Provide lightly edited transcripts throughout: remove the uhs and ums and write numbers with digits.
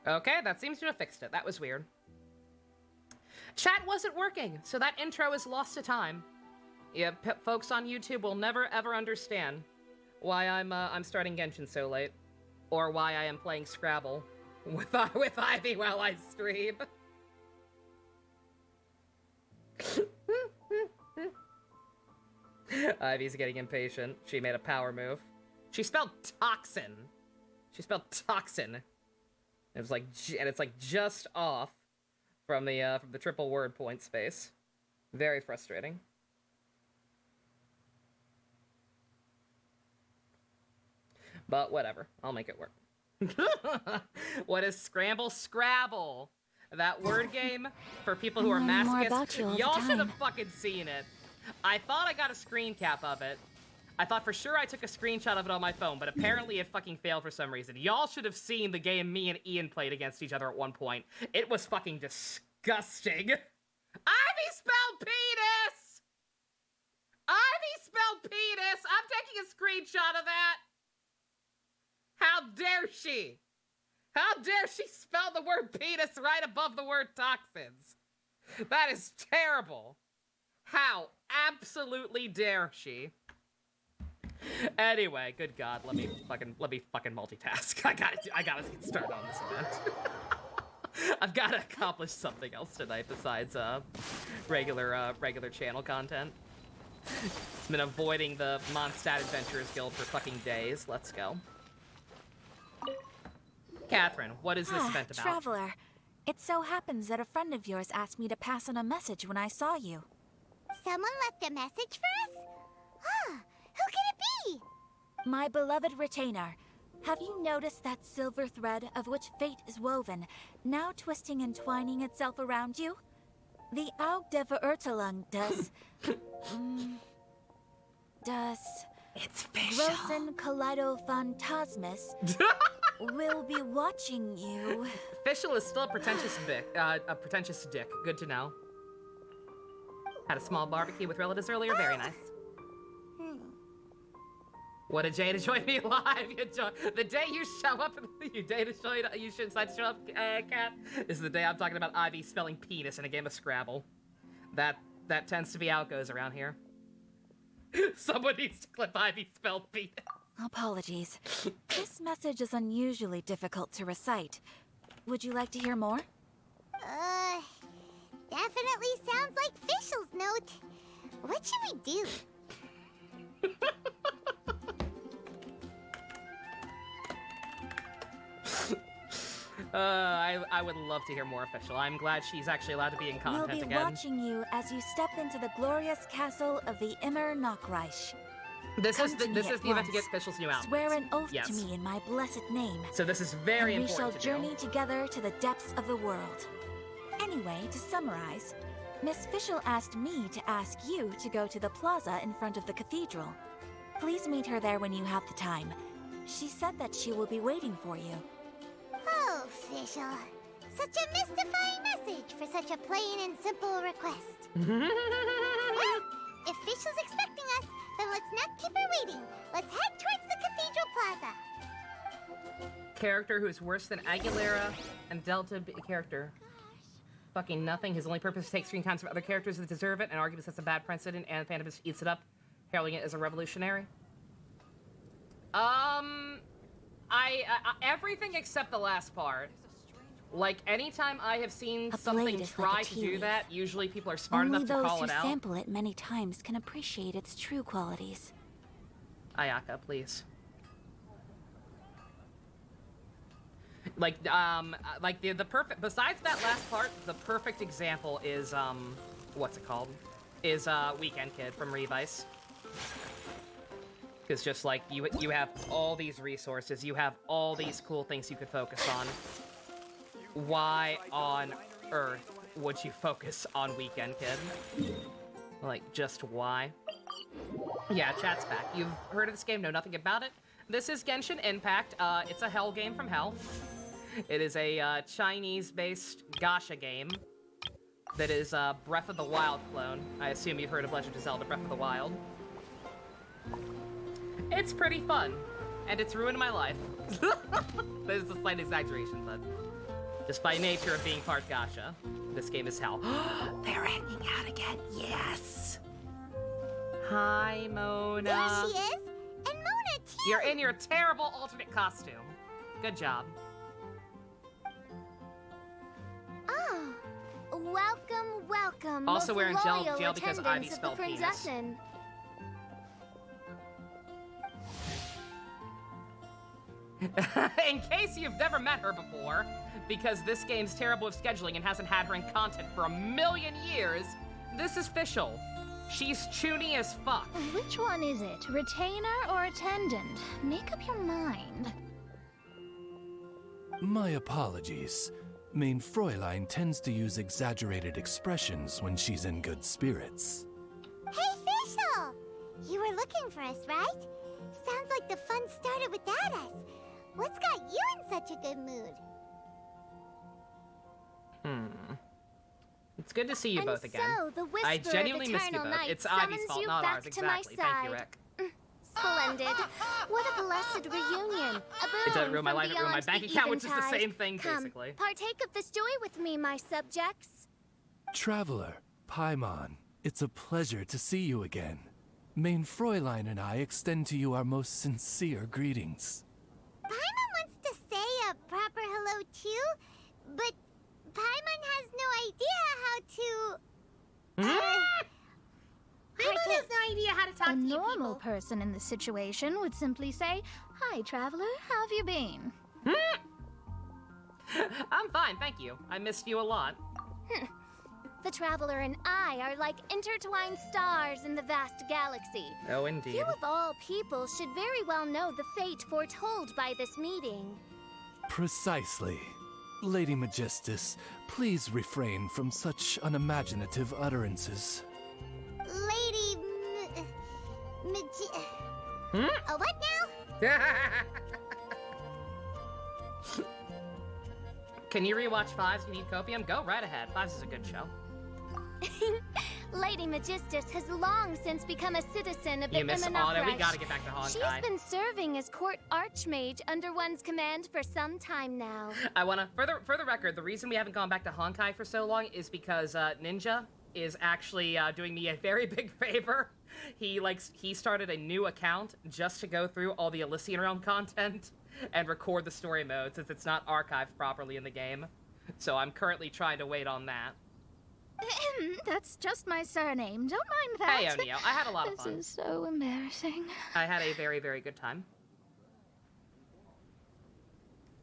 Okay, that seems to have fixed it. That was weird. Chat wasn't working, so that intro is lost to time. Yeah, folks on YouTube will never ever understand why I'm starting Genshin so late, or why I am playing Scrabble with Ivy while I stream. Ivy's getting impatient. She made a power move. She spelled toxin. She spelled toxin. It was like, and it's like just off from the triple word point space. Very frustrating. But whatever, I'll make it work. What is Scramble Scrabble? That word game for people who are masochists. Y'all should have fucking seen it. I thought I got a screen cap of it. I thought for sure I took a screenshot of it on my phone, but apparently it fucking failed for some reason. Y'all should have seen the game me and Ian played against each other at one point. It was fucking disgusting. Ivy spelled penis! Ivy spelled penis! I'm taking a screenshot of that! How dare she? How dare she spell the word penis right above the word toxins? That is terrible. How absolutely dare she? Anyway, good God, let me fucking multitask. I gotta get started on this event. I've gotta accomplish something else tonight besides regular channel content. I've been avoiding the Mondstadt Adventurers Guild for fucking days. Let's go. Catherine, what is this event about? Traveler. It so happens that a friend of yours asked me to pass on a message when I saw you. Someone left a message for us? Who can it be? My beloved retainer. Have you noticed that silver thread of which fate is woven, now twisting and twining itself around you? The Aug der Verurteilung does... It's Fischl. Großen Kaleido Phantasmus will be watching you. Fischl is still a pretentious dick. Good to know. Had a small barbecue with relatives earlier. Very nice. What a day to join me live. The day you show up, you should decide to show up, Cat, is the day I'm talking about Ivy spelling penis in a game of Scrabble. That tends to be how it goes around here. Someone needs to clip Ivy spelled penis. Apologies. This message is unusually difficult to recite. Would you like to hear more? Definitely sounds like Fischl's note. What should we do? I would love to hear more Fischl. I'm glad she's actually allowed to be in content again. We'll be watching you as you step into the glorious castle of the Immer Nachreich. This is the event to get Fischl's new outfit. Swear an oath to me in my blessed name. So this is very and important we shall journey together to the depths of the world. Anyway, to summarize, Miss Fischl asked me to ask you to go to the plaza in front of the cathedral. Please meet her there when you have the time. She said that she will be waiting for you. Oh, Fischl. Such a mystifying message for such a plain and simple request. Well, if Fischl's expecting us, then let's not keep her waiting. Let's head towards the Cathedral Plaza. Character who is worse than Aguilera and Delta character. Fucking nothing. His only purpose is to take screen times from other characters that deserve it and argue this sets a bad precedent, and Phantom just eats it up, heralding it as a revolutionary. Everything except the last part. Like, anytime I have seen something try to do that, usually people are smart enough to call it out. Only those who sample it many times can appreciate its true qualities. Ayaka, please. Like the perfect, besides that last part, the perfect example is, what's it called? Is, Weekend Kid from Revice. Because just like, you have all these resources, you have all these cool things you could focus on. Why on earth would you focus on Weekend Kid? Like, just why? Yeah, chat's back. You've heard of this game, know nothing about it? This is Genshin Impact. It's a hell game from hell. It is a Chinese-based gacha game that is a Breath of the Wild clone. I assume you've heard of Legend of Zelda Breath of the Wild. It's pretty fun, and it's ruined my life. That is a slight exaggeration, but Just by nature of being part gacha. This game is hell. They're hanging out again. Yes. Hi, Mona. There she is. And Mona, too. You're in your terrible alternate costume. Good job. Oh, welcome, welcome. Also most wearing loyal jail because Ivy attendants of spelled the penis. Prinzessin. In case you've never met her before, because this game's terrible with scheduling and hasn't had her in content for 1,000,000 years, this is Fischl. She's chuny as fuck. Which one is it? Retainer or attendant? Make up your mind. My apologies. Main Fräulein tends to use exaggerated expressions when she's in good spirits. Hey, Fischl! You were looking for us, right? Sounds like the fun started without us. What's got you in such a good mood? It's good to see you And both again. so, the whisper I genuinely of missed you eternal both. night It's Ivy's summons fault, you not back ours. to my Exactly. Thank you, side. Rick. Splendid. What a blessed reunion. A boon It doesn't ruin my from life, it ruined my beyond bank the account, which is the eventide. same thing, Come, basically. partake of this joy with me, my subjects. Traveler, Paimon, it's a pleasure to see you again. Main Fräulein and I extend to you our most sincere greetings. Paimon wants to say a proper hello too, but Paimon has no idea how to... Paimon has no idea how to talk A to you normal people. person in this situation would simply say, "Hi, traveler, how have you been?" I'm fine, thank you. I missed you a lot. The Traveler and I are like intertwined stars in the vast galaxy. Oh, indeed. You of all people should very well know the fate foretold by this meeting. Precisely. Lady Magistus, please refrain from such unimaginative utterances. Lady A what now? Can you rewatch Fives? You need copium? Go right ahead. Fives is a good show. Lady Magistus has long since become a citizen of the You miss Auto. We Immonocrash. gotta get back to Honkai. She's been serving as court archmage under one's command for some time now. I wanna, for the record, the reason we haven't gone back to Honkai for so long is because Ninja is actually doing me a very big favor. He started a new account just to go through all the Elysian Realm content and record the story mode since it's not archived properly in the game. So I'm currently trying to wait on that. That's just my surname. Don't mind that. Hey, O'Neill, I had a lot of This fun. is so embarrassing. I had a very, very good time.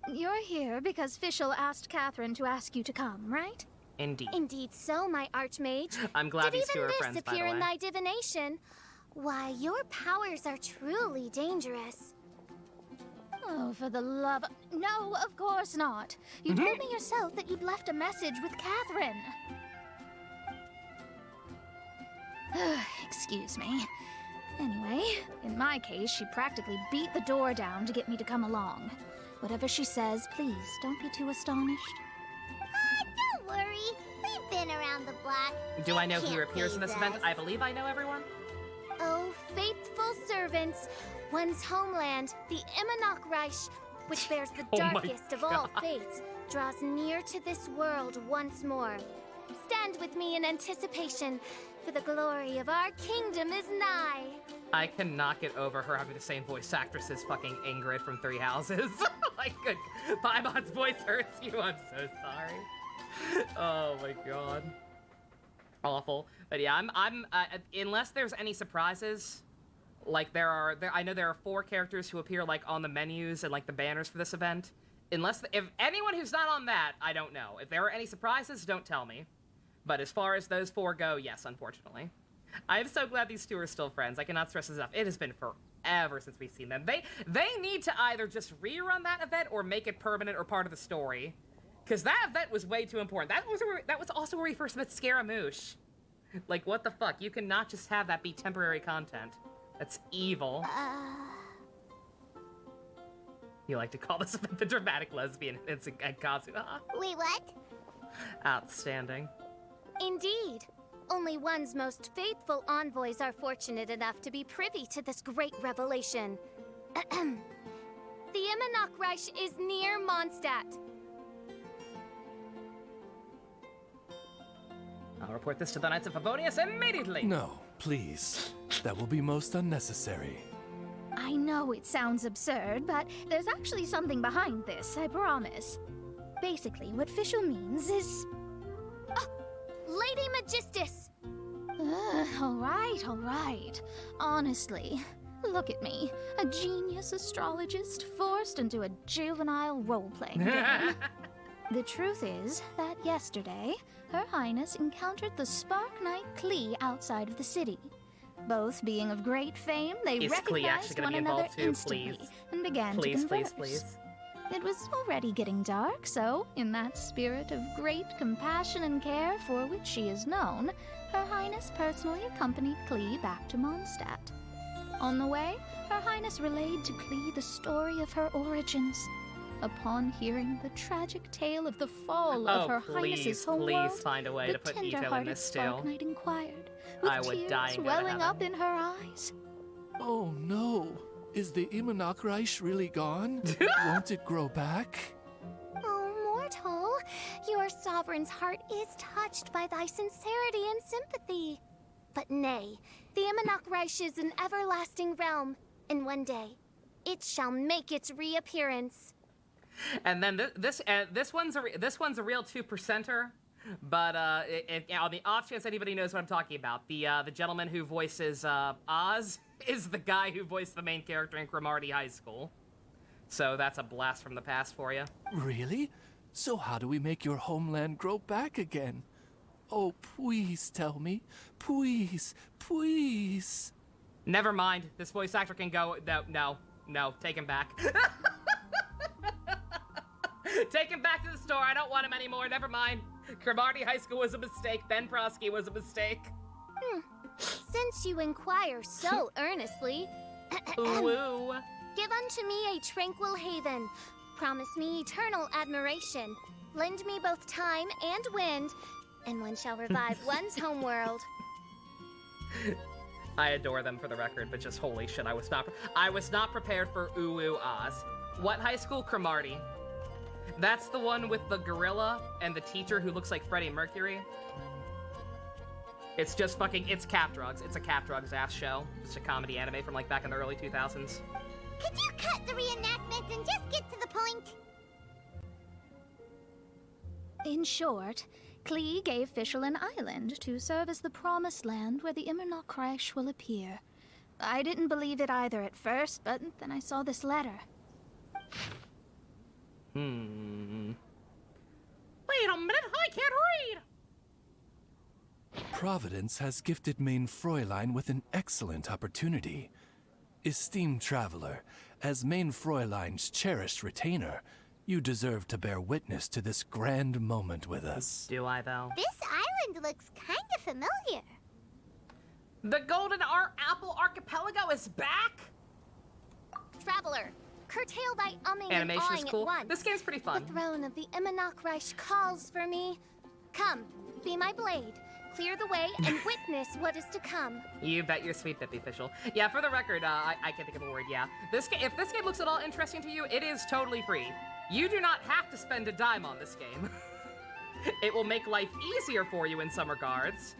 You're here because Fischl asked Catherine to ask you to come, right? Indeed. Indeed so, my archmage. I'm glad Did these two even are this friends, by the appear in way. thy divination? Why, your powers are truly dangerous. Oh, for the love of... No, of course not. You told me yourself that you'd left a message with Catherine. Excuse me. Anyway, in my case, she practically beat the door down to get me to come along. Whatever she says, please don't be too astonished. Don't worry. We've been around the block. Do I know Can't who appears in this please event? us. I believe I know everyone. Oh, faithful servants, one's homeland, the Immonocrash, which bears the Oh my darkest of all God. fates, draws near to this world once more. Stand with me in anticipation, for the glory of our kingdom is nigh. I cannot get over her having the same voice actress as fucking Ingrid from Three Houses. Like, good. Paimon's voice hurts you. I'm so sorry. Oh my god. Awful. But yeah, I'm unless there's any surprises, like I know there are 4 characters who appear like on the menus and like the banners for this event. If anyone who's not on that, I don't know. If there are any surprises, don't tell me. But as far as those 4 go, yes, unfortunately. I'm so glad these two are still friends. I cannot stress this enough. It has been forever since we've seen them. They need to either just rerun that event or make it permanent or part of the story. Because that event was way too important. That was also where we first met Scaramouche. Like, what the fuck? You cannot just have that be temporary content. That's evil. You like to call this event the dramatic lesbian and Kazuha. Wait, what? Outstanding. Indeed. Only one's most faithful envoys are fortunate enough to be privy to this great revelation. The Immonocrash is near Mondstadt. I'll report this to the Knights of Favonius immediately! No, please. That will be most unnecessary. I know it sounds absurd, but there's actually something behind this, I promise. Basically, what Fischl means is... Lady Magistus! All right. Honestly, look at me. A genius astrologist forced into a juvenile role-playing game. The truth is that yesterday, Her Highness encountered the Spark Knight Klee outside of the city. Both being of great fame, they Is Klee recognized actually gonna one be another involved too? instantly Please. and began to Please, converse. please. It was already getting dark, so, in that spirit of great compassion and care for which she is known, Her Highness personally accompanied Klee back to Mondstadt. On the way, Her Highness relayed to Klee the story of her origins. Upon hearing the tragic tale of the fall of Her Highness's homeworld, please find a way the to put Ito in tender-hearted this still. Spark Knight inquired, with I would tears die and go to welling up heaven. in her eyes. Oh no. Is the Imanakreich really gone? Won't it grow back? Oh, mortal, your sovereign's heart is touched by thy sincerity and sympathy. But nay, the Imanakreich is an everlasting realm, and one day, it shall make its reappearance. And then this one's a real 2%er, but on the off chance anybody knows what I'm talking about, the gentleman who voices Oz is the guy who voiced the main character in Cromartie High School. So that's a blast from the past for you. Really? So how do we make your homeland grow back again? Oh, please tell me. Please, please. Never mind. This voice actor can go. No, take him back. Take him back to the store. I don't want him anymore. Never mind. Cromartie High School was a mistake. Ben Prosky was a mistake. Since you inquire so earnestly, Ooh. give unto me a tranquil haven. Promise me eternal admiration. Lend me both time and wind, and one shall revive one's homeworld. I adore them for the record, but just holy shit, I was not prepared for Ooh Oz. What high school? Cromartie. That's the one with the gorilla and the teacher who looks like Freddie Mercury. It's just fucking, it's Cap Drugs. It's a Cap Drugs ass show. Just a comedy anime from like back in the early 2000s. Could you cut the reenactment and just get to the point? In short, Klee gave Fischl an island to serve as the promised land where the Imanakreich will appear. I didn't believe it either at first, but then I saw this letter. Wait a minute, I can't read! Providence has gifted Main Fräulein with an excellent opportunity. Esteemed traveler, as Main Fräulein's cherished retainer, you deserve to bear witness to this grand moment with us. Do I, though? This island looks kind of familiar. The Golden Apple Archipelago is back? Traveler, curtail thy umming Animation and is awing cool. at once. This game's pretty fun. The throne of the Imanakreich calls for me. Come, be my blade. Clear the way and witness what is to come. You bet your sweet Bippy Official. Yeah, for the record, I can't think of a word, yeah. If this game looks at all interesting to you, it is totally free. You do not have to spend a dime on this game. It will make life easier for you in some regards,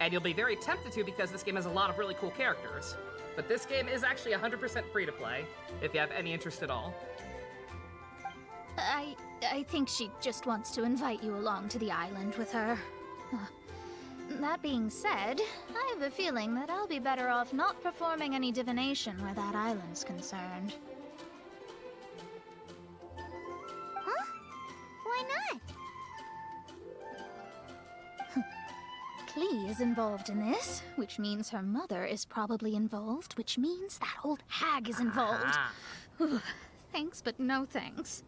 and you'll be very tempted to because this game has a lot of really cool characters. But this game is actually 100% free to play, if you have any interest at all. I think she just wants to invite you along to the island with her. That being said, I have a feeling that I'll be better off not performing any divination where that island's concerned. Huh? Why not? Klee is involved in this, which means her mother is probably involved, which means that old hag is involved. Ah. Thanks, but no thanks.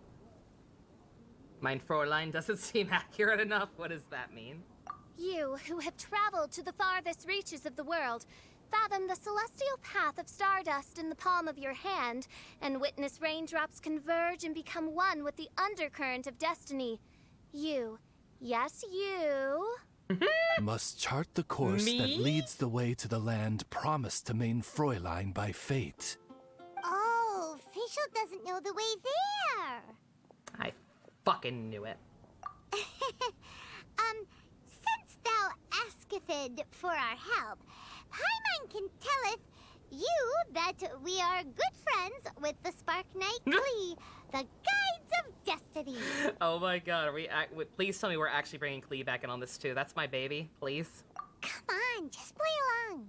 Mein Fräulein doesn't seem accurate enough. What does that mean? You, who have traveled to the farthest reaches of the world, fathom the celestial path of stardust in the palm of your hand, and witness raindrops converge and become one with the undercurrent of destiny. You, yes, you... Must chart the course Me? that leads the way to the land promised to Main Fräulein by fate. Oh, Fischl doesn't know the way there. I fucking knew it. Since thou method for our help. Paimon can telleth you that we are good friends with the Spark Knight Klee, the Guides of Destiny. Oh my god, please tell me we're actually bringing Klee back in on this too. That's my baby, please. Come on, just play along.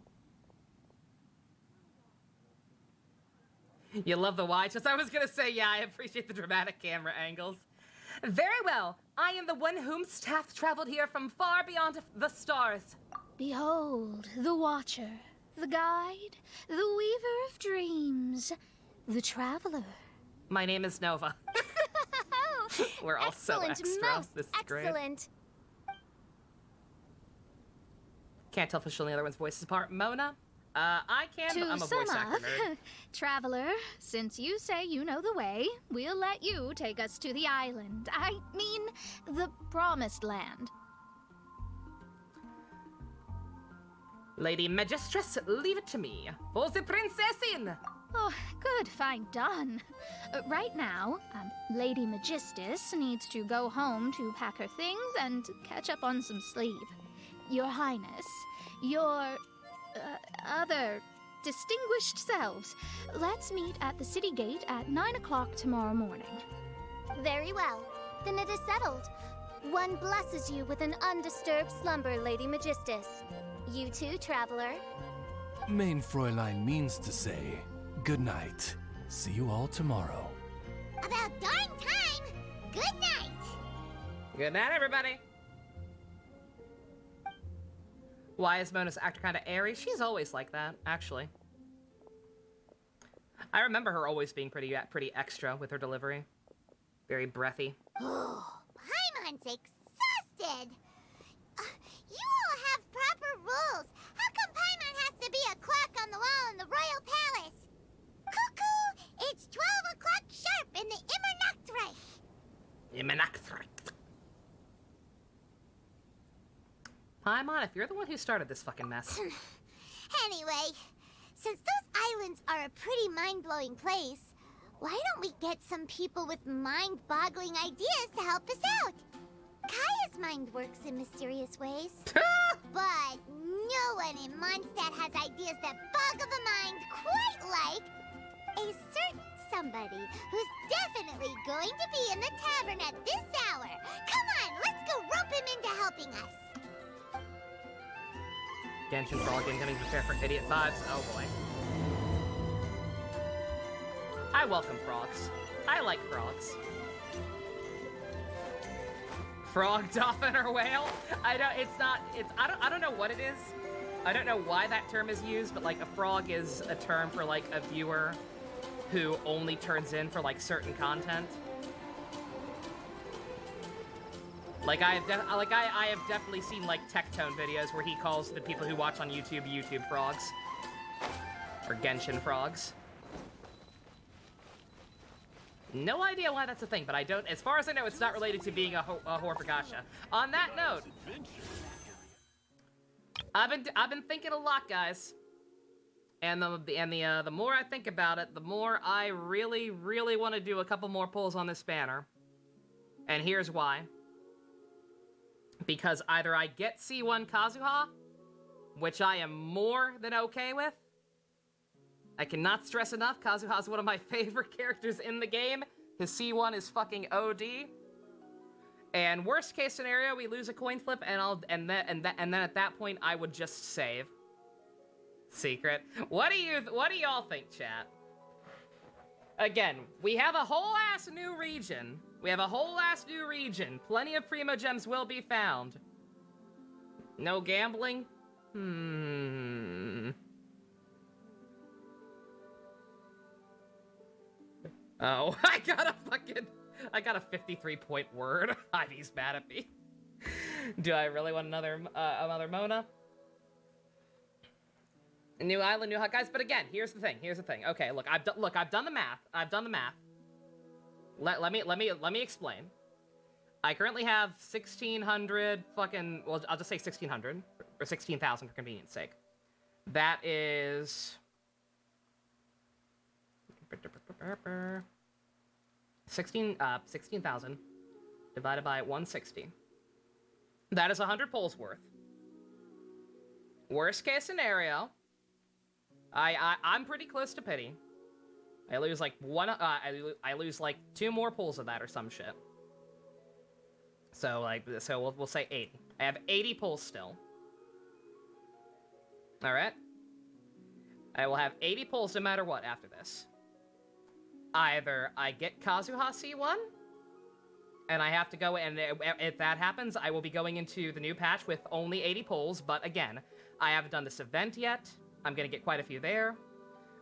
You love the wide shots. I was gonna say, yeah, I appreciate the dramatic camera angles. Very well. I am the one whomst hath traveled here from far beyond the stars. Behold, the Watcher, the Guide, the Weaver of Dreams, the Traveler. My name is Nova. We're all so extra. Most this is excellent. Great. Can't tell officially the other one's voices apart. Mona? I can, but I'm a voice actor nerd. Traveler, since you say you know the way, we'll let you take us to the island. I mean, the Promised Land. Lady Magistress, leave it to me. For the princessin! Oh, good, fine, done. Right now, Lady Magistus needs to go home to pack her things and catch up on some sleep. Your Highness, your other distinguished selves, let's meet at the city gate at 9 o'clock tomorrow morning. Very well. Then it is settled. One blesses you with an undisturbed slumber, Lady Magistus. You too, Traveler. Main Fräulein means to say, good night. See you all tomorrow. About darn time! Good night! Good night, everybody. Why is Mona's actor kind of airy? She's always like that, actually. I remember her always being pretty extra with her delivery. Very breathy. Paimon's exhausted! You all have proper rules. How come Paimon has to be a clock on the wall in the royal palace? Cuckoo! It's 12 o'clock sharp in the Immernachtreich. Immernachtreich. Paimon, if you're the one who started this fucking mess. Anyway, since those islands are a pretty mind-blowing place, why don't we get some people with mind-boggling ideas to help us out? Kaya's mind works in mysterious ways. But no one in Mondstadt has ideas that boggle the mind quite like a certain somebody who's definitely going to be in the tavern at this hour. Come on, let's go rope him into helping us. Genshin Frog incoming, prepare for idiot vibes. Oh boy. I welcome frogs. I like frogs. Frog, dolphin, or whale? I don't know what it is. I don't know why that term is used, but like a frog is a term for like a viewer who only turns in for like certain content. Like I have definitely seen like Tectone videos where he calls the people who watch on YouTube frogs. Or Genshin frogs. No idea why that's a thing, but I don't, as far as I know, it's not related to being a Horpagasha. On that note, I've been thinking a lot, guys. And the more I think about it, the more I really, really want to do a couple more pulls on this banner. And here's why. Because either I get C1 Kazuha, which I am more than okay with. I cannot stress enough, Kazuha is one of my favorite characters in the game. His C1 is fucking OD. And worst case scenario, we lose a coin flip, and then at that point, I would just save. Secret. What do y'all think, chat? Again, we have a whole ass new region. Plenty of Primo Gems will be found. No gambling? Oh, I got a 53-point word. Ivy's mad at me. Do I really want another Mona? A new island, new hot guys. But again, here's the thing. Okay, look, I've done the math. Let me explain. I currently have 1,600 fucking. Well, I'll just say 1,600 or 16,000 for convenience sake. That is 16,000 divided by 160. That is 100 pulls worth. Worst case scenario, I'm pretty close to pity. I lose like I lose like 2 more pulls of that or some shit. So we'll say 80. I have 80 pulls still. All right. I will have 80 pulls no matter what after this. Either I get Kazuha C1, and I have to go, and if that happens, I will be going into the new patch with only 80 pulls, but again, I haven't done this event yet. I'm gonna get quite a few there.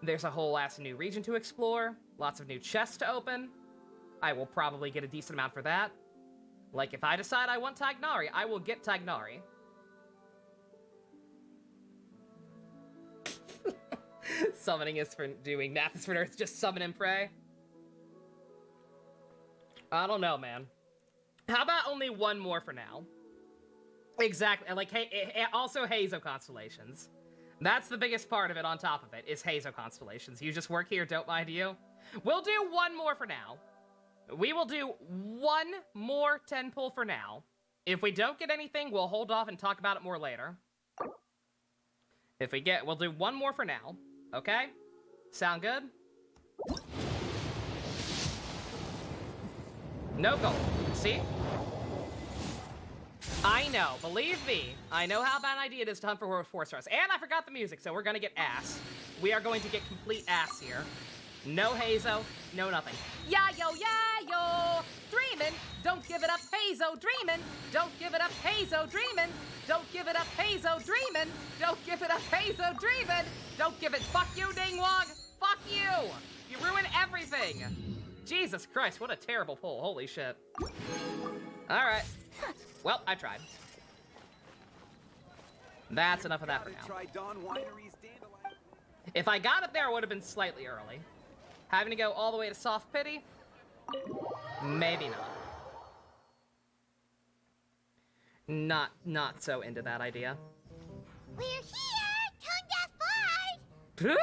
There's a whole ass new region to explore, lots of new chests to open. I will probably get a decent amount for that. Like, if I decide I want Tagnari, I will get Tagnari. Summoning is for doing, math is for nerds, just summon and pray. I don't know, man. How about only 1 more for now? Exactly, like, also Hazo Constellations. That's the biggest part of it on top of it, is Hazo Constellations. You just work here, don't mind you. We'll do 1 more for now. We will do 1 more 10 pull for now. If we don't get anything, we'll hold off and talk about it more later. If we get, we'll do 1 more for now. Okay? Sound good? No gold. See? I know. Believe me. I know how bad an idea it is to hunt for 4 stars. And I forgot the music, so we're gonna get ass. We are going to get complete ass here. No Hazo. No nothing. Yeah-yo, yeah-yo! Dreamin'! Don't give it up, Hazo! Dreamin'! Don't give it up, Hazo! Dreamin'! Don't give it up, Hazo! Dreamin'! Don't give it up, Hazo! Dreamin'! Don't give it. Fuck you, Ding Wong! Fuck you! You ruin everything! Jesus Christ, what a terrible pull. Holy shit. Alright. Well, I tried. That's enough of that for now. If I got it there, it would have been slightly early. Having to go all the way to Soft Pity? Maybe not. Not so into that idea. We're here, Tongue Deaf Bard!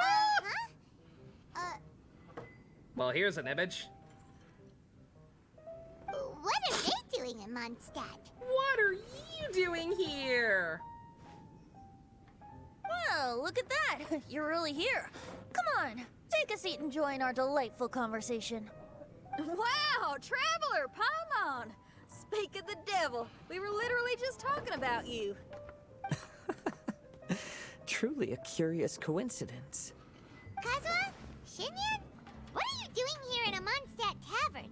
Well, here's an image. What are they doing in Mondstadt? What are you doing here? Well, look at that. You're really here. Come on, take a seat and join our delightful conversation. Wow, Traveler, Paimon! Speak of the devil, we were literally just talking about you. Truly a curious coincidence. Kazuha? Shinyan? What are you doing here in a Mondstadt tavern?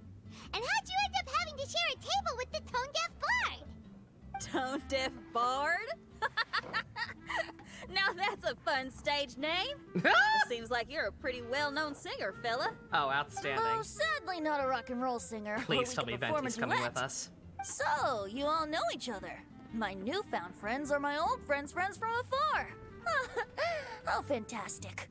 And how'd you end up having to share a table with the Tone Deaf Bard? Tone Deaf Bard? Now that's a fun stage name. Seems like you're a pretty well-known singer, fella. Oh, outstanding. Oh, sadly not a rock and roll singer. Please tell me Venti's coming with us. So, you all know each other. My newfound friends are my old friends' friends from afar. How fantastic.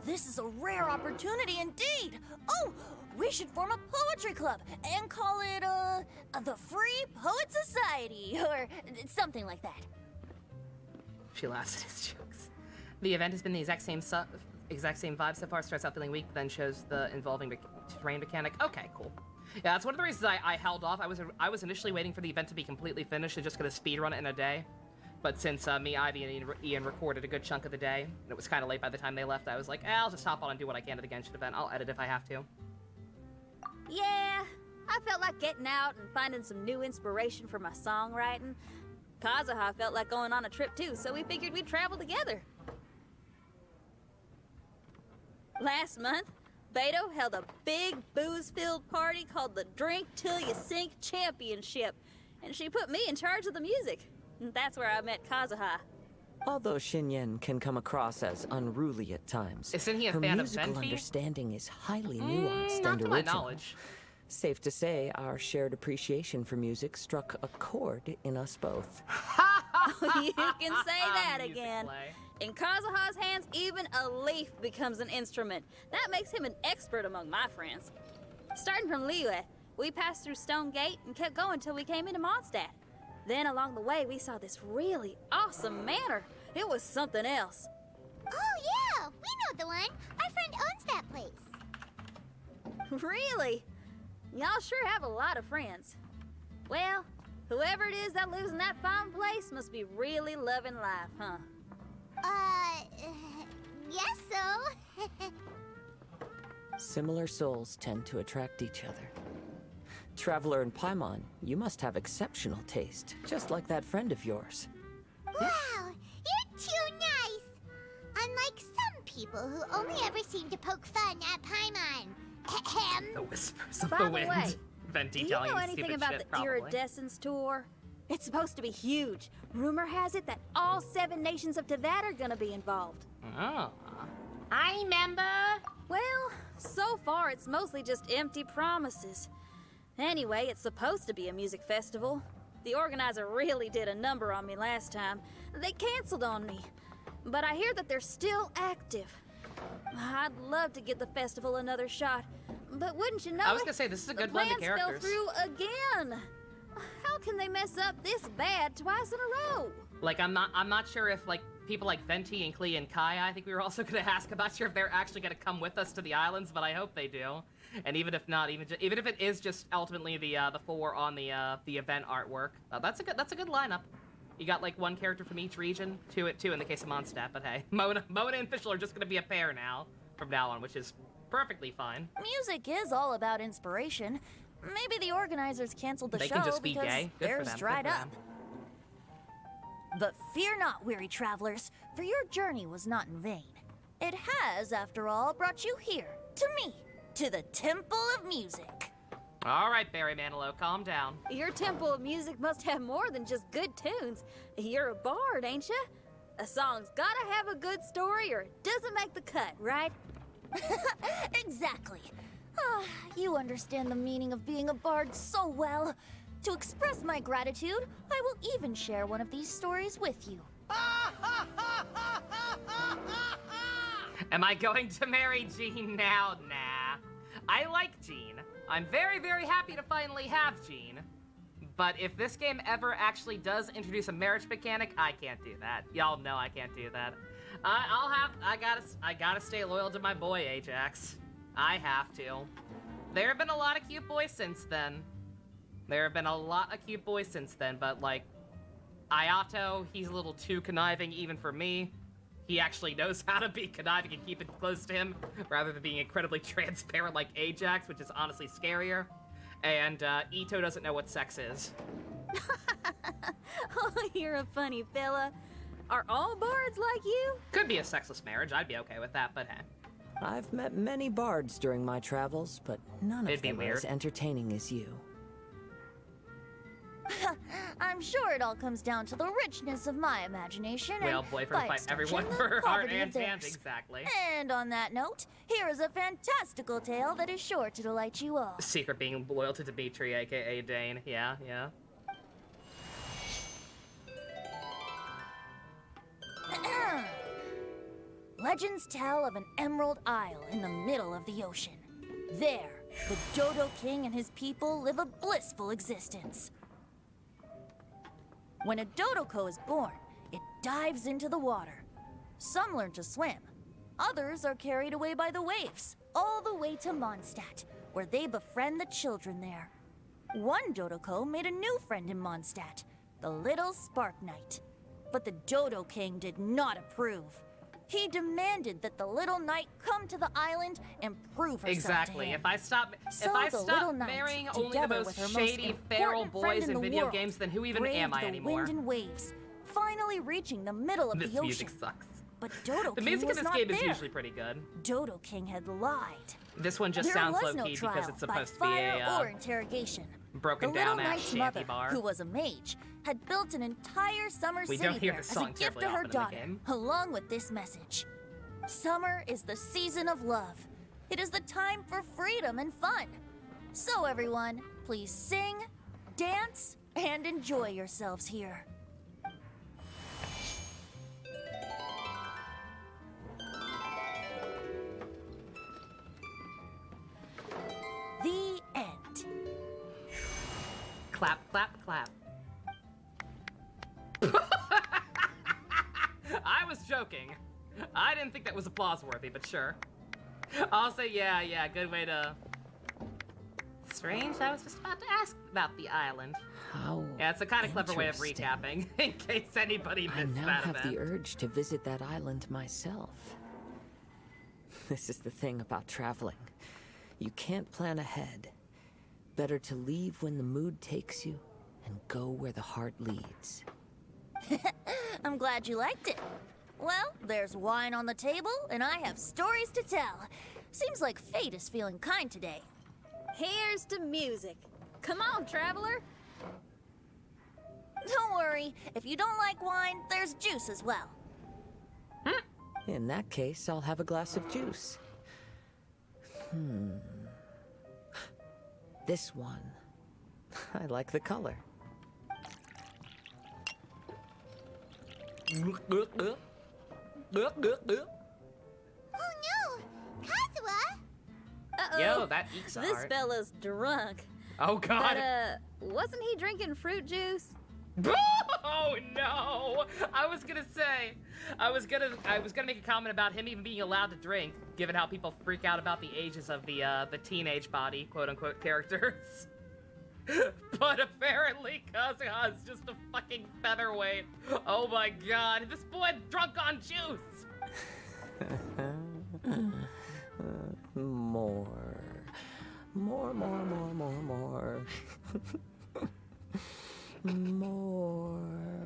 This is a rare opportunity indeed. Oh, we should form a poetry club and call it, the Free Poet Society, or something like that. She laughs at his jokes. The event has been the exact same vibe so far. Starts out feeling weak, but then shows the involving terrain mechanic. Okay, cool. Yeah, that's one of the reasons I held off. I was initially waiting for the event to be completely finished and just gonna speedrun it in a day. But since me, Ivy, and Ian recorded a good chunk of the day, and it was kind of late by the time they left, I was like, I'll just hop on and do what I can at the Genshin event. I'll edit if I have to. Yeah, I felt like getting out and finding some new inspiration for my songwriting. Kazuha felt like going on a trip too, so we figured we'd travel together. Last month, Beto held a big booze-filled party called the Drink Till You Sink Championship, and she put me in charge of the music. And that's where I met Kazuha. Although Shinyen can come across as unruly at times, Isn't he a her fan of musical Senfi? understanding is highly nuanced Not and to my original. knowledge. Safe to say, our shared appreciation for music struck a chord in us both. You can say that Music again. play. In Kazuha's hands, even a leaf becomes an instrument. That makes him an expert among my friends. Starting from Liyue, we passed through Stone Gate and kept going till we came into Mondstadt. Then along the way, we saw this really awesome manor. It was something else. Oh yeah, we know the one. Our friend owns that place. Really? Y'all sure have a lot of friends. Well, Whoever it is that lives in that fine place must be really loving life, huh? Guess so. Similar souls tend to attract each other. Traveler and Paimon, you must have exceptional taste, just like that friend of yours. Wow, you're too nice. Unlike some people who only ever seem to poke fun at Paimon. The whispers of By the the wind. way, Venti do you telling know you anything stupid about shit, the probably. Iridescence tour? It's supposed to be huge. Rumor has it that all 7 nations of Tevat are gonna be involved. Oh. I remember. Well, so far it's mostly just empty promises. Anyway, it's supposed to be a music festival. The organizer really did a number on me last time. They canceled on me. But I hear that they're still active. I'd love to give the festival another shot. But wouldn't you know I was gonna say, this is a good blend of plans characters. fell through again. How can they mess up this bad twice in a row? Like, I'm not sure if, like, people like Venti and Klee and Kaya, I think we were also gonna ask, I'm not sure if they're actually gonna come with us to the islands, but I hope they do. And even if not, even if it is just ultimately the 4 on the event artwork, that's a good lineup. You got like 1 character from each region, 2 in the case of Mondstadt, but hey, Mona and Fischl are just gonna be a pair now, from now on, which is perfectly fine. Music is all about inspiration. Maybe the organizers canceled the They show can just be because gay. Good for theirs them. dried Good for up. them. But fear not, weary travelers, for your journey was not in vain. It has, after all, brought you here, to me, to the Temple of Music. All right, Barry Manilow, calm down. Your Temple of Music must have more than just good tunes. You're a bard, ain't ya? A song's gotta have a good story or it doesn't make the cut, right? Exactly. Ah, you understand the meaning of being a bard so well. To express my gratitude, I will even share one of these stories with you. Am I going to marry Jean now? Nah. I like Jean. I'm very, very happy to finally have Jean. But if this game ever actually does introduce a marriage mechanic, I can't do that. Y'all know I can't do that. I gotta stay loyal to my boy, Ajax. I have to. There have been a lot of cute boys since then. But like, Ayato, he's a little too conniving even for me. He actually knows how to be conniving and keep it close to him, rather than being incredibly transparent like Ajax, which is honestly scarier. And Ito doesn't know what sex is. Oh, you're a funny fella. Are all bards like you? Could be a sexless marriage, I'd be okay with that, but hey. I've met many bards during my travels, but none It'd of be them are weird. as entertaining as you. I'm sure it all comes down to the richness of my imagination Well, and, boyfriend by fight everyone extension, for the heart poverty and of hands, theirs. exactly. And on that note, here is a fantastical tale that is sure to delight you all. Secret being loyal to Dimitri, aka Dane. Yeah, yeah. Legends tell of an emerald isle in the middle of the ocean. There, the Dodo King and his people live a blissful existence. When a Dodoko is born, it dives into the water. Some learn to swim. Others are carried away by the waves, all the way to Mondstadt, where they befriend the children there. One Dodoko made a new friend in Mondstadt, the little Spark Knight. But the Dodo King did not approve. He demanded that the little knight come to the island and prove herself Exactly. to him. If I stop the little knight, marrying only the together most with her shady, most feral important boys friend in in the video world, games, then who even braved am I the anymore? wind and waves, finally reaching the middle of This the ocean. music sucks. But Dodo The King music in was this not game there. is usually pretty good. Dodo King had lied. This one just There sounds was no low-key trial because it's by supposed to be fire a or interrogation. broken The little down ass knight's shanty mother, bar. who was a mage, had built an entire summer We city don't hear there this as a song gift terribly to her often in the daughter, game. along with this message. Summer is the season of love. It is the time for freedom and fun. So everyone, please sing, dance, and enjoy yourselves here. The end. Clap, clap, clap. I was joking. I didn't think that was applause-worthy, but sure. I'll say, yeah, good way to strange. I was just about to ask about the island. How Yeah, it's a kind of clever way of interesting. recapping, in case anybody I missed now that have event. the urge to visit that island myself. This is the thing about traveling. You can't plan ahead. Better to leave when the mood takes you and go where the heart leads. I'm glad you liked it. Well, there's wine on the table, and I have stories to tell. Seems like fate is feeling kind today. Here's to music. Come on, traveler. Don't worry, if you don't like wine, there's juice as well. In that case, I'll have a glass of juice. This one. I like the color. Oh no! Kazuha! Uh-oh. Yo, that eeks This art. fella's drunk. Oh god. But, wasn't he drinking fruit juice? Oh no! I was gonna make a comment about him even being allowed to drink, given how people freak out about the ages of the teenage body, quote unquote, characters. But apparently Kazuha is just a fucking featherweight. Oh my god, this boy drunk on juice! More. More.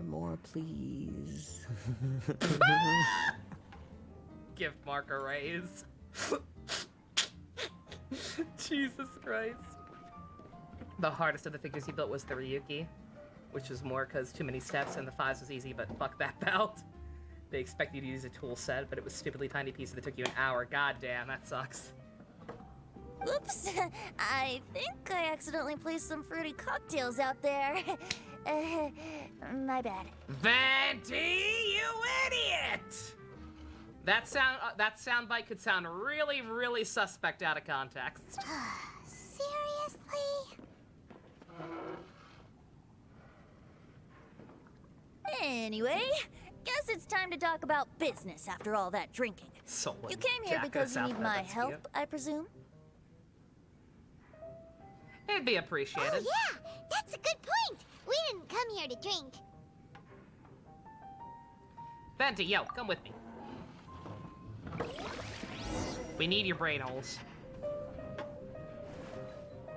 More, please. Give Mark a raise. Jesus Christ. The hardest of the figures he built was the Ryuki, which was more because too many steps and the 5s was easy, but fuck that belt. They expect you to use a tool set, but it was stupidly tiny pieces that took you an hour. God damn, that sucks. Oops, I think I accidentally placed some fruity cocktails out there. My bad. Venti, you idiot! That soundbite could sound really, really suspect out of context. Seriously? Anyway, guess it's time to talk about business after all that drinking. Solid You came here Jack of because the you South need my That's help, cute. I presume? It'd be appreciated. Oh yeah, that's a good point. We didn't come here to drink. Venti, yo, come with me. We need your brain holes.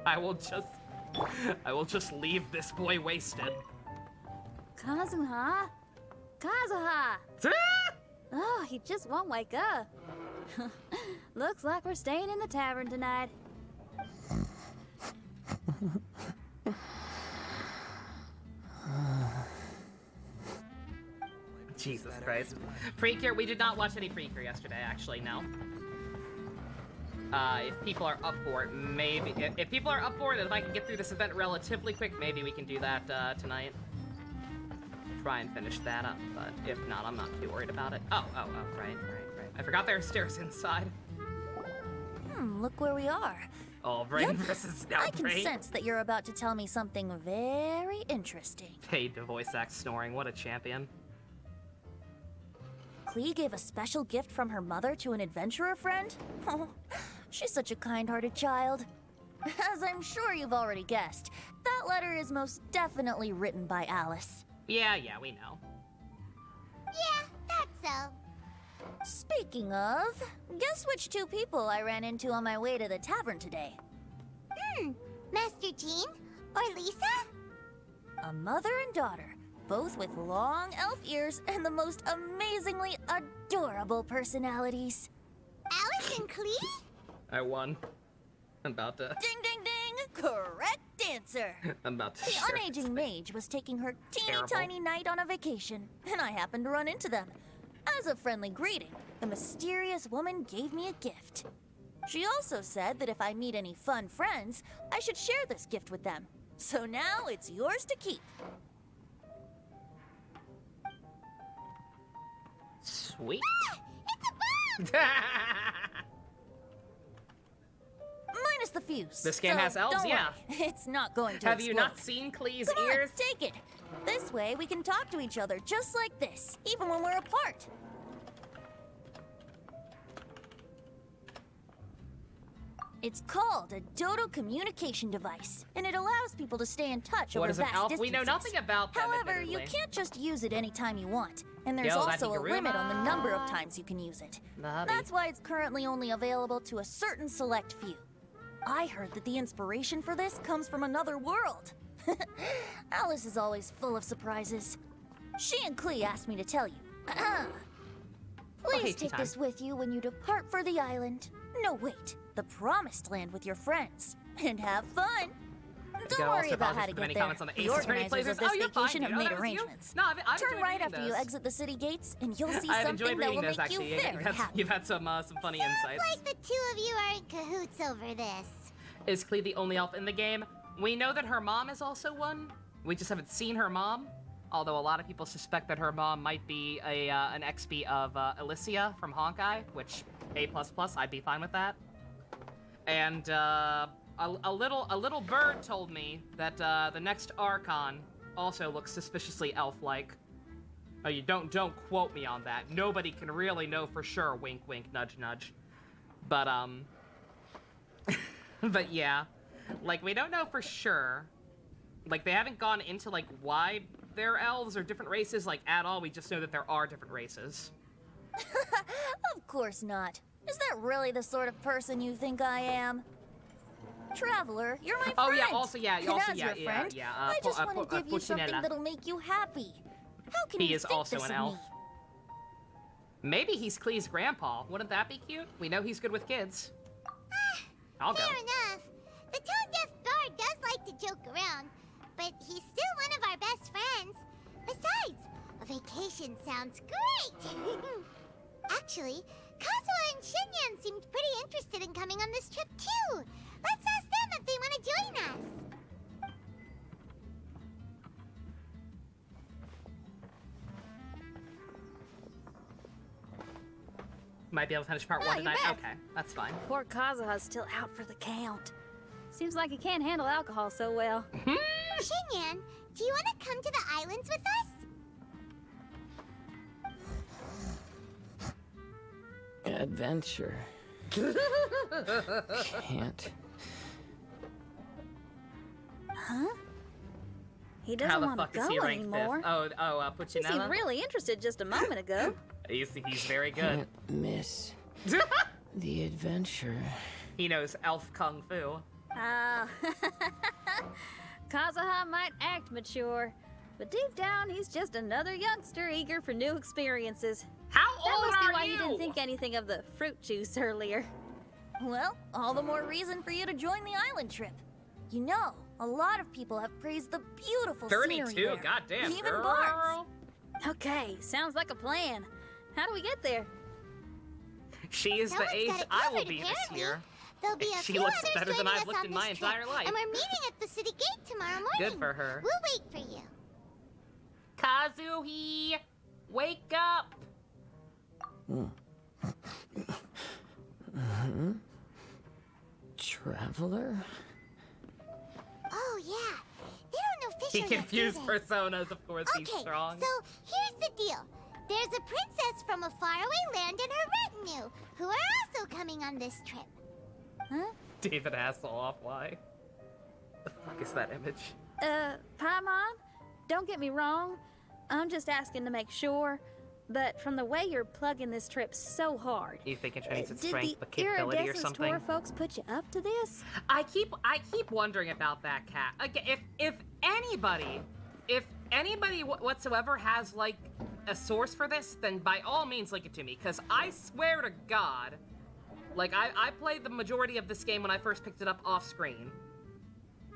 I will just leave this boy wasted. Kazuha? Kazuha! Oh, he just won't wake up. Looks like we're staying in the tavern tonight. Jesus Christ. Precure, we did not watch any Precure yesterday, actually, no. If people are up for it, maybe. If people are up for it, and if I can get through this event relatively quick, maybe we can do that tonight. Try and finish that up, but if not, I'm not too worried about it. Oh, right. I forgot there are stairs inside. Look where we are. Oh, brain versus no I can brain. sense that you're about to tell me something very interesting. Paid to voice act snoring, what a champion. Klee gave a special gift from her mother to an adventurer friend? Oh, she's such a kind-hearted child. As I'm sure you've already guessed, that letter is most definitely written by Alice. Yeah, we know. Yeah, that's so. Speaking of, guess which two people I ran into on my way to the tavern today? Master Jean? Or Lisa? A mother and daughter, both with long elf ears and the most amazingly adorable personalities. Alice and Klee? I won. I'm about to... Ding, ding, ding! Correct answer! I'm about to The share unaging this. mage was taking her teeny Terrible. tiny night on a vacation, and I happened to run into them. As a friendly greeting, the mysterious woman gave me a gift. She also said that if I meet any fun friends, I should share this gift with them. So now it's yours to keep. Sweet. It's a bomb! Minus the fuse. This game so has elves, don't yeah. worry. It's not going to Have you not explode. seen Klee's Come on, ears? take it. This way we can talk to each other just like this, even when we're apart. It's called a Dodo communication device, and it allows people to stay in touch over What is an vast elf? distances. We know nothing about them, However, you admittedly. can't just use it anytime you want, and there's Yo, also a Zatiguruma. limit on the number of times you can use it. That's why it's currently only available to a certain select few. I heard that the inspiration for this comes from another world. Alice is always full of surprises. She and Klee asked me to tell you. Please hasty take time. this with you when you depart for the island. No, wait, the Promised Land with your friends. And have fun. Don't Go, worry also about apologies how for to the get many there. comments on the The Ace Attorney organizers of playthroughs. this Oh, you're fine, vacation dude. have Oh, made that was you? arrangements. No, I've Turn enjoyed right reading after you those. exit the city gates, and you'll see I've something enjoyed that reading will those, make you actually. very happy. You've had some funny insights. Like the two of you are in cahoots over this. Is Klee the only elf in the game? We know that her mom is also one. We just haven't seen her mom. Although a lot of people suspect that her mom might be an XP of Alicia from Honkai, which A++, I'd be fine with that. And a little bird told me that the next Archon also looks suspiciously elf-like. Oh, you don't quote me on that. Nobody can really know for sure. Wink, wink, nudge, nudge. But but yeah, like we don't know for sure. Like they haven't gone into like why they're elves or different races like at all. We just know that there are different races. Of course not. Is that really the sort of person you think I am? Traveler, you're my friend. Oh yeah, also yeah, And also as yeah, your friend, yeah. I just want to give you something Puccinella. that'll make you happy. How can He you is think also this an of elf. me? Maybe he's Klee's grandpa. Wouldn't that be cute? We know he's good with kids. I'll go. Fair enough. The tone-deaf bard does like to joke around, but he's still one of our best friends. Besides, a vacation sounds great. Actually, Kazuha and Shinyan seemed pretty interested in coming on this trip too. Let's ask them if they want to join us. Might be able to finish part Oh, one you're tonight. back. Okay, that's fine. Poor Kazuha's still out for the count. Seems like he can't handle alcohol so well. Shinyan, do you want to come to the islands with us? Adventure. Can't. Huh? He How doesn't the want fuck to is he go ranked anymore. fifth? He seemed Puccinella? really interested just a moment ago. He's very good. Can't miss the adventure. He knows elf kung fu. Ah, Kazuha might act mature, but deep down he's just another youngster eager for new experiences. How That old must be are why you? you didn't think anything of the fruit juice earlier. Well, all the more reason for you to join the island trip. You know, a lot of people have praised the beautiful 32, scenery there. goddamn, Even girl. Bards. Okay, sounds like a plan. How do we get there? She is the Someone's age got it I will covered, be this apparently. year. There'll be a She few looks others better than joining I've us looked on in my this trip, entire life. And we're meeting at the city gate tomorrow morning. Good for her. We'll wait for you. Kazuhi, wake up! Traveler? Oh, yeah. They don't know He Fisher yet, confused do they? personas, of course, he's Okay, strong. so here's the deal. There's a princess from a faraway land and her retinue, who are also coming on this trip. David Hasselhoff, why? The fuck is that image? Paimon, don't get me wrong. I'm just asking to make sure. But from the way you're plugging this trip so hard, You think it needs its did strength, the but capability or iridescence something? tour folks put you up to this? I keep wondering about that, Cat. Again, if anybody whatsoever has like a source for this, then by all means link it to me, because I swear to God, like I played the majority of this game when I first picked it up off screen,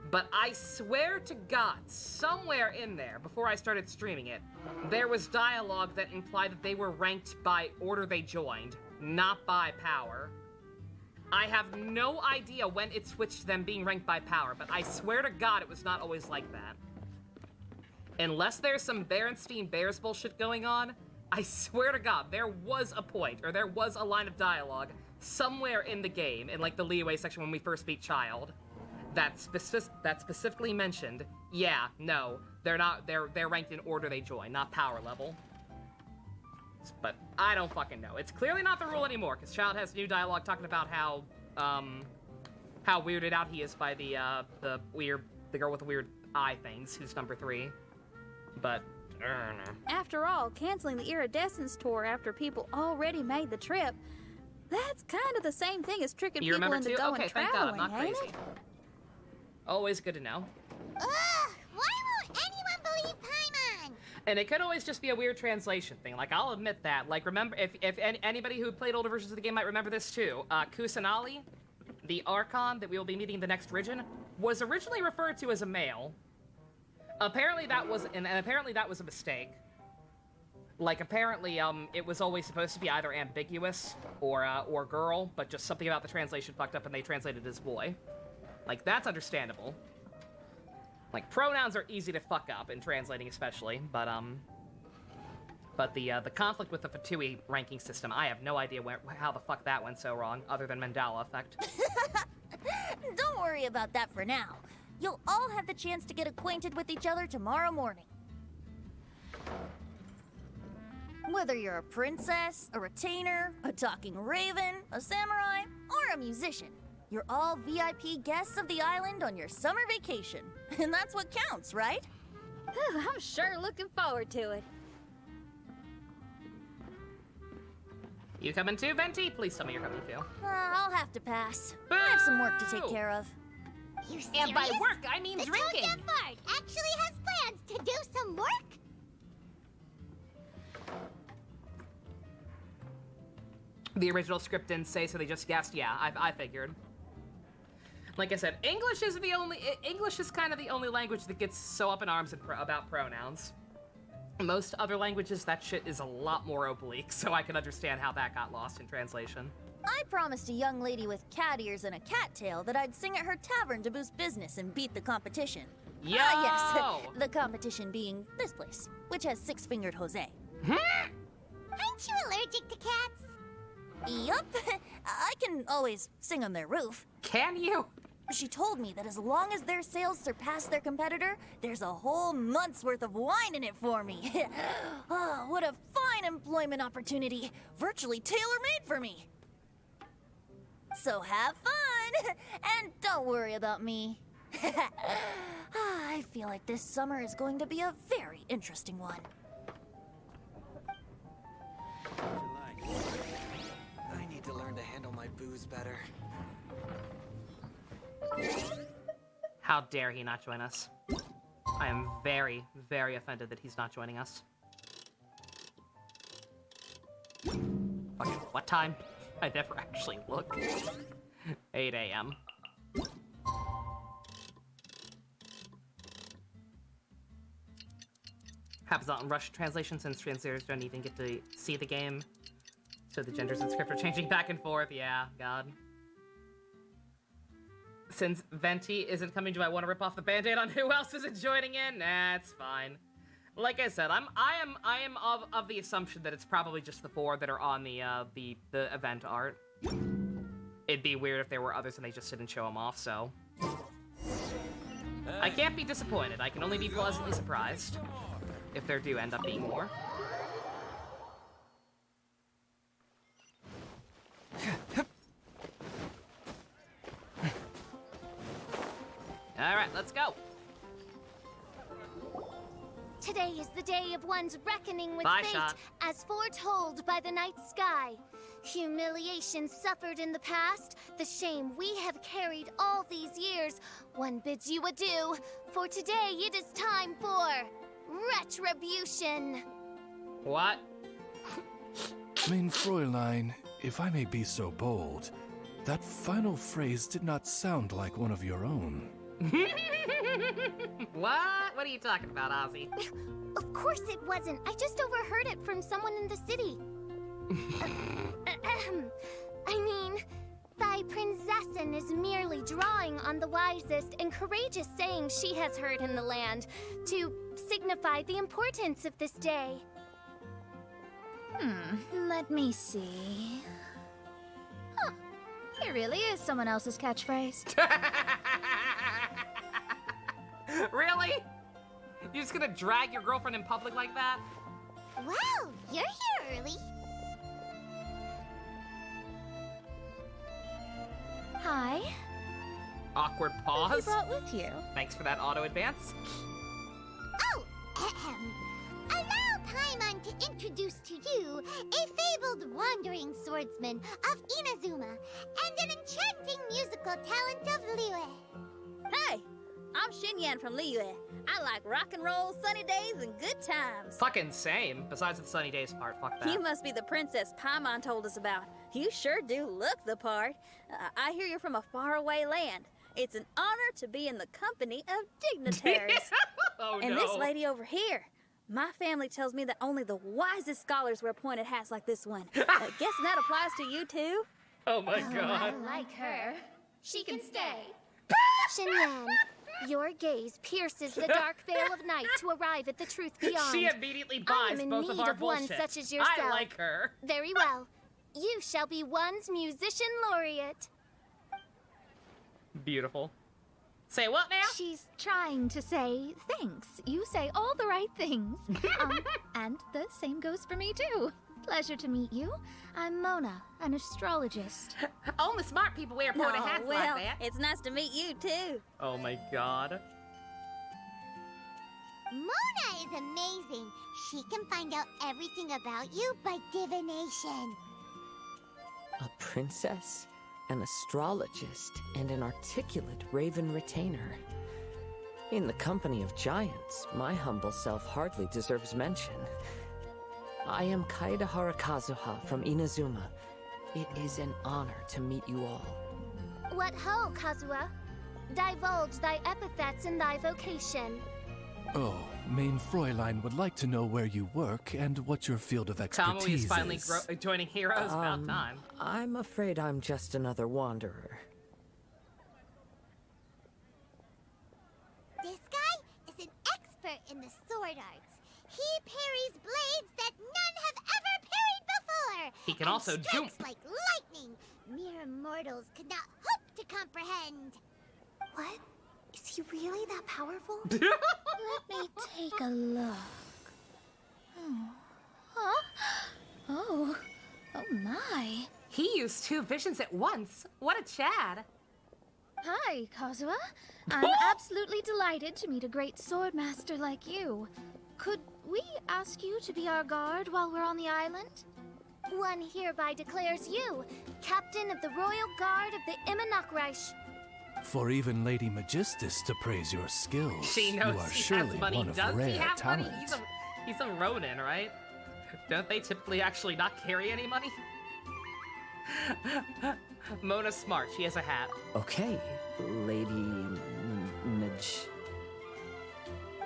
but I swear to God, somewhere in there before I started streaming it, there was dialogue that implied that they were ranked by order they joined, not by power. I have no idea when it switched to them being ranked by power, but I swear to God it was not always like that. Unless there's some Berenstein Bears bullshit going on, I swear to God, there was a point, or there was a line of dialogue somewhere in the game, in like the leeway section when we first beat Child, that specifically mentioned, yeah, no, they're not, they're ranked in order they join, not power level. But I don't fucking know. It's clearly not the rule anymore, because Child has new dialogue talking about how, how weirded out he is by the girl with the weird eye things, who's number 3. But, I don't know. After all, canceling the Iridescence tour after people already made the trip, that's kind of the same thing as tricking You people remember into too? going Okay, thank God, I'm traveling, not ain't crazy. it? Always good to know. Ugh, why won't anyone believe Paimon? And it could always just be a weird translation thing. Like, I'll admit that. Like, remember, if anybody who played older versions of the game might remember this too. Kusanali, the Archon that we will be meeting in the next region, was originally referred to as a male. Apparently that was, and apparently that was a mistake. Like, apparently, it was always supposed to be either ambiguous or girl, but just something about the translation fucked up and they translated it as boy. Like, that's understandable. Like, pronouns are easy to fuck up in translating especially, but the conflict with the Fatui ranking system, I have no idea how the fuck that went so wrong, other than Mandela effect. Don't worry about that for now. You'll all have the chance to get acquainted with each other tomorrow morning. Whether you're a princess, a retainer, a talking raven, a samurai, or a musician, you're all VIP guests of the island on your summer vacation. And that's what counts, right? I'm sure looking forward to it. You coming too, Venti? Please tell me you're coming too. I'll have to pass. I have some work to take care of. You serious? And by work, I mean the drinking. Tone Deaf Bard actually has plans to do some work? The original script didn't say, so they just guessed. Yeah, I figured. Like I said, English is kind of the only language that gets so up in arms about pronouns. Most other languages, that shit is a lot more oblique, so I can understand how that got lost in translation. I promised a young lady with cat ears and a cat tail that I'd sing at her tavern to boost business and beat the competition. Yo! Ah, yes, the competition being this place, which has six-fingered Jose. Aren't you allergic to cats? Yup, I can always sing on their roof. Can you? She told me that as long as their sales surpass their competitor, there's a whole month's worth of wine in it for me. Oh, what a fine employment opportunity. Virtually tailor-made for me. So have fun, and don't worry about me. I feel like this summer is going to be a very interesting one. I need to learn to handle my booze better. How dare he not join us? I am very, very offended that he's not joining us. Fucking what time? I never actually looked. 8 a.m. Happens out in Russian translation since translators don't even get to see the game. So the genders in script are changing back and forth. Yeah, God. Since Venti isn't coming, do I want to rip off the band-aid on who else isn't joining in? Nah, it's fine. Like I said, I am of the assumption that it's probably just the 4 that are on the event art. It'd be weird if there were others and they just didn't show them off, so. I can't be disappointed. I can only be pleasantly surprised if there do end up being more. Alright, let's go. Today is the day of one's reckoning with Bye, fate, Shot. as foretold by the night sky. Humiliation suffered in the past, the shame we have carried all these years. One bids you adieu, for today it is time for retribution. What? Mein Fräulein, if I may be so bold, that final phrase did not sound like one of your own. What? What are you talking about, Ozzy? Of course it wasn't. I just overheard it from someone in the city. I mean, thy prinzessin is merely drawing on the wisest and courageous sayings she has heard in the land to signify the importance of this day. Let me see. Huh. It really is someone else's catchphrase. Really? You're just gonna drag your girlfriend in public like that? Wow, you're here early. Hi. Awkward Who pause. you brought with you? Thanks for that auto advance. Oh, ahem. Allow Paimon to introduce to you a fabled wandering swordsman of Inazuma and an enchanting musical talent of Liyue. Hey, I'm Xinyan from Liyue. I like rock and roll, sunny days, and good times. Fucking same. Besides the sunny days part, fuck that. You must be the princess Paimon told us about. You sure do look the part. I hear you're from a faraway land. It's an honor to be in the company of dignitaries. Oh And no. this lady over here. My family tells me that only the wisest scholars wear pointed hats like this one. Guessing that applies to you too? Oh my I god. like her. She can stay. Xinyan, your gaze pierces the dark veil of night to arrive at the truth beyond. She immediately I buys am in both of need our of one bullshit. such as yourself. I like her. Very well. You shall be one's musician laureate. Beautiful. Say what now? She's trying to say thanks. You say all the right things. And the same goes for me too. Pleasure to meet you. I'm Mona, an astrologist. Only smart people wear pointed hats well, like that. it's nice to meet you too. Oh my god. Mona is amazing. She can find out everything about you by divination. A princess, an astrologist, and an articulate raven retainer. In the company of giants, my humble self hardly deserves mention. I am Kaida Harakazuha from Inazuma. It is an honor to meet you all. What ho, Kazuha? Divulge thy epithets and thy vocation. Oh, Main Fräulein would like to know where you work and what your field of Kamui expertise is finally is. joining Heroes. About time. I'm afraid I'm just another wanderer. This guy is an expert in the sword arts. He parries blades that none have ever parried before. He can and also strikes jump. like lightning. Mere mortals could not hope to comprehend. What? Is he really that powerful? Let me take a look. Oh. Huh? Oh. Oh my. He used two visions at once. What a Chad. Hi, Kazuha. I'm absolutely delighted to meet a great sword master like you. Could we ask you to be our guard while we're on the island? One hereby declares you captain of the Royal Guard of the Immanakreich. For even Lady Magistus to praise your skills, She knows you are he surely has money. one of Does rare he have talent. money? He's a Ronin, right? Don't they typically actually not carry any money? Mona's smart. She has a hat. Okay, Lady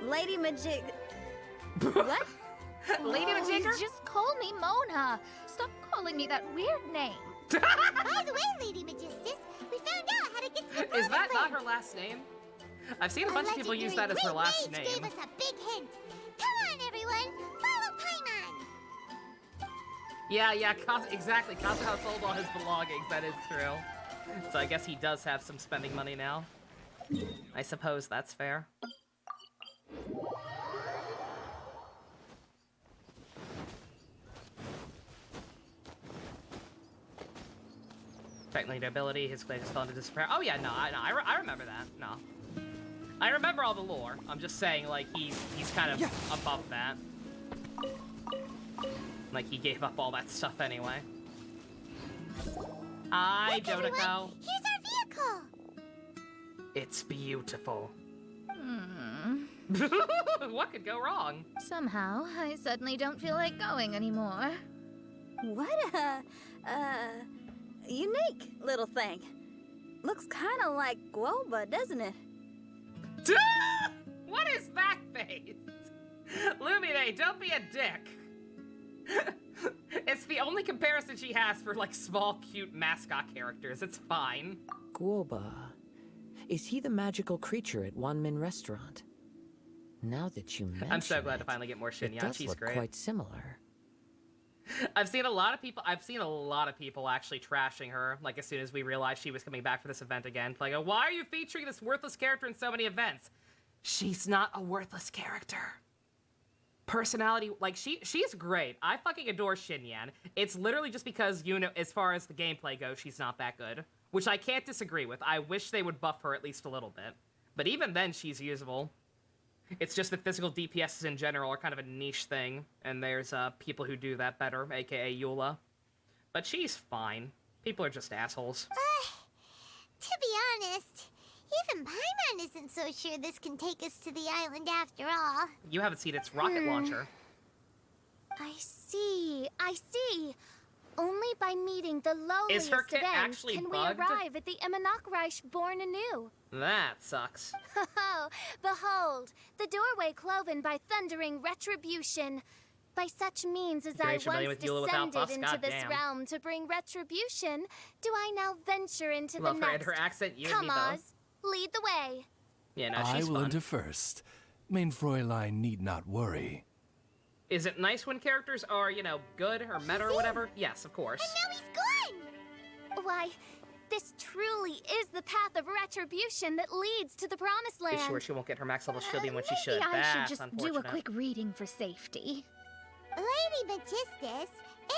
Lady Majig. What? Lady Majigger? Just call me Mona. Stop calling me that weird name. By the way, Lady Magistus, we found out how to get to the Is that promised not land. her last name? I've seen a bunch of people use that as her legendary last Great Mage name. gave us a big hint. Come on, everyone, follow Paimon. Yeah, exactly. Kazuha sold all his belongings. That is true. So I guess he does have some spending money now. I suppose that's fair. Technically, ability, his claim is fell into despair. Oh yeah, no, I remember that. No, I remember all the lore. I'm just saying, like he's kind of above that. Like he gave up all that stuff anyway. Hi, Look, everyone, Jodako. here's our vehicle. It's beautiful. Hmm. What could go wrong? Somehow, I suddenly don't feel like going anymore. What a, unique little thing. Looks kind of like Guoba, doesn't it? What is that face? Lumine, don't be a dick. It's the only comparison she has for, like, small, cute mascot characters. It's fine. Guoba. Is he the magical creature at Wanmin Restaurant? Now that you mention I'm so glad to it, finally get more it Shinyan. does She's look great. quite similar. I've seen a lot of people actually trashing her, like, as soon as we realized she was coming back for this event again. Like, why are you featuring this worthless character in so many events? She's not a worthless character. Personality, like, she's great. I fucking adore Xinyan. It's literally just because, you know, as far as the gameplay goes, she's not that good. which I can't disagree with. I wish they would buff her at least a little bit. But even then, she's usable. It's just that physical DPSs in general are kind of a niche thing, and there's people who do that better, aka Eula. But she's fine. People are just assholes. To be honest, even Paimon isn't so sure this can take us to the island after all. You haven't seen its rocket launcher. I see. Only by meeting the lowliest Is her of kit ends actually can bugged? we arrive at the Imanakreich born anew. That sucks. Oh, behold, the doorway cloven by thundering retribution. By such means as I once descended into this realm to bring retribution, do I now venture into the Love her and next. her accent, you and Come, me both. Oz, lead the way. Yeah, no, I she's will fun. enter first. Main Fräulein need not worry. Is it nice when characters are, you know, good or meta or whatever? Yes, of course. And now he's gone! Why, this truly is the path of retribution that leads to the promised land. Be sure she won't get her max level shielding when she should. Maybe I That's should just unfortunate. do a quick reading for safety. Lady Magistus,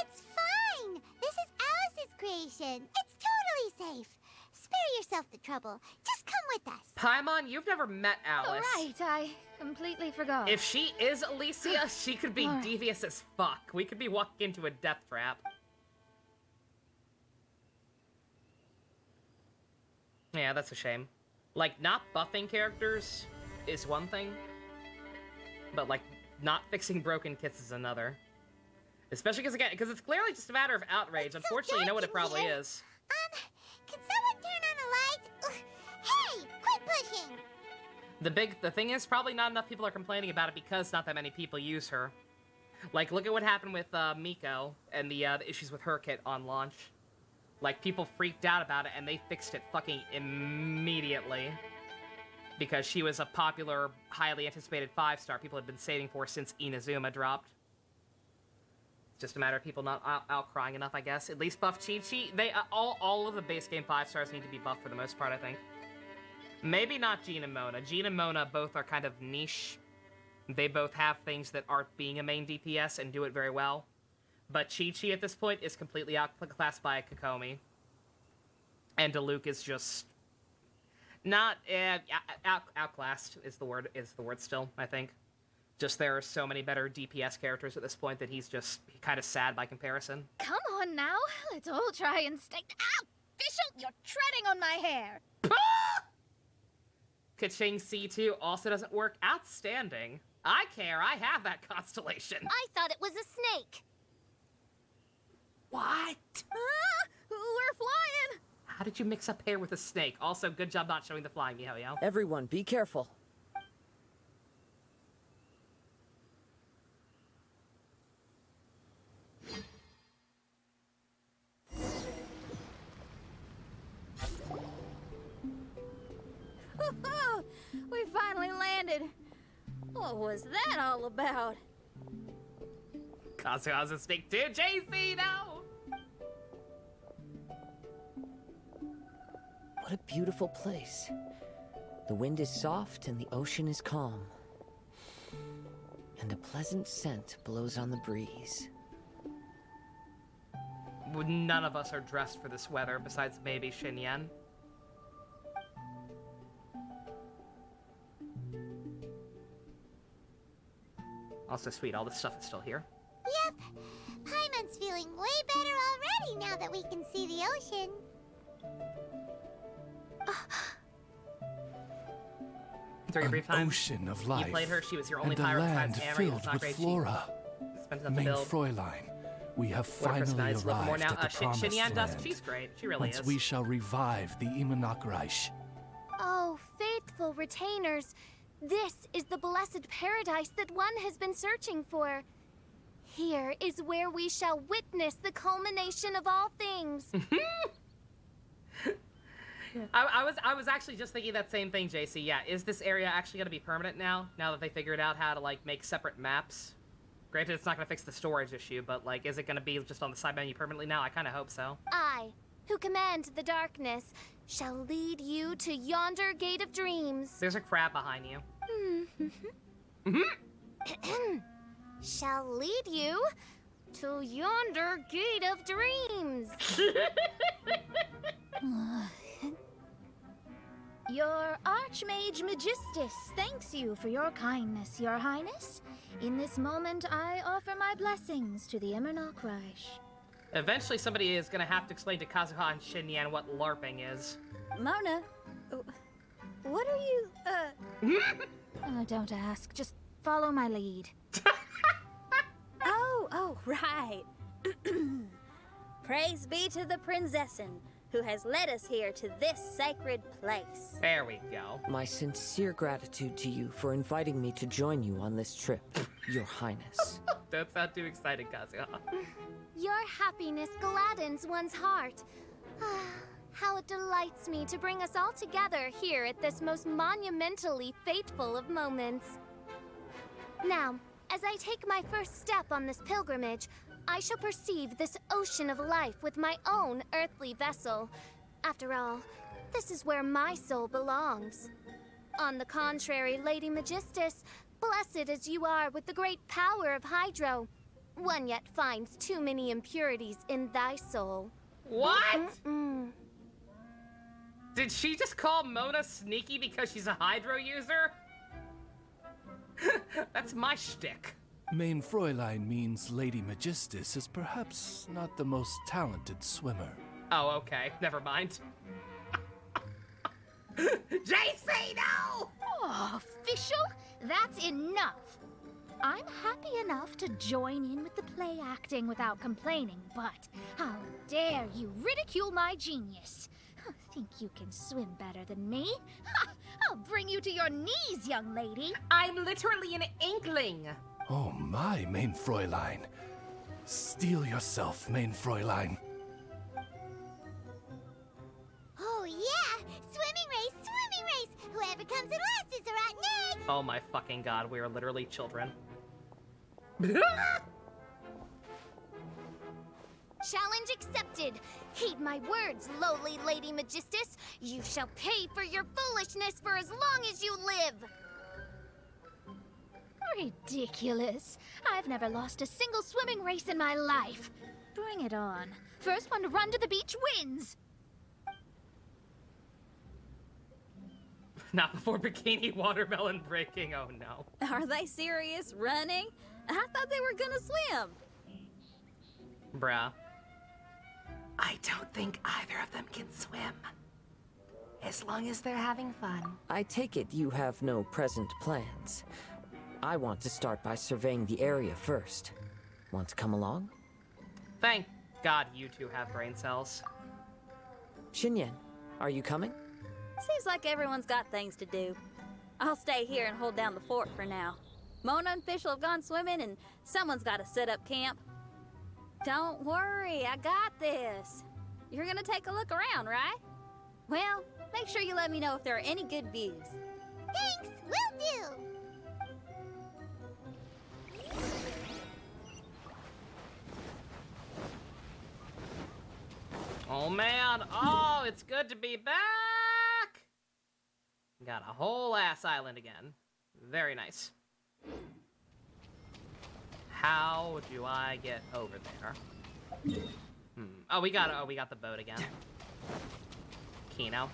it's fine! This is Alice's creation. It's totally safe. Spare yourself the trouble. Just come with us. Paimon, you've never met Alice. Right, I completely forgot. If she is Alicia, she could be devious as fuck. We could be walking into a death trap. Yeah, that's a shame. Like, not buffing characters is one thing, but, like, not fixing broken kits is another. Especially because it's clearly just a matter of outrage. Unfortunately, you know what it probably is. Can someone turn on a light? Ugh. Hey, quit pushing! The thing is, probably not enough people are complaining about it because not that many people use her. Like, look at what happened with Miko and the issues with her kit on launch. Like, people freaked out about it and they fixed it fucking immediately. Because she was a popular, highly anticipated 5-star people had been saving for since Inazuma dropped. It's just a matter of people not outcrying enough, I guess. At least buff Chi-Chi. They, all of the base game 5-stars need to be buffed for the most part, I think. Maybe not Jean and Mona. Jean and Mona both are kind of niche. They both have things that aren't being a main DPS and do it very well. But Chi-Chi at this point is completely outclassed by Kokomi. And Diluc is just... not outclassed is the word still, I think. Just there are so many better DPS characters at this point that he's just kind of sad by comparison. Come on now, let's all try and stay. Ow! Fischl, you're treading on my hair! Kaching C2 also doesn't work. Outstanding. I care, I have that constellation. I thought it was a snake. What? We're flying! How did you mix up hair with a snake? Also, good job not showing the flying, Mihoyo. Everyone, be careful. We finally landed. What was that all about? Kazu has a snake too. JC, no! What a beautiful place. The wind is soft and the ocean is calm. And a pleasant scent blows on the breeze. None of us are dressed for this weather, besides maybe Xinyan. Also sweet, all this stuff is still here. Yep. Paimon's feeling way better already now that we can see the ocean. During a brief time, ocean of life. you played her, she was your only and a pirate land besides Amory. It's filled not with great. flora. She spent enough to Main build. Fräulein, we have What a finally personality to look more arrived now. at the promised Xinyan does. land. She's great. She really Whence is. we shall revive the Imanakreich. Oh, faithful retainers, this is the blessed paradise that one has been searching for. Here is where we shall witness the culmination of all things. I was actually just thinking that same thing, JC. Yeah, is this area actually going to be permanent now? Now that they figured out how to, like, make separate maps? Granted, it's not going to fix the storage issue, but, like, is it going to be just on the side menu permanently now? I kind of hope so. I, who command the darkness, shall lead you to yonder gate of dreams. There's a crab behind you. Shall lead you to yonder gate of dreams. Your Archmage Magistus thanks you for your kindness, Your Highness. In this moment, I offer my blessings to the Emernock Reich. Eventually, somebody is gonna have to explain to Kazuha and Shinyan what LARPing is. Mona, what are you, Oh, don't ask. Just follow my lead. Oh, right. Praise be to the Prinzessin, who has led us here to this sacred place. There we go. My sincere gratitude to you for inviting me to join you on this trip, Your Highness. Don't sound too excited, Kazuha. Your happiness gladdens one's heart. How it delights me to bring us all together here at this most monumentally fateful of moments. Now, as I take my first step on this pilgrimage, I shall perceive this ocean of life with my own earthly vessel. After all, this is where my soul belongs. On the contrary, Lady Magistus, blessed as you are with the great power of Hydro, one yet finds too many impurities in thy soul. What? Did she just call Mona sneaky because she's a Hydro user? That's my shtick. Main Fräulein means Lady Magistus is perhaps not the most talented swimmer. Oh, okay. Never mind. JC, no! Oh, official? That's enough. I'm happy enough to join in with the play acting without complaining, but how dare you ridicule my genius? Think you can swim better than me? Ha! I'll bring you to your knees, young lady. I'm literally an inkling. Oh my, Main Fräulein. Steel yourself, Main Fräulein. Oh yeah! Swimming race! Whoever comes in last is a rotten egg! Oh my fucking god, we are literally children. Challenge accepted. Heed my words, lowly Lady Magistus. You shall pay for your foolishness for as long as you live. Ridiculous. I've never lost a single swimming race in my life. Bring it on. First one to run to the beach wins. Not before bikini watermelon breaking, oh no. Are they serious? Running? I thought they were gonna swim. Bruh. I don't think either of them can swim. As long as they're having fun. I take it you have no present plans. I want to start by surveying the area first. Want to come along? Thank God you two have brain cells. Shinyan, are you coming? Seems like everyone's got things to do. I'll stay here and hold down the fort for now. Mona and Fischl have gone swimming, and someone's got to set up camp. Don't worry, I got this. You're gonna take a look around, right? Well, make sure you let me know if there are any good views. Thanks, will do! Oh man, oh, it's good to be back! Got a whole ass island again. Very nice. How do I get over there? Oh, we got the boat again. Kino.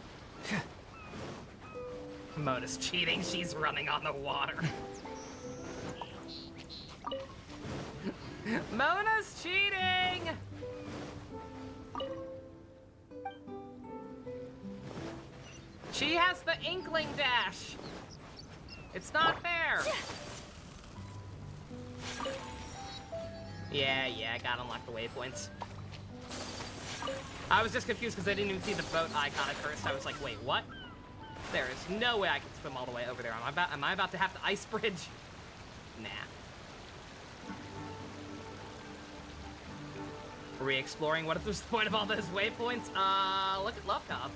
Mona's cheating, she's running on the water. Mona's cheating! She has the inkling dash! It's not fair! Yeah, I gotta unlock the waypoints. I was just confused because I didn't even see the boat icon at first. I was like, wait, what? There is no way I can swim all the way over there. Am I about to have to ice bridge? Nah. Re-exploring what was the point of all those waypoints? Look at Love Cobb.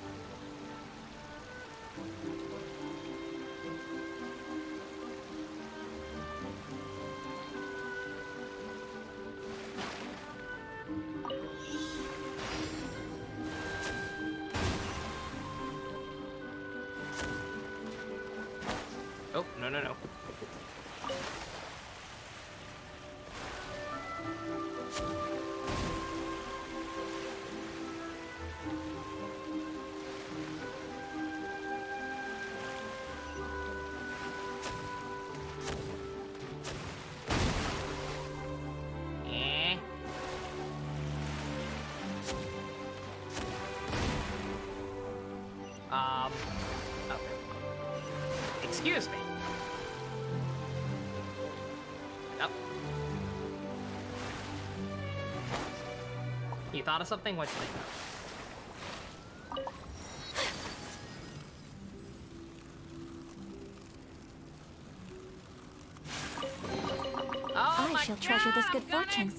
Oh, no. Okay. Excuse me. Oh. You thought of something? What'd you think of? Oh I shall treasure this good fortune.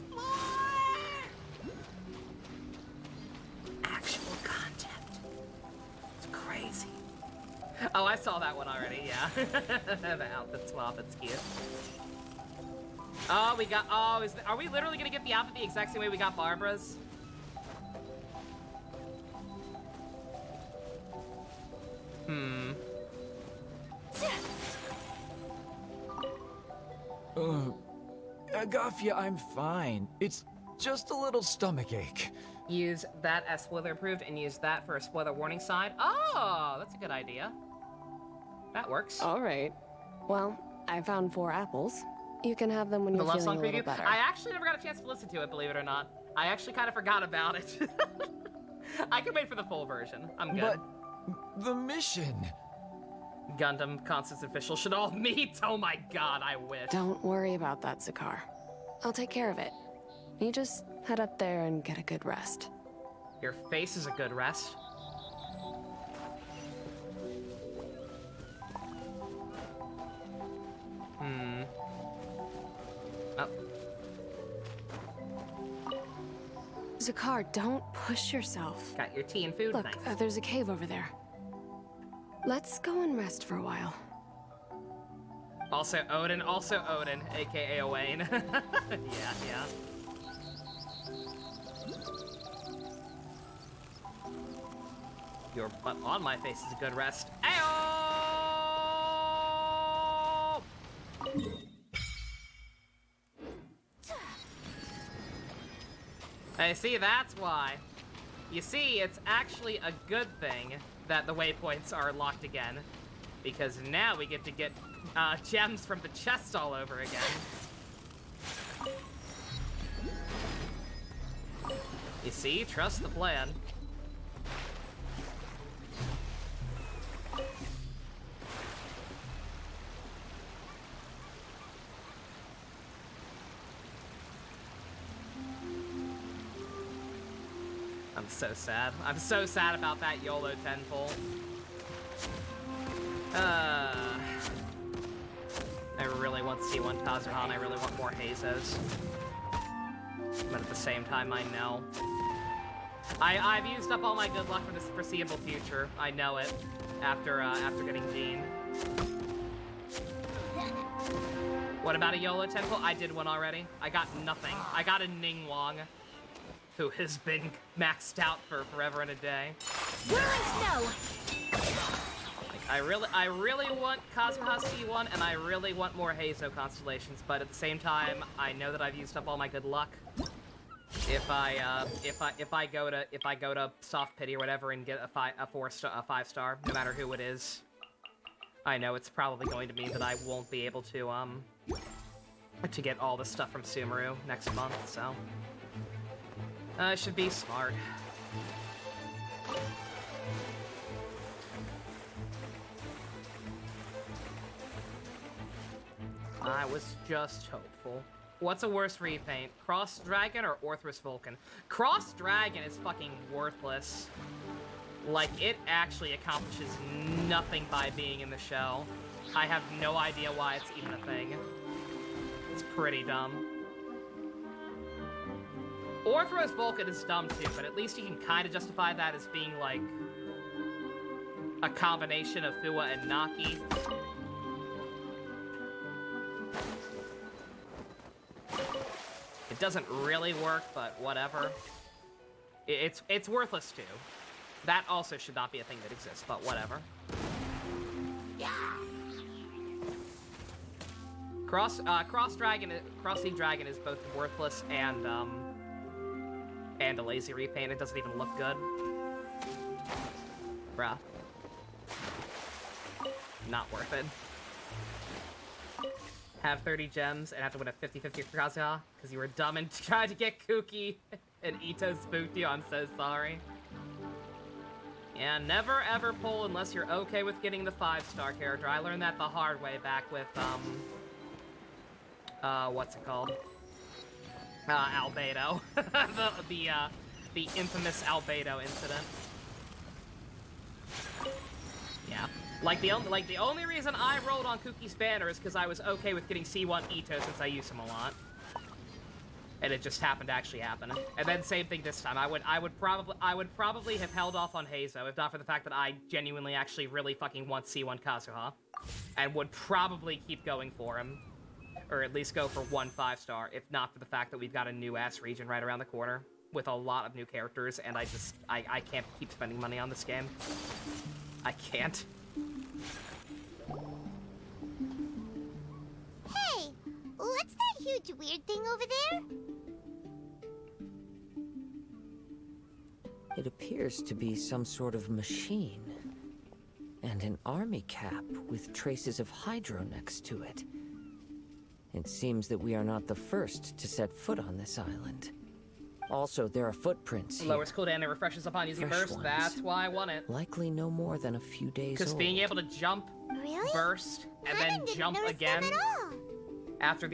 Actual content. It's crazy. Oh, I saw that one already, yeah. The outfit swap, it's cute. Oh, we got, oh, are we literally gonna get the outfit the exact same way we got Barbara's? Agafia, I'm fine. It's just a little stomachache. Use that as spoiler approved and use that for a spoiler warning sign. Oh, that's a good idea. That works. All right. Well, I found 4 apples. You can have them when you're feeling a little better. I actually never got a chance to listen to it, believe it or not. I actually kind of forgot about it. I can wait for the full version. I'm good. But the mission. Gundam Constance Official should all meet. Oh my god, I wish. Don't worry about that, Zakar. I'll take care of it. You just head up there and get a good rest. Your face is a good rest. Oh. Zakar, don't push yourself. Got your tea and food, Look, thanks. there's a cave over there. Let's go and rest for a while. Also Odin, aka Owain. Yeah. Your butt on my face is a good rest. Ayo! I see, that's why. You see, it's actually a good thing that the waypoints are locked again, because now we get to get gems from the chest all over again. You see, trust the plan. I'm so sad. I'm so sad about that YOLO 10 pull. I really want C1 Kazuhan. I really want more Hazos. But at the same time, I know. I've used up all my good luck for this foreseeable future. I know it. After getting Jean. What about a YOLO 10 pull? I did one already. I got nothing. I got a Ningguang, who has been maxed out for forever and a day. Whirling snow! I really want Kazuha C1, and I really want more Hazo constellations, but at the same time, I know that I've used up all my good luck. If I go to Soft Pity or whatever and get a 5-star, no matter who it is, I know it's probably going to mean that I won't be able to get all the stuff from Sumeru next month, so I should be smart. I was just hopeful. What's a worse repaint? Cross Dragon or Orthrus Vulcan? Cross Dragon is fucking worthless. Like, it actually accomplishes nothing by being in the shell. I have no idea why it's even a thing. It's pretty dumb. Orthrus Vulcan is dumb too, but at least you can kind of justify that as being, like, a combination of Fua and Naki. It doesn't really work, but whatever. It's worthless too. That also should not be a thing that exists, but whatever. Cross Sea Dragon is both worthless and a lazy repaint. It doesn't even look good. Bruh. Not worth it. Have 30 gems and have to win a 50-50 for Kazuha because you were dumb and tried to get Kuki and Ito spooked you. I'm so sorry. Yeah, never ever pull unless you're okay with getting the 5-star character. I learned that the hard way back with, what's it called? Albedo. the infamous Albedo incident. Yeah. Like the only reason I rolled on Kuki's banner is because I was okay with getting C1 Ito since I use him a lot. And it just happened to actually happen. And then same thing this time. I would probably have held off on Heizo if not for the fact that I genuinely actually really fucking want C1 Kazuha. And would probably keep going for him. Or at least go for 1 5-star, if not for the fact that we've got a new ass region right around the corner with a lot of new characters, and I can't keep spending money on this game. I can't. Hey, what's that huge weird thing over there? It appears to be some sort of machine. And an army cap with traces of hydro next to it. It seems that we are not the first to set foot on this island. Also, there are footprints here. Lowers cooldown and refreshes upon using burst. That's why I want it. Likely no more than a few days old. Because being able to jump, burst, and then jump again after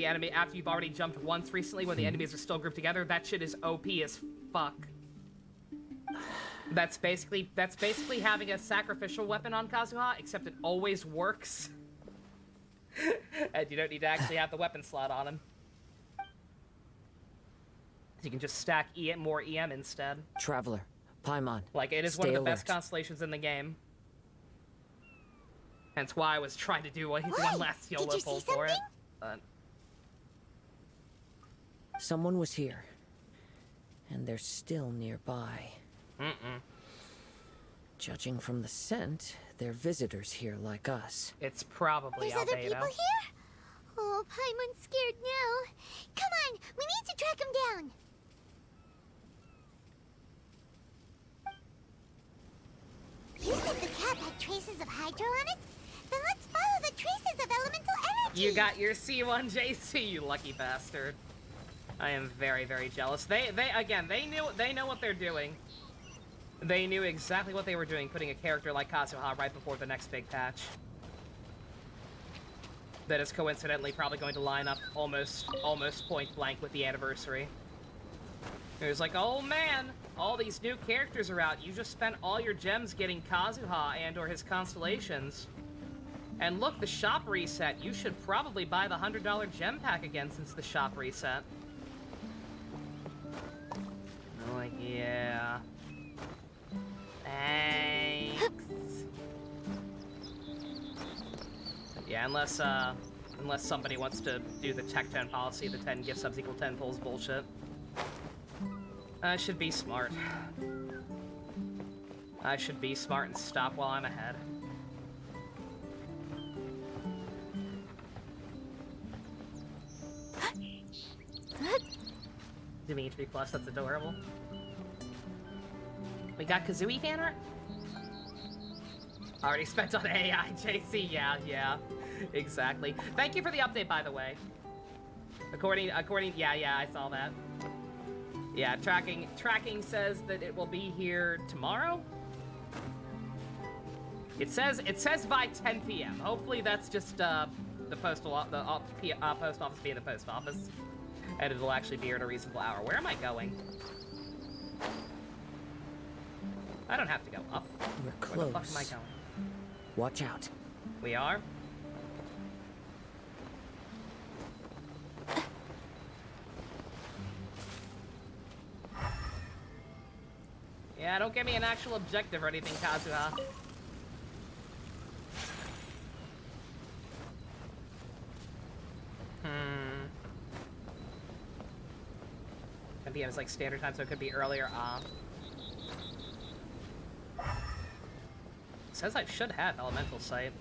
you've already jumped once recently when the enemies are still grouped together, that shit is OP as fuck. That's basically having a sacrificial weapon on Kazuha, except it always works. And you don't need to actually have the weapon slot on him. You can just stack more EM instead. Traveler, Paimon. Like, it is one of the best constellations in the game. Hence why I was trying to do one last YOLO pull for it. But... Someone was here. And they're still nearby. Judging from the scent, they're visitors here like us. It's probably There's other people here? Oh, Paimon's scared now. Come on, we need to track him down. You said the cap had traces of hydro on it? Then let's follow the traces of elemental energy. You got your C1 JC, you lucky bastard. I am very, very jealous. They know what they're doing. They knew exactly what they were doing, putting a character like Kazuha right before the next big patch. That is coincidentally probably going to line up almost point blank with the anniversary. It was like, oh man, all these new characters are out. You just spent all your gems getting Kazuha and/or his constellations. And look, the shop reset. You should probably buy the $100 gem pack again since the shop reset. I'm like, yeah. Thanks. Yeah, unless somebody wants to do the Tech 10 policy, the 10 gift subs equal 10 pulls bullshit. I should be smart. I should be smart and stop while I'm ahead. Dimitri Plus, that's adorable. We got Kazooie fan art? Already spent on AI, JC, yeah, exactly. Thank you for the update, by the way. According, yeah, I saw that. Yeah, tracking says that it will be here tomorrow? It says by 10 p.m. Hopefully that's just, the post office being the post office. And it'll actually be here at a reasonable hour. Where am I going? I don't have to go up. We're close. Where the fuck am I going? Watch out. We are? Yeah, don't give me an actual objective or anything, Kazuha. PM is like standard time, so it could be earlier. It says I should have elemental sight.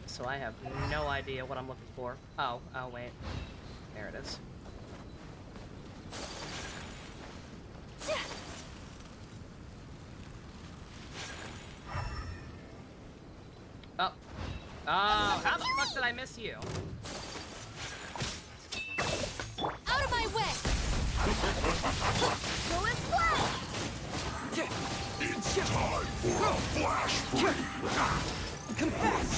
So I have no idea what I'm looking for. Oh wait. There it is. Oh, how the fuck did I miss you? Out of my way! Go and fly! It's time for a flash freeze! Confess!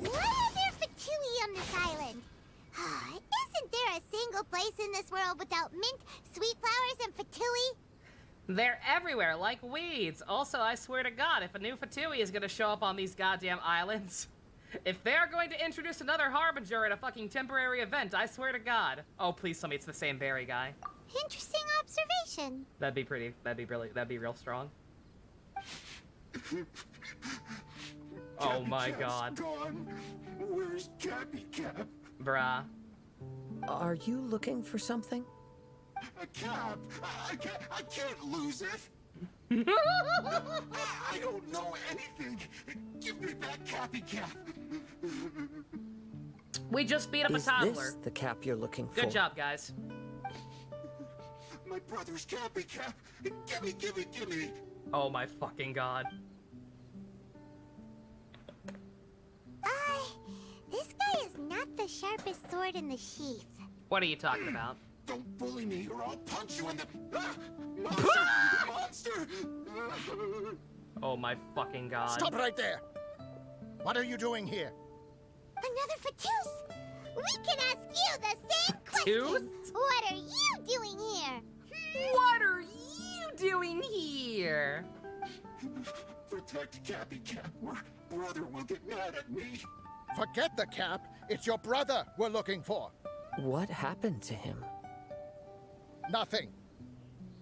Why are there Fatui on this island? Isn't there a single place in this world without mint, sweet flowers, and Fatui? They're everywhere, like weeds. Also, I swear to God, if a new Fatui is gonna show up on these goddamn islands, if they're going to introduce another Harbinger at a fucking temporary event, I swear to God. Oh, please tell me it's the same berry guy. Interesting observation. That'd be real strong. Oh my God. Gone. Where's Cappy Cap? Bruh. Are you looking for something? A cap. I can't lose it. I don't know anything. Give me that Cappy Cap. We just beat up a toddler. Is this the cap you're looking for? Good job, guys. My brother's Cappy Cap. Gimme. Oh my fucking God. This guy is not the sharpest sword in the sheath. What are you talking about? Don't bully me or I'll punch you in the... Monster! Oh my fucking God. Stop right there! What are you doing here? Another Fatus! We can ask you the same question! What are you doing here? What are you doing here? Protect Cappy Cap or brother will get mad at me. Forget the cap. It's your brother we're looking for. What happened to him? Nothing.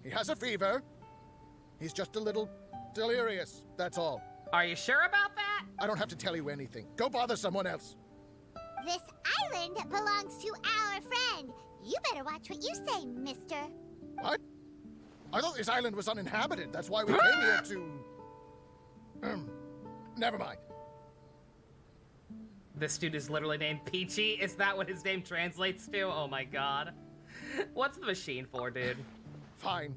He has a fever. He's just a little delirious, that's all. Are you sure about that? I don't have to tell you anything. Go bother someone else. This island belongs to our friend. You better watch what you say, mister. What? I thought this island was uninhabited. That's why we came here to... Never mind. This dude is literally named Peachy? Is that what his name translates to? Oh my God. What's the machine for, dude? Fine.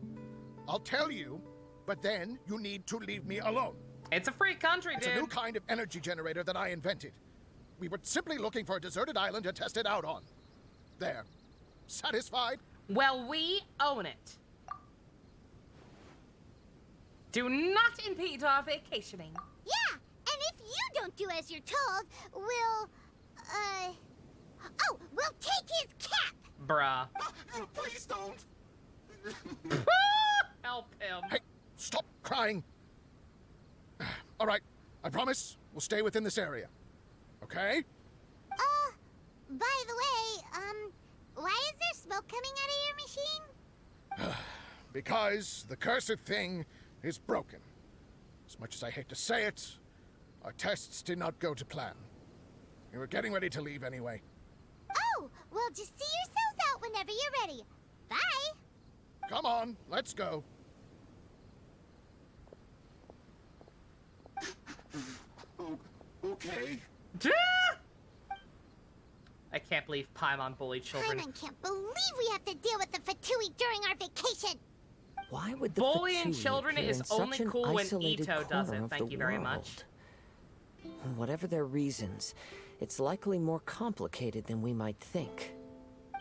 I'll tell you, but then you need to leave me alone. It's a free country, dude. It's a new kind of energy generator that I invented. We were simply looking for a deserted island to test it out on. There. Satisfied? Well, we own it. Do not impede our vacationing. Yeah, and if you don't do as you're told, we'll take his cap! Bruh. Please don't. Help him. Hey, stop crying. All right, I promise we'll stay within this area. Okay? By the way, why is there smoke coming out of your machine? Because the cursed thing is broken. As much as I hate to say it, our tests did not go to plan. We were getting ready to leave anyway. Oh, well, just see yourselves out whenever you're ready. Bye! Come on, let's go. Okay. I can't believe Paimon bullied children. Paimon can't believe we have to deal with the Fatui during our vacation. Why would the bullying Fatui children appear is in such only an cool when isolated Ito does corner it. of Thank the you very world? much. Whatever their reasons, it's likely more complicated than we might think.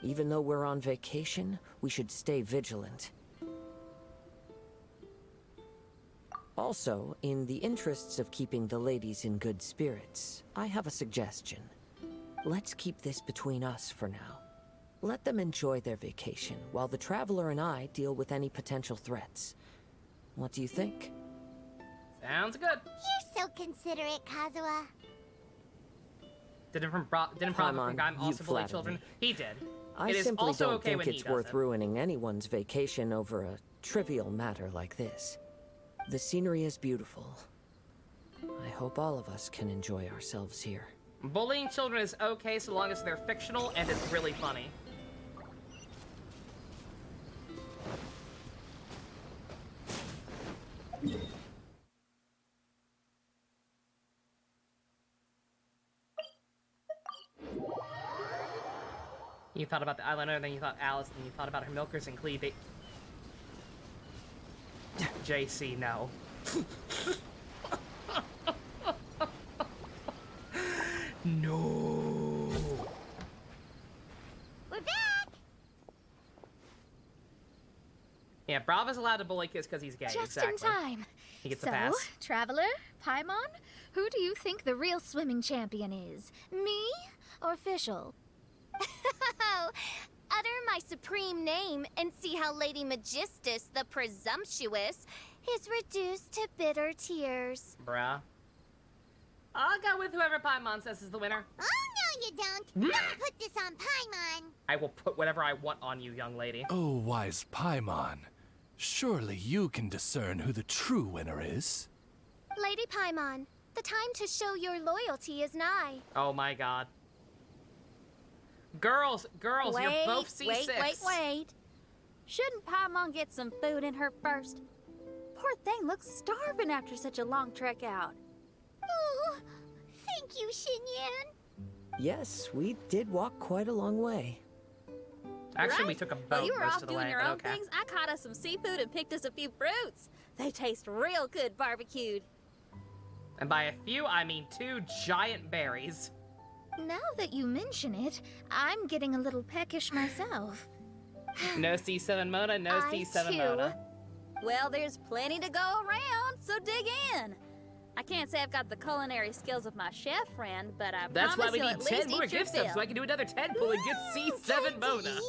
Even though we're on vacation, we should stay vigilant. Also, in the interests of keeping the ladies in good spirits, I have a suggestion. Let's keep this between us for now. Let them enjoy their vacation, while the Traveler and I deal with any potential threats. What do you think? Sounds good. You're so considerate, Kazuha. Didn't Paimon also bully children? He did. I it is simply also don't okay think when it's he worth does it. ruining anyone's vacation over a trivial matter like this. The scenery is beautiful. I hope all of us can enjoy ourselves here. Bullying children is okay so long as they're fictional and it's really funny. You thought about the eyeliner, then you thought Alice, then you thought about her milkers and Cleve. JC, no. No. We're back. Yeah, Brava's allowed to bully Kiss because he's gay. Just exactly. in time. He gets so, a pass. Traveler, Paimon, who do you think the real swimming champion is? Me or Fischl? Utter my supreme name and see how Lady Magistus, the presumptuous, is reduced to bitter tears. Bruh. I'll go with whoever Paimon says is the winner. Oh, no, you don't. Don't put this on Paimon. I will put whatever I want on you, young lady. Oh, wise Paimon. Surely you can discern who the true winner is. Lady Paimon, the time to show your loyalty is nigh. Oh my god. Girls, Wait, you're both C6. Wait. Shouldn't Paimon get some food in her first? Poor thing looks starving after such a long trek out. Oh, thank you, Xinyan. Yes, we did walk quite a long way. Actually, right? we took a boat While you were most off of the doing way, your but own okay. things, I caught us some seafood and picked us a few fruits. They taste real good barbecued. And by a few, I mean 2 giant berries. Now that you mention it, I'm getting a little peckish myself. No C7 Mona, no I C7 too. Mona. Well, there's plenty to go around, so dig in. I can't say I've got the culinary skills of my chef friend, but I That's why promise we you'll need at 10 least more eat your gift subs fill. so I can do another 10 pull and get C7 Mona.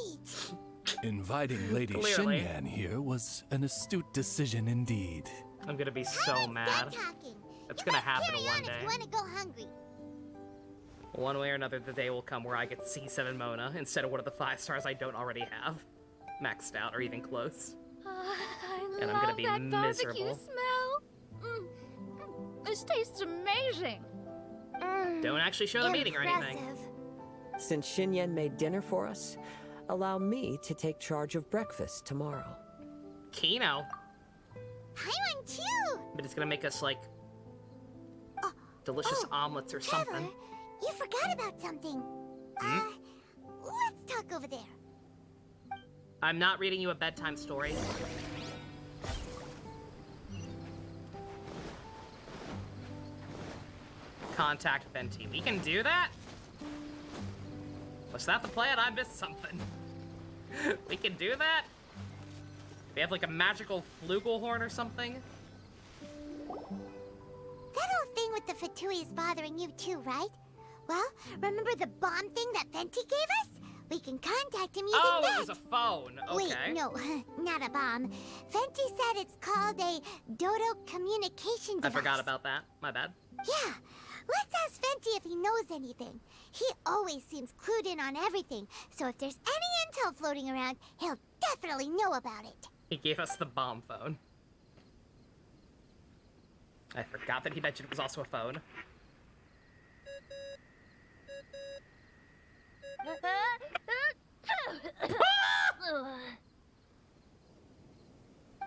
Inviting Lady Clearly. Xinyan here was an astute decision indeed. I'm gonna be so mad. Talking. It's You gonna must happen carry one on day. If you want to go hungry. One way or another, the day will come where I get C7 Mona instead of one of the 5 stars I don't already have. Maxed out or even close. I And I'm love gonna be that miserable. barbecue smell. This tastes amazing. Don't actually show the meeting or anything. Impressive. Since Xinyan made dinner for us, allow me to take charge of breakfast tomorrow. Kino. Paimon too. But it's gonna make us, like, delicious omelets or Traveler, something. you forgot about something. Let's talk over there. I'm not reading you a bedtime story. Contact Venti. We can do that? Was that the plan? I missed something. We can do that? We have like a magical flugelhorn or something? That old thing with the Fatui is bothering you too, right? Well, remember the bomb thing that Venti gave us? We can contact him using that. Oh, it was a phone. Okay. Wait, no, not a bomb. Venti said it's called a Dodo communication device. I forgot about that. My bad. Yeah. Let's ask Venti if he knows anything. He always seems clued in on everything, so if there's any intel floating around, he'll definitely know about it. He gave us the bomb phone. I forgot that he mentioned it was also a phone.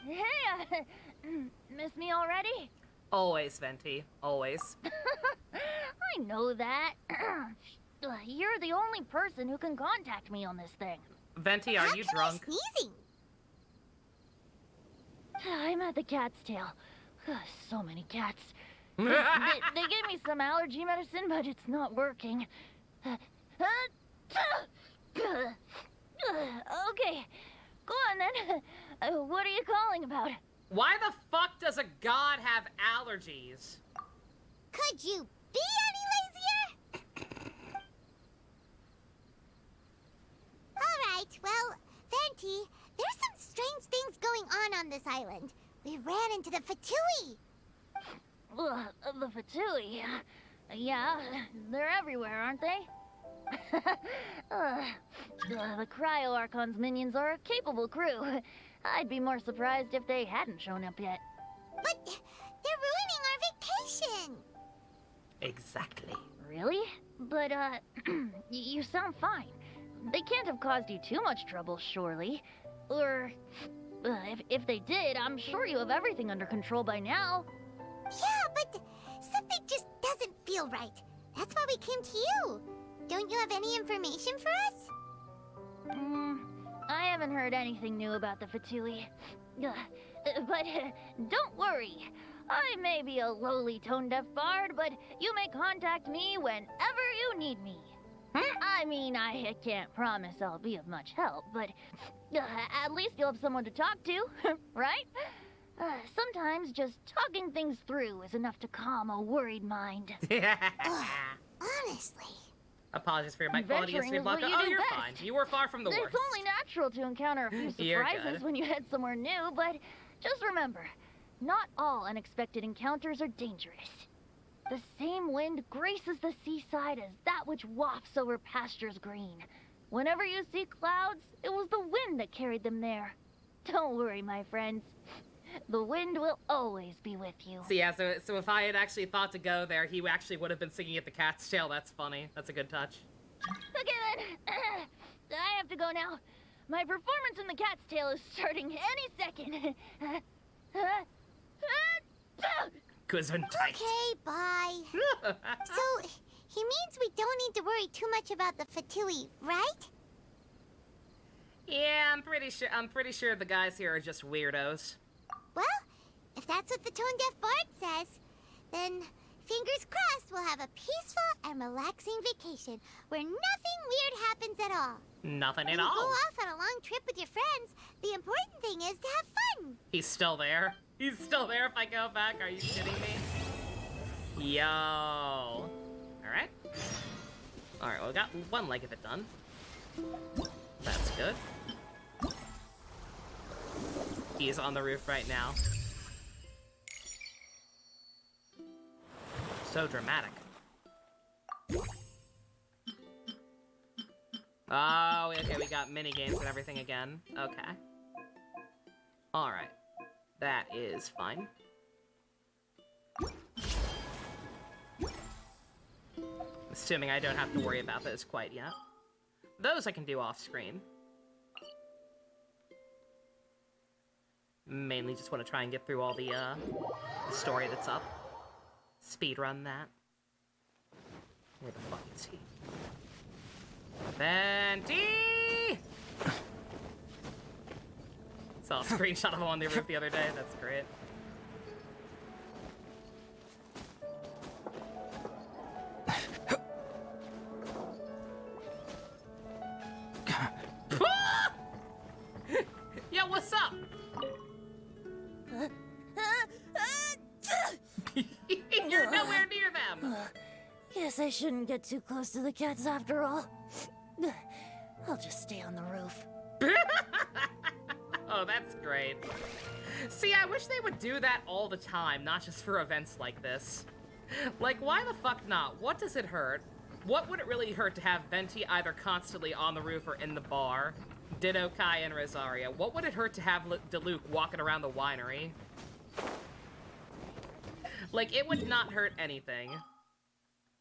Hey, miss me already? Always, Venti. Always. I know that. You're the only person who can contact me on this thing. Venti, are you drunk? Sneezing. I'm at the cat's tail. So many cats. They gave me some allergy medicine, but it's not working. Okay, go on then. What are you calling about? Why the fuck does a god have allergies? Could you be any lazier? All right, well, Venti, there's some strange things going on this island. We ran into the Fatui. The Fatui? Yeah, they're everywhere, aren't they? The Cryo Archon's minions are a capable crew. I'd be more surprised if they hadn't shown up yet. But they're ruining our vacation. Exactly. Really? But, you sound fine. They can't have caused you too much trouble, surely. Or, if they did, I'm sure you have everything under control by now. Yeah, but something just doesn't feel right. That's why we came to you. Don't you have any information for us? I haven't heard anything new about the Fatui. But don't worry. I may be a lowly tone-deaf bard, but you may contact me whenever you need me. I mean, I can't promise I'll be of much help, but at least you'll have someone to talk to, right? Sometimes just talking things through is enough to calm a worried mind. Honestly. Apologies for your mic quality yesterday, Blanca. Oh, you're fine. You were far from the worst. It's only natural to encounter a few surprises when you head somewhere new, but just remember, not all unexpected encounters are dangerous. The same wind graces the seaside as that which wafts over pastures green. Whenever you see clouds, it was the wind that carried them there. Don't worry, my friends. The wind will always be with you. So yeah, so if I had actually thought to go there, he actually would have been singing at the Cat's Tail. That's funny. That's a good touch. Okay then. I have to go now. My performance in the Cat's Tail is starting any second. Gesundheit. Okay, bye. So, he means we don't need to worry too much about the Fatui, right? Yeah, I'm pretty sure the guys here are just weirdos. Well, if that's what the tone-deaf bard says, then fingers crossed we'll have a peaceful and relaxing vacation where nothing weird happens at all. Nothing when at all. When you go off on a long trip with your friends, the important thing is to have fun. He's still there? He's still there if I go back? Are you kidding me? Yo. Alright. Alright, well, we got one leg of it done. That's good. He's on the roof right now. So dramatic. Oh, okay, we got mini games and everything again. Okay. Alright. That is fine. Assuming I don't have to worry about this quite yet. Those I can do off screen. Mainly just want to try and get through all the story that's up. Speedrun that. Where the fuck is he? Venti! Saw a screenshot of him on the roof the other day. That's great. Yo, what's up? You're nowhere near them. Guess I shouldn't get too close to the cats after all. I'll just stay on the roof. Oh, that's great. See, I wish they would do that all the time, not just for events like this. Like, why the fuck not? What does it hurt? What would it really hurt to have Venti either constantly on the roof or in the bar? Ditto Kai and Rosaria. What would it hurt to have Diluc walking around the winery? Like, it would not hurt anything.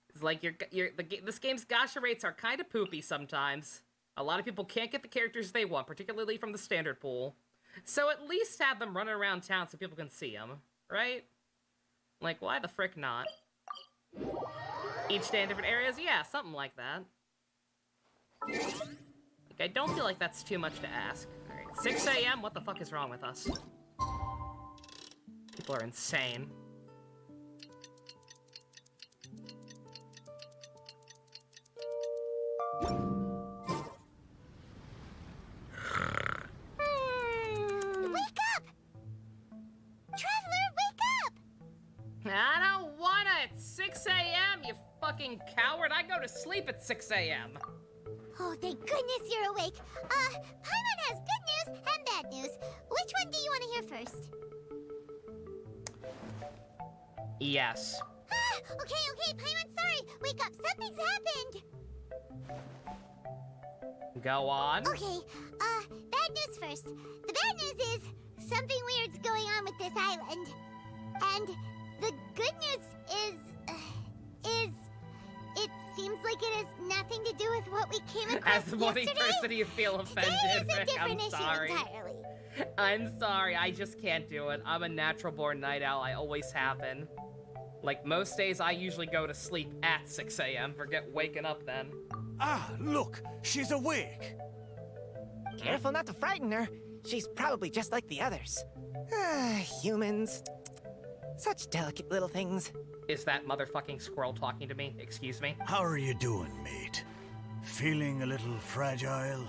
It's like this game's gacha rates are kind of poopy sometimes. A lot of people can't get the characters they want, particularly from the standard pool. So at least have them running around town so people can see them, right? Like, why the frick not? Each day in different areas? Yeah, something like that. Like, I don't feel like that's too much to ask. Alright, 6 a.m.? What the fuck is wrong with us? People are insane. Wake up! Traveler, wake up! I don't wanna! It's 6 a.m., you fucking coward! I go to sleep at 6 a.m. Oh, thank goodness you're awake. Paimon has good news and bad news. Which one do you want to hear first? Yes. Okay, Paimon, sorry. Wake up, something's happened. Go on. Okay, bad news first. The bad news is something weird's going on with this island. And the good news is it seems like it has nothing to do with what we came across As the morning yesterday. person, you feel offended. Today is a different issue sorry. entirely. I'm sorry, I just can't do it. I'm a natural-born night owl. I always have been. Like, most days, I usually go to sleep at 6 a.m. Forget waking up then. Ah, look, she's awake. Careful not to frighten her. She's probably just like the others. Ah, humans. Such delicate little things. Is that motherfucking squirrel talking to me? Excuse me? How are you doing, mate? Feeling a little fragile?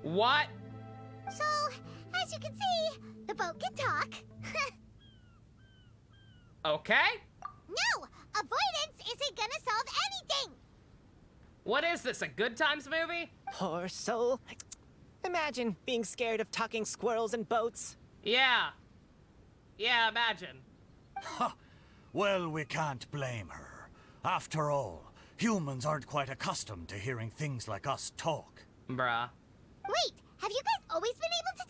What? So, as you can see, the boat can talk. Okay. No! Avoidance isn't gonna solve anything! What is this, a Good Times movie? Poor soul. Imagine being scared of talking squirrels and boats. Yeah. Yeah, imagine. Ha! Well, we can't blame her. After all, humans aren't quite accustomed to hearing things like us talk. Bruh. Wait, have you guys always been able to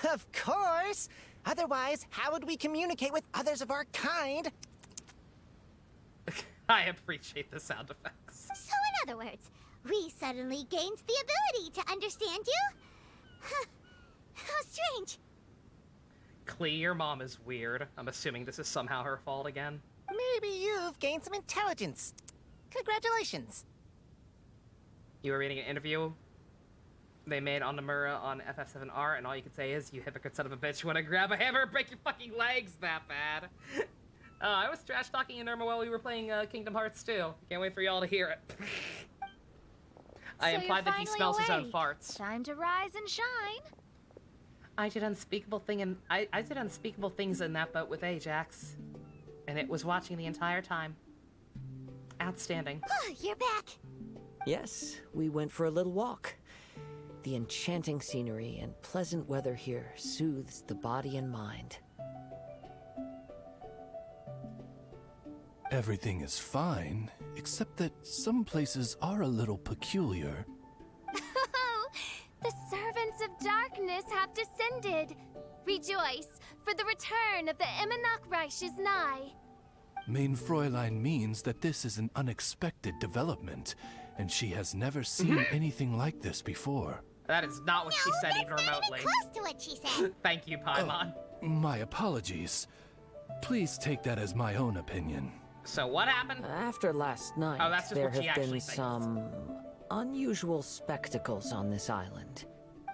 talk? Of course! Otherwise, how would we communicate with others of our kind? I appreciate the sound effects. So in other words, we suddenly gained the ability to understand you? Huh. How strange. Klee, your mom is weird. I'm assuming this is somehow her fault again. Maybe you've gained some intelligence. Congratulations. You were reading an interview they made on Nomura on FF7R, and all you can say is, you hypocrite son of a bitch, you wanna grab a hammer and break your fucking legs that bad. I was trash talking in Irma while we were playing Kingdom Hearts 2. Can't wait for y'all to hear it. I implied that he smells his own farts. Time to rise and shine. I did unspeakable things in that boat with Ajax, and it was watching the entire time. Outstanding. You're back. Yes, we went for a little walk. The enchanting scenery and pleasant weather here soothes the body and mind. Everything is fine, except that some places are a little peculiar. The servants of darkness have descended. Rejoice, for the return of the Eminach Reich is nigh. Main Fräulein means that this is an unexpected development, and she has never seen anything like this before. That is not what she said even remotely. Close to what she said. Thank you, Paimon. My apologies. Please take that as my own opinion. So what happened? After last night, Oh, that's just there what she have actually been thinks. some unusual spectacles on this island.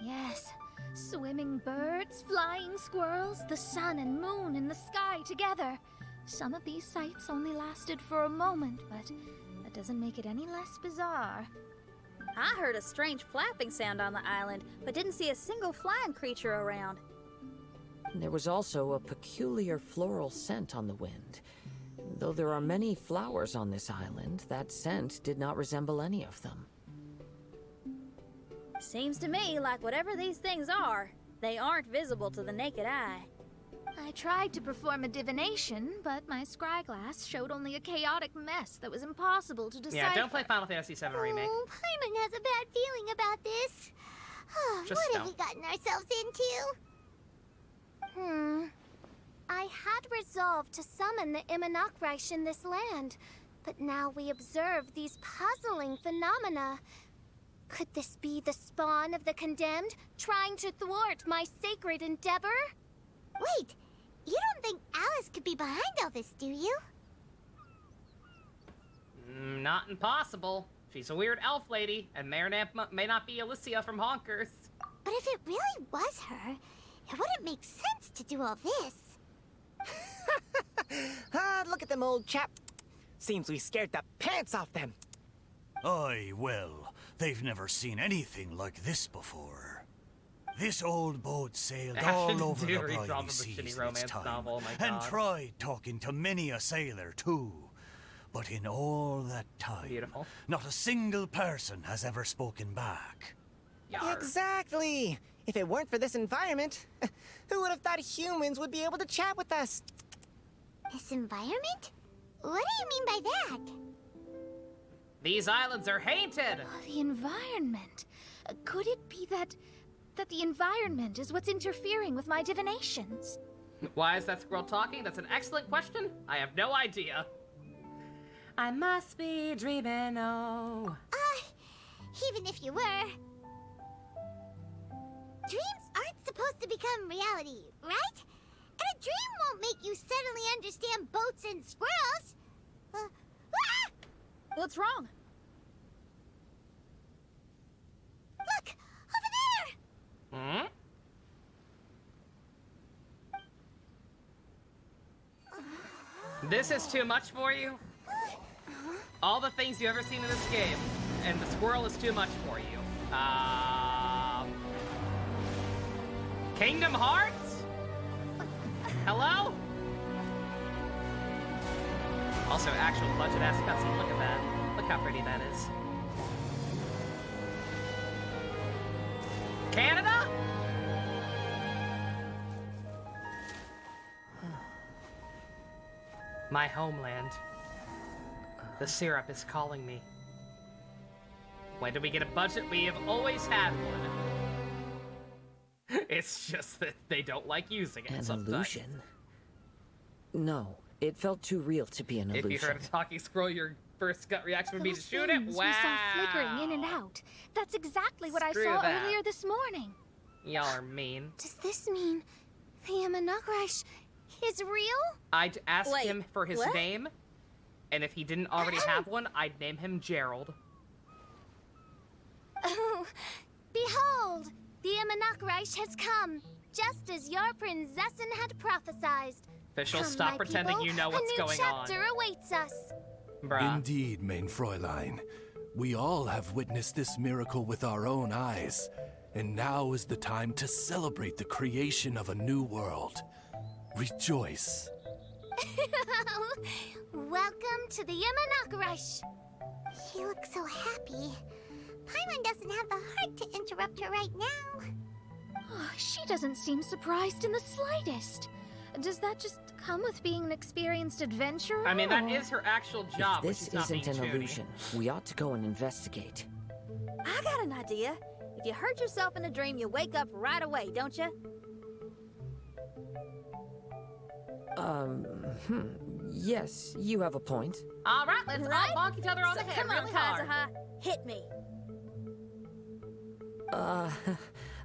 Yes, swimming birds, flying squirrels, the sun and moon in the sky together. Some of these sights only lasted for a moment, but that doesn't make it any less bizarre. I heard a strange flapping sound on the island, but didn't see a single flying creature around. There was also a peculiar floral scent on the wind. Though there are many flowers on this island, that scent did not resemble any of them. Seems to me like whatever these things are, they aren't visible to the naked eye. I tried to perform a divination, but my scryglass showed only a chaotic mess that was impossible to decipher. Yeah, don't play Final Fantasy VII Remake. Oh, Paimon has a bad feeling about this. What have we gotten ourselves into? I had resolved to summon the Eminach Reich in this land, but now we observe these puzzling phenomena. Could this be the spawn of the condemned, trying to thwart my sacred endeavor? Wait, you don't think Alice could be behind all this, do you? Not impossible. She's a weird elf lady, and may not be Alicia from Honkers. But if it really was her, it wouldn't make sense to do all this. Look at them, old chap. Seems we scared the pants off them. Aye, well, they've never seen anything like this before. This old boat sailed all over the briny seas in its time, and tried talking to many a sailor too. But in all that time, not a single person has ever spoken back. Exactly. If it weren't for this environment, who would have thought humans would be able to chat with us? This environment? What do you mean by that? These islands are haunted! The environment. Could it be that the environment is what's interfering with my divinations? Why is that squirrel talking? That's an excellent question. I have no idea. I must be dreaming, oh. Even if you were. Dreams aren't supposed to become reality, right? And a dream won't make you suddenly understand boats and squirrels. What's wrong? Look! Over there! This is too much for you? All the things you've ever seen in this game, and the squirrel is too much for you. Kingdom Hearts? Hello? Also, actual budget-ass cutscene. Look at that. Look how pretty that is. Canada? My homeland. The syrup is calling me. When did we get a budget? We have always had one. It's just that they don't like using it sometimes. An illusion? No, it felt too real to be an illusion. If you heard a talking squirrel, your first gut reaction would be to shoot it? Wow. We saw flickering in and out. That's exactly what Screw I saw that. earlier this morning. Y'all are mean. Does this mean the Amanagarash is real? I'd ask Wait, him for his what? name, and if he didn't already have one, I'd name him Gerald. Oh, behold! The Amanagarash has come, just as your princessin had prophesied. Official, Come, stop my pretending people, you know what's going A on. new chapter awaits us. Bruh. Indeed, Main Fräulein. We all have witnessed this miracle with our own eyes, and now is the time to celebrate the creation of a new world. Rejoice. Welcome to the Amanagarash. He looks so happy. Paimon doesn't have the heart to interrupt her right now. Oh, she doesn't seem surprised in the slightest. Does that just come with being an experienced adventurer? I mean, that is her actual job. If this but she's not isn't an being illusion, we ought to go and investigate. I got an idea. If you hurt yourself in a dream, you wake up right away, don't you? Yes, you have a point. All right, let's Right? all bonk each other on So the head come on, really hard. Kazuha, hit me.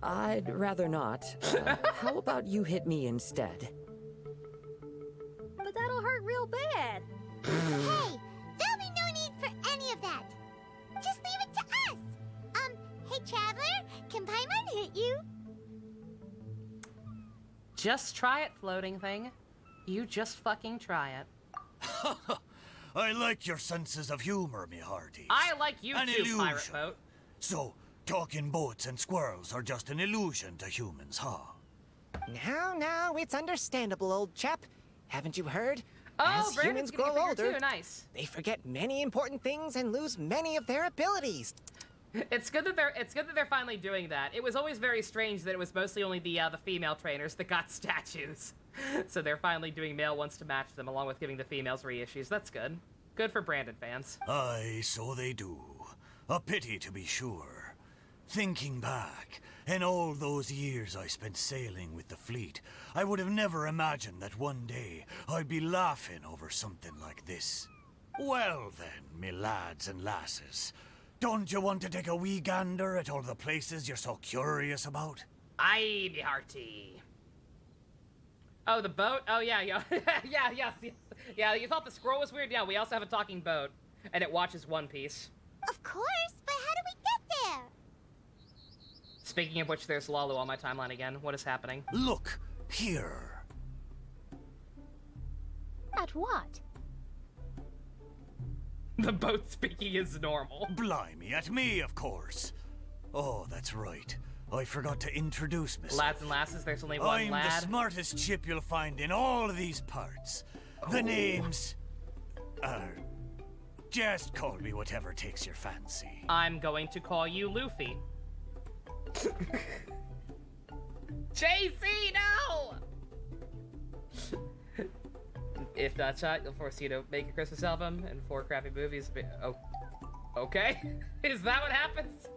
I'd rather not. How about you hit me instead? But that'll hurt real bad. Hey, there'll be no need for any of that. Just leave it to us. Hey, Traveler, can Paimon hit you? Just try it, floating thing. You just fucking try it. I like your senses of humor, me hearties. I like you An too, illusion. pirate boat. So, talking boats and squirrels are just an illusion to humans, huh? Now, it's understandable, old chap. Haven't you heard? Oh, As Brandon's humans getting a grow figure older, too, nice. they forget many important things and lose many of their abilities. It's good that they're finally doing that. It was always very strange that it was mostly only the female trainers that got statues. So they're finally doing male ones to match them, along with giving the females reissues. That's good. Good for Brandon fans. Aye, so they do. A pity, to be sure. Thinking back, in all those years I spent sailing with the fleet, I would have never imagined that one day I'd be laughing over something like this. Well then, me lads and lasses, don't you want to take a wee gander at all the places you're so curious about? Aye, me hearty. Oh, the boat? Oh, yeah. yes. Yeah, you thought the squirrel was weird? Yeah, we also have a talking boat, and it watches One Piece. Of course, but how do we get there? Speaking of which, there's Lalu on my timeline again. What is happening? Look, here. At what? The boat speaking is normal. Blimey, at me, of course. Oh, that's right. I forgot to introduce myself. Lads and lasses, there's only one I'm lad. the smartest chip you'll find in all of these parts. The name's... just call me whatever takes your fancy. I'm going to call you Luffy. JC, no! If not shot, you'll force you to make a Christmas album and 4 crappy movies. Oh, okay. Is that what happens?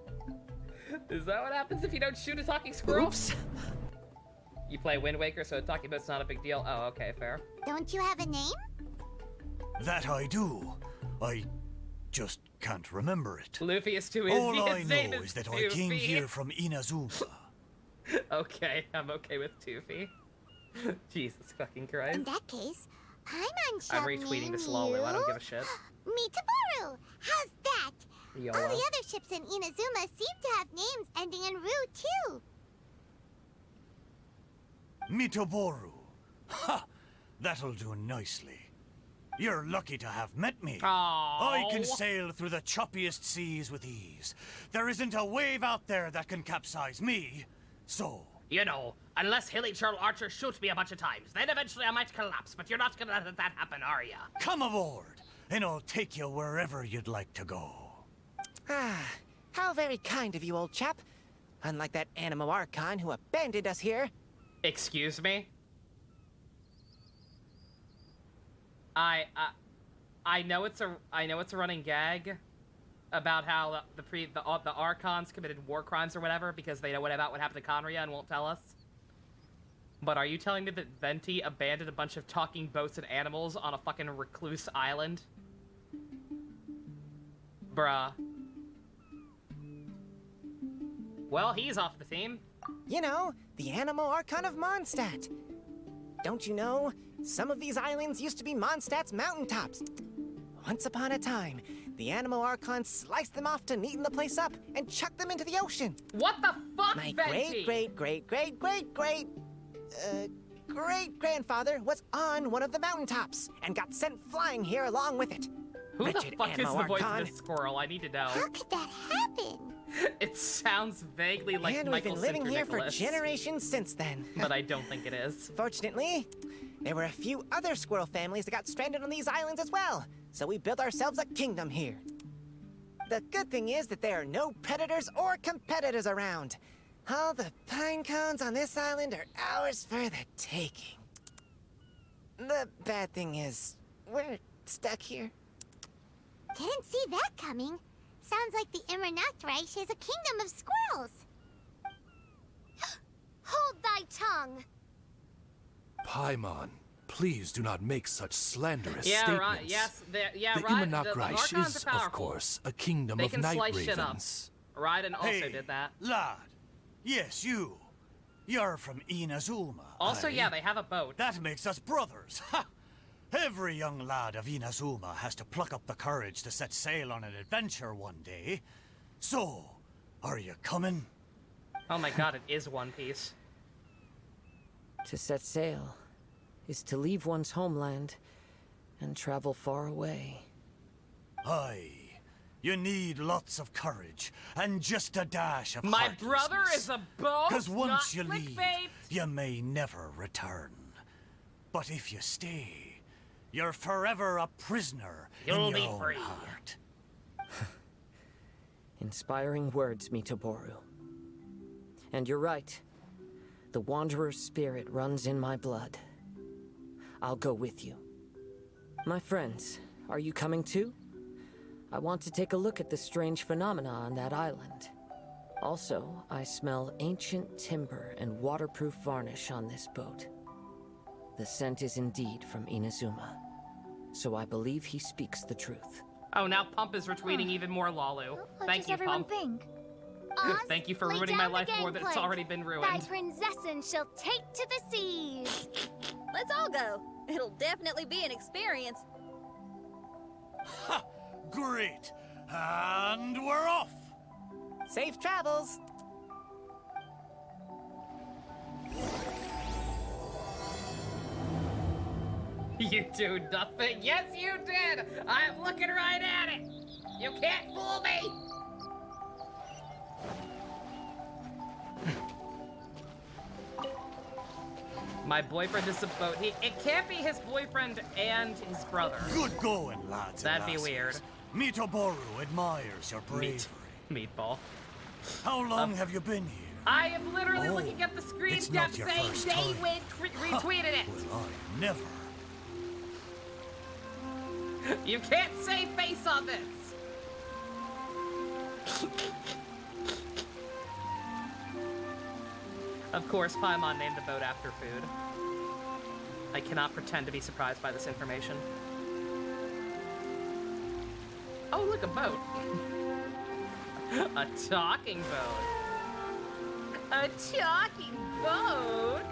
Is that what happens if you don't shoot a talking squirrel? Oops. You play Wind Waker, so a talking boat's not a big deal. Oh, okay, fair. Don't you have a name? That I do. I just can't remember it. Luffy is too easy. All I His know name is that I came Toofy. here from Inazuma. Okay, I'm okay with Toofy. Jesus fucking Christ. In that case, Paimon shall I'm retweeting this Lalu. I don't give a shit. Mitaboru! How's that? YOLO. All the other ships in Inazuma seem to have names ending in Ru, too. Mitoboru. Ha! That'll do nicely. You're lucky to have met me. Aww. I can sail through the choppiest seas with ease. There isn't a wave out there that can capsize me. So... You know, unless Hilly Churl Archer shoots me a bunch of times, then eventually I might collapse, but you're not gonna let that happen, are ya? Come aboard, and I'll take you wherever you'd like to go. Ah, how very kind of you, old chap. Unlike that Animo Archon who abandoned us here. Excuse me? I know it's a running gag about how the Archons committed war crimes or whatever because they know about what happened to Conria and won't tell us. But are you telling me that Venti abandoned a bunch of talking boats and animals on a fucking recluse island? Bruh. Well, he's off the team. You know, the Animo Archon of Mondstadt. Don't you know, some of these islands used to be Mondstadt's mountaintops. Once upon a time, the Animo Archon sliced them off to neaten the place up and chucked them into the ocean. What the fuck, My Venti? great-great-great-great-great-great-grandfather was on one of the mountaintops and got sent flying here along with it. Who Wretched the fuck Animo is the voice Archon. of this squirrel? I need to know. How could that happen? It sounds vaguely like And Michael we've been living here for Nicholas, generations since then. but I don't think it is. Fortunately, there were a few other squirrel families that got stranded on these islands as well, so we built ourselves a kingdom here. The good thing is that there are no predators or competitors around. All the pine cones on this island are ours for the taking. The bad thing is, we're stuck here. Didn't see that coming. Sounds like the Immernachtreich is a kingdom of squirrels. Hold thy tongue! Paimon, please do not make such slanderous Yeah, statements. right. Yes, the right. Immernachtreich The Archons is, are powerful. of course, a kingdom They of can night slice shit up. ravens. Raiden also Hey, did that. lad. Yes, you. You're from Inazuma. Also, aye? yeah, they have a boat. That makes us brothers. Ha! Every young lad of Inazuma has to pluck up the courage to set sail on an adventure one day. So, are you coming? Oh my god, it is One Piece. To set sail is to leave one's homeland and travel far away. Aye. You need lots of courage and just a dash of My brother is a boat, Because once not you leave, clickbait. you may never return. But if you stay, you're forever a prisoner You'll in be your own free. heart. Inspiring words, Mitoboru. And you're right. The Wanderer's spirit runs in my blood. I'll go with you. My friends, are you coming too? I want to take a look at the strange phenomena on that island. Also, I smell ancient timber and waterproof varnish on this boat. The scent is indeed from Inazuma. So I believe he speaks the truth. Oh, now Pump is retweeting even more Lalu. What Thank does you, everyone Pump. think? Oz, Thank you for lay ruining my down the life more than it's gangplank. already been Thy ruined. princessin shall take to the seas. Let's all go. It'll definitely be an experience. Ha! Great! And we're off! Safe travels! You do nothing. Yes, you did. I'm looking right at it. You can't fool me. My boyfriend is a boat. It can't be his boyfriend and his brother. Good going, lads. That'd and be lassies. weird. Mitoboru admires your bravery. Meatball. How long have you been here? I am literally Oh, looking at the screen it's cap not your saying first they time. retweeted it. Well, I never. You can't save face on this. Of course, Paimon named the boat after food. I cannot pretend to be surprised by this information. Oh, look, a boat. A talking boat. A talking boat?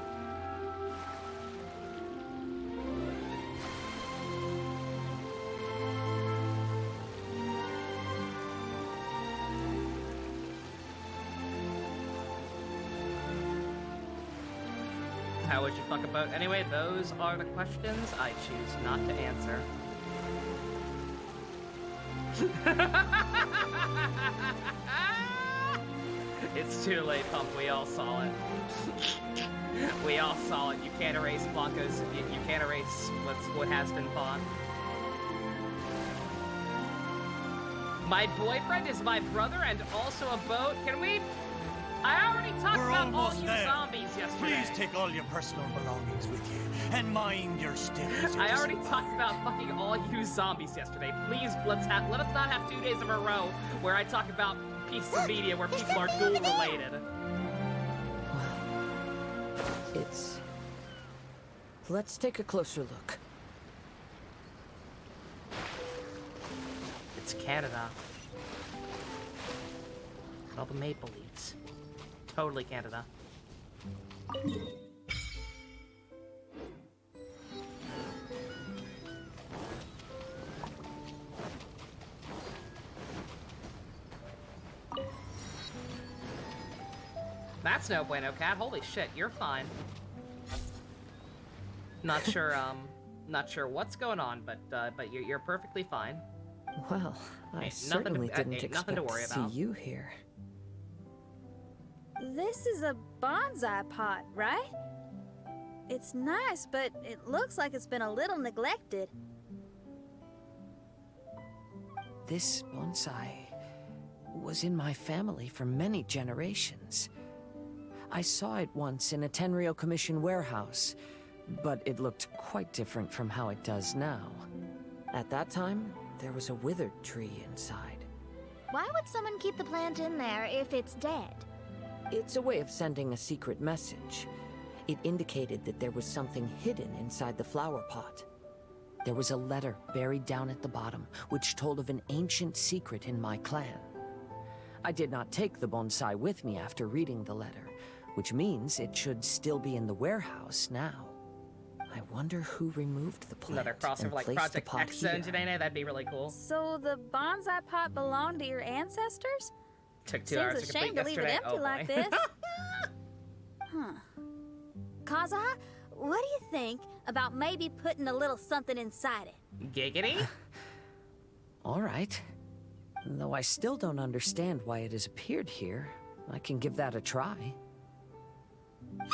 How would you fuck a boat? Anyway, those are the questions I choose not to answer. It's too late, Pump. We all saw it. We all saw it. You can't erase Blanco's. You can't erase what has been fought. My boyfriend is my brother and also a boat. Can we? I already talked about all you zombies yesterday. Please take all your personal belongings with you and mind your step. I already talked about fucking all you zombies yesterday. Please, let us not have 2 days in a row where I talk about pieces of media where people are duel related. Let's take a closer look. It's Canada. All the maple leaves. Totally Canada. That's no bueno, Cat. Holy shit, you're fine. Not sure what's going on, but you're perfectly fine. Well, I certainly didn't expect to see you here. This is a bonsai pot, right? It's nice, but it looks like it's been a little neglected. This bonsai was in my family for many generations. I saw it once in a Tenryou Commission warehouse, but it looked quite different from how it does now. At that time, there was a withered tree inside. Why would someone keep the plant in there if it's dead? It's a way of sending a secret message. It indicated that there was something hidden inside the flower pot. There was a letter buried down at the bottom, which told of an ancient secret in my clan. I did not take the bonsai with me after reading the letter, which means it should still be in the warehouse now. I wonder who removed the plant. Another crossover like Project X Janae, that'd be really cool. So the bonsai pot belonged to your ancestors? Took 2 hours to complete Seems a shame to leave it empty like this. Huh. Kazuha, what do you think about maybe putting a little something inside it? Giggity? All right. Though I still don't understand why it has appeared here, I can give that a try. Paimon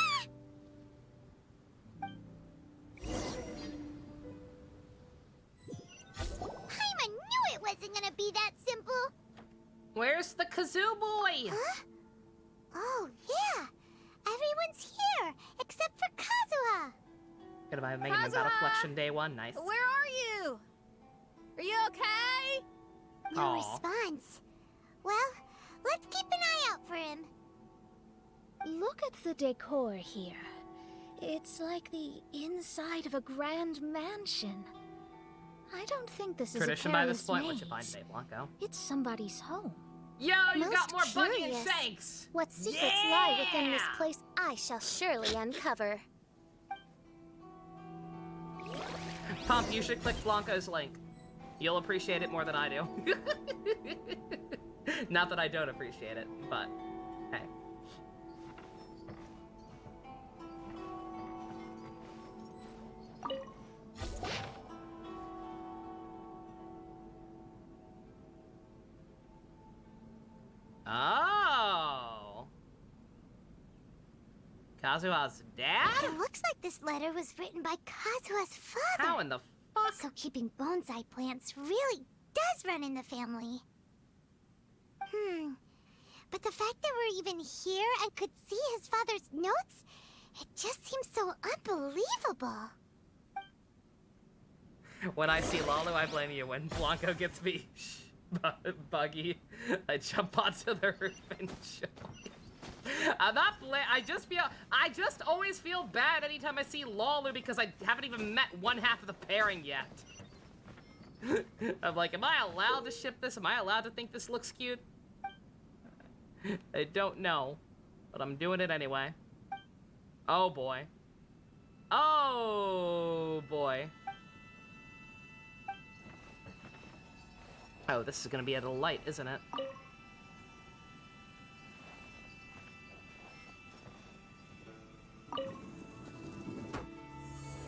knew it wasn't gonna be that simple. Where's the kazoo boy? Huh? Oh, yeah. Everyone's here, except for Kazuha. Could have made him Battle Collection Day 1. Nice. Where are you? Are you okay? No response. Well, let's keep an eye out for him. Look at the decor here. It's like the inside of a grand mansion. I don't think this Tradition is a by this point. maze. What you find today, Blanco? It's somebody's home. Yo, you got more Buggy and curious. Shanks! What secrets lie within this place, I shall surely uncover. Pump, you should click Blanco's link. You'll appreciate it more than I do. Not that I don't appreciate it, but hey. Oh. Kazuha's dad? It looks like this letter was written by Kazuha's father. How in the fuck? So keeping bonsai plants really does run in the family. But the fact that we're even here and could see his father's notes, it just seems so unbelievable. When I see Lalu, I blame you. When Blanco gets me buggy, I jump onto the roof and show you. I'm not I just always feel bad anytime I see Lalu because I haven't even met one half of the pairing yet. I'm like, am I allowed to ship this? Am I allowed to think this looks cute? I don't know, but I'm doing it anyway. Oh boy. Oh boy. Oh, this is gonna be a delight, isn't it?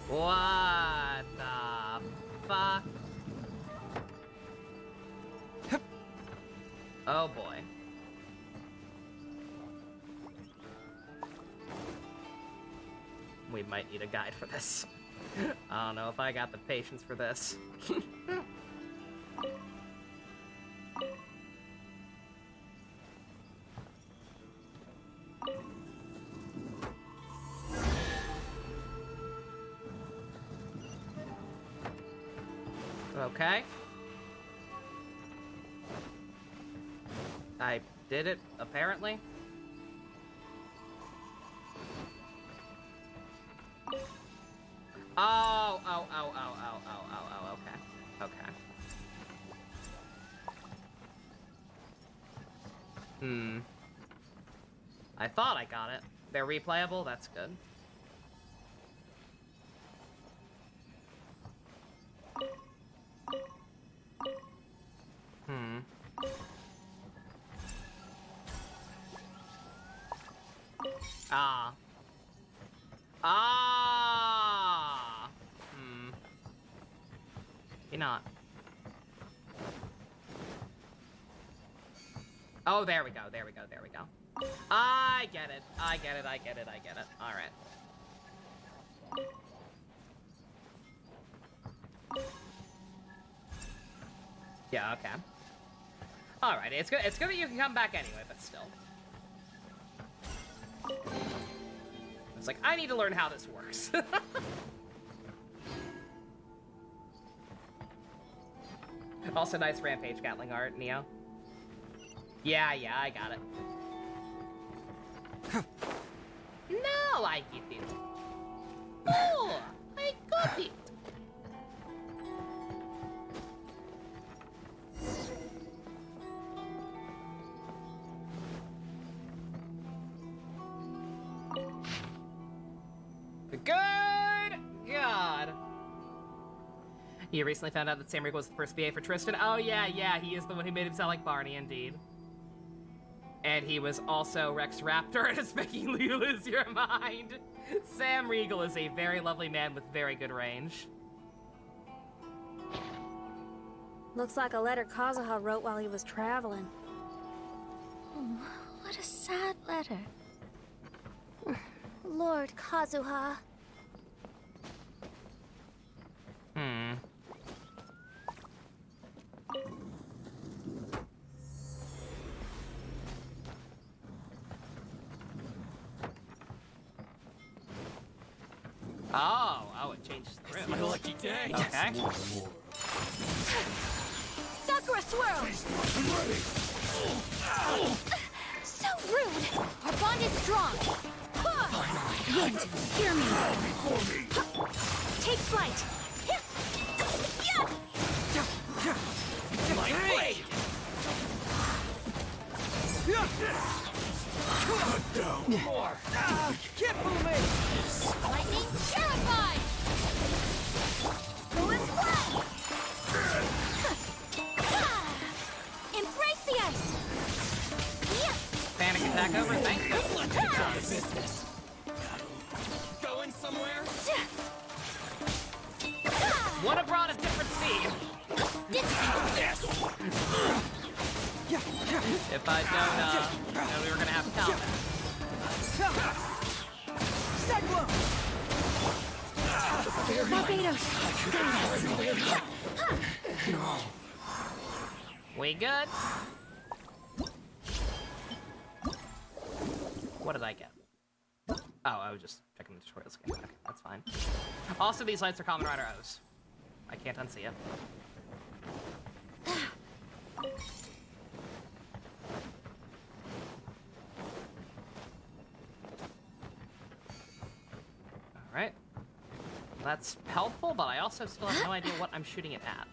What the fuck? Oh boy. We might need a guide for this. I don't know if I got the patience for this. Okay. I did it, apparently. Oh, okay. Okay. I thought I got it. They're replayable? That's good. Maybe not. Oh, there we go. I get it. Alright. Yeah, okay. Alright, it's good that you can come back anyway, but still. It's like, I need to learn how this works. Also, nice Rampage Gatling art, Neo. Yeah, I got it. No, I get it. Oh, I got it. Good God. You recently found out that Sam Riegel was the first VA for Tristan? Oh, yeah, he is the one who made him sound like Barney, indeed. And he was also Rex Raptor, and it's making you lose your mind. Sam Riegel is a very lovely man with very good range. Looks like a letter Kazuha wrote while he was traveling. Oh, what a sad letter. Lord Kazuha. Oh, it changed the room. It's my lucky day. Okay. Sakura Swirl! So rude! Our bond is strong! Wind, hear me! Take flight! My blade! More! Can't fool me! Lightning terrified! Go and fly! Embrace the ice! Panic attack over, thank you. Business. Going somewhere? Would have brought a different scene. If I'd known, we were gonna have combat. Barbados! We good? What did I get? Oh, I was just checking the tutorials again. Okay, that's fine. Also, these lights are Kamen Rider O's. I can't unsee it. Alright. That's helpful, but I also still have no idea what I'm shooting it at.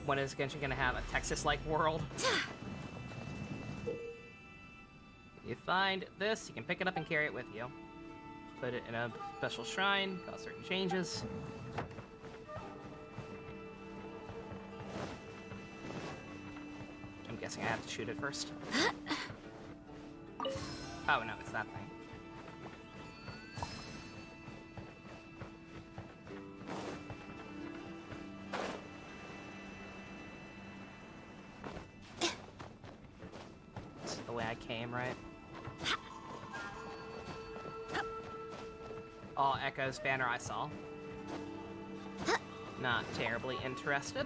When is Genshin gonna have a Texas-like world? You find this, you can pick it up and carry it with you. Put it in a special shrine, cause certain changes. I'm guessing I have to shoot it first. Oh no, it's that thing. I came, right? All Echo's banner I saw. Not terribly interested,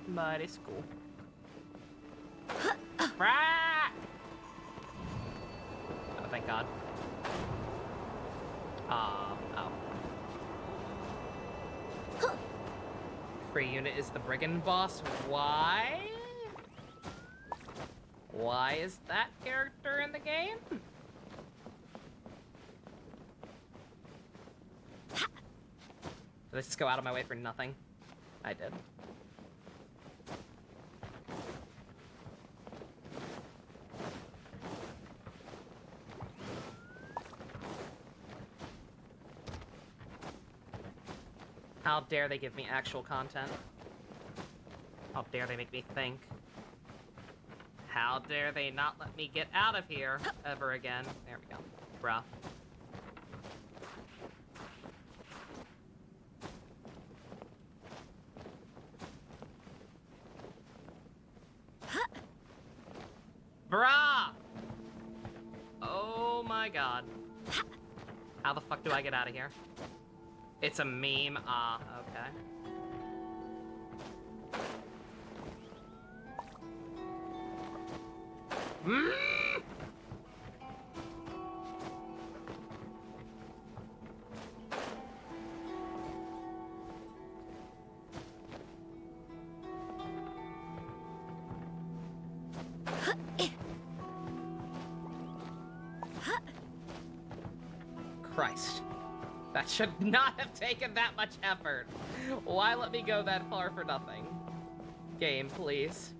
but it's cool. Oh, thank God. Oh. Free unit is the brigand boss. Why? Why is that character in the game? Did I just go out of my way for nothing? I did. How dare they give me actual content? How dare they make me think? How dare they not let me get out of here ever again? There we go. Bruh. Bruh! Oh my God. How the fuck do I get out of here? It's a meme. Ah, okay. Christ. That should not have taken that much effort. Why let me go that far for nothing? Game, please.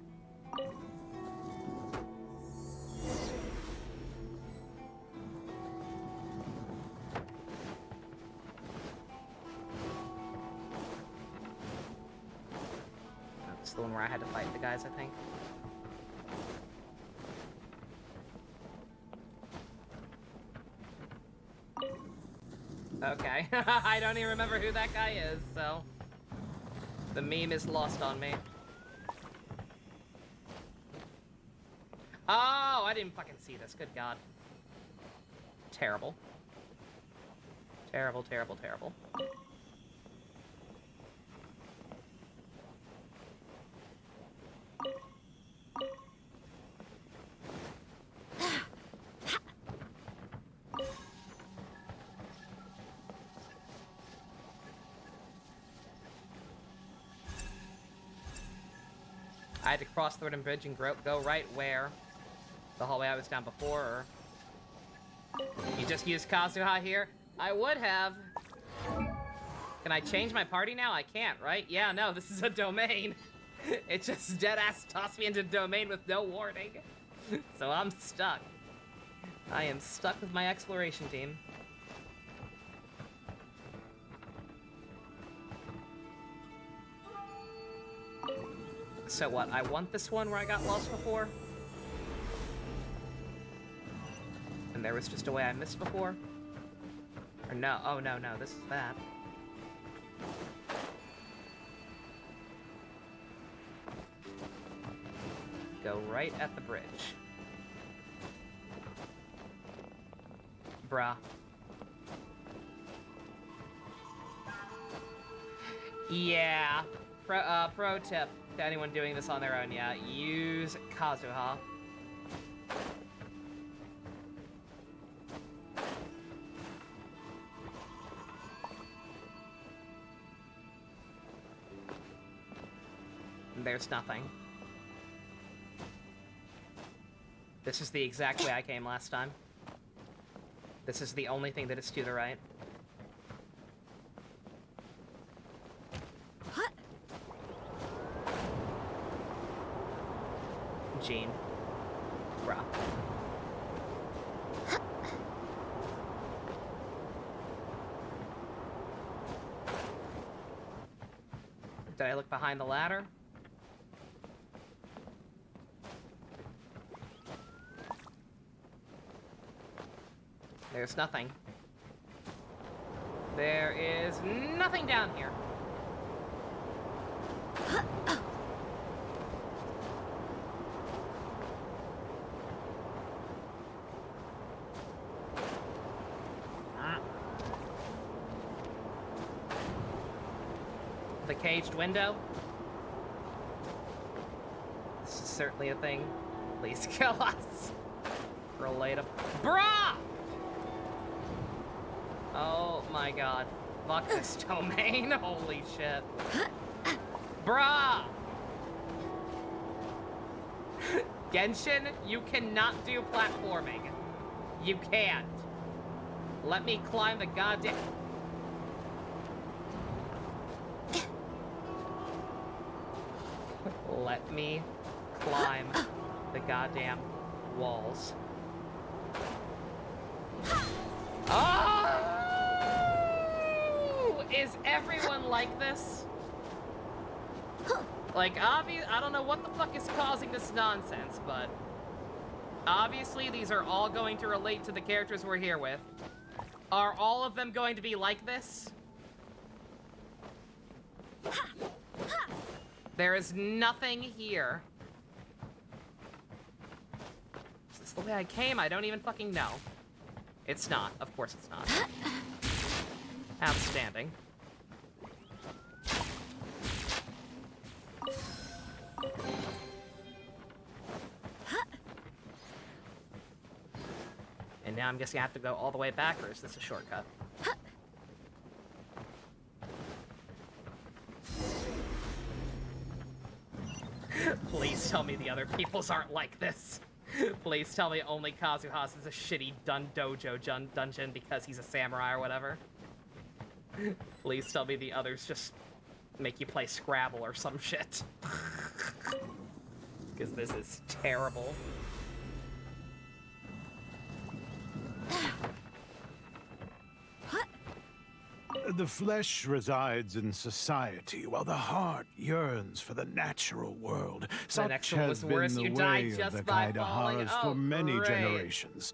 That's the one where I had to fight the guys, I think. Okay. I don't even remember who that guy is, so... The meme is lost on me. Oh, I didn't fucking see this. Good God. Terrible. Terrible, terrible, terrible. I had to cross the wooden bridge and go right where? The hallway I was down before, or... You just used Kazuha here? I would have. Can I change my party now? I can't, right? Yeah, no, this is a domain. It just deadass tossed me into domain with no warning. So I'm stuck. I am stuck with my exploration team. So what, I want this one where I got lost before? And there was just a way I missed before? Or no, oh no, this is that. Go right at the bridge. Bruh. Yeah. Pro tip to anyone doing this on their own, yeah. Use Kazuha. There's nothing. This is the exact way I came last time. This is the only thing that is to the right. Gene. Bruh. Did I look behind the ladder? There's nothing. There is nothing down here. The caged window? This is certainly a thing. Please kill us. Relatable. Bruh! Oh my god. Fuck this domain. Holy shit. Bruh! Genshin, you cannot do platforming. You can't. Let me climb the goddamn... Let me climb the goddamn walls. Oh! Is everyone like this? Like, I don't know what the fuck is causing this nonsense, but obviously these are all going to relate to the characters we're here with. Are all of them going to be like this? There is nothing here. Is this the way I came? I don't even fucking know. It's not. Of course it's not. Outstanding. And now I'm guessing I have to go all the way back, or is this a shortcut? Please tell me the other peoples aren't like this. Please tell me only Kazuha's is a shitty dojo dungeon because he's a samurai or whatever. Please tell me the others just make you play Scrabble or some shit. Because this is terrible. The flesh resides in society, while the heart yearns for the natural world. Such has been the way of the Kaidaharas for many generations.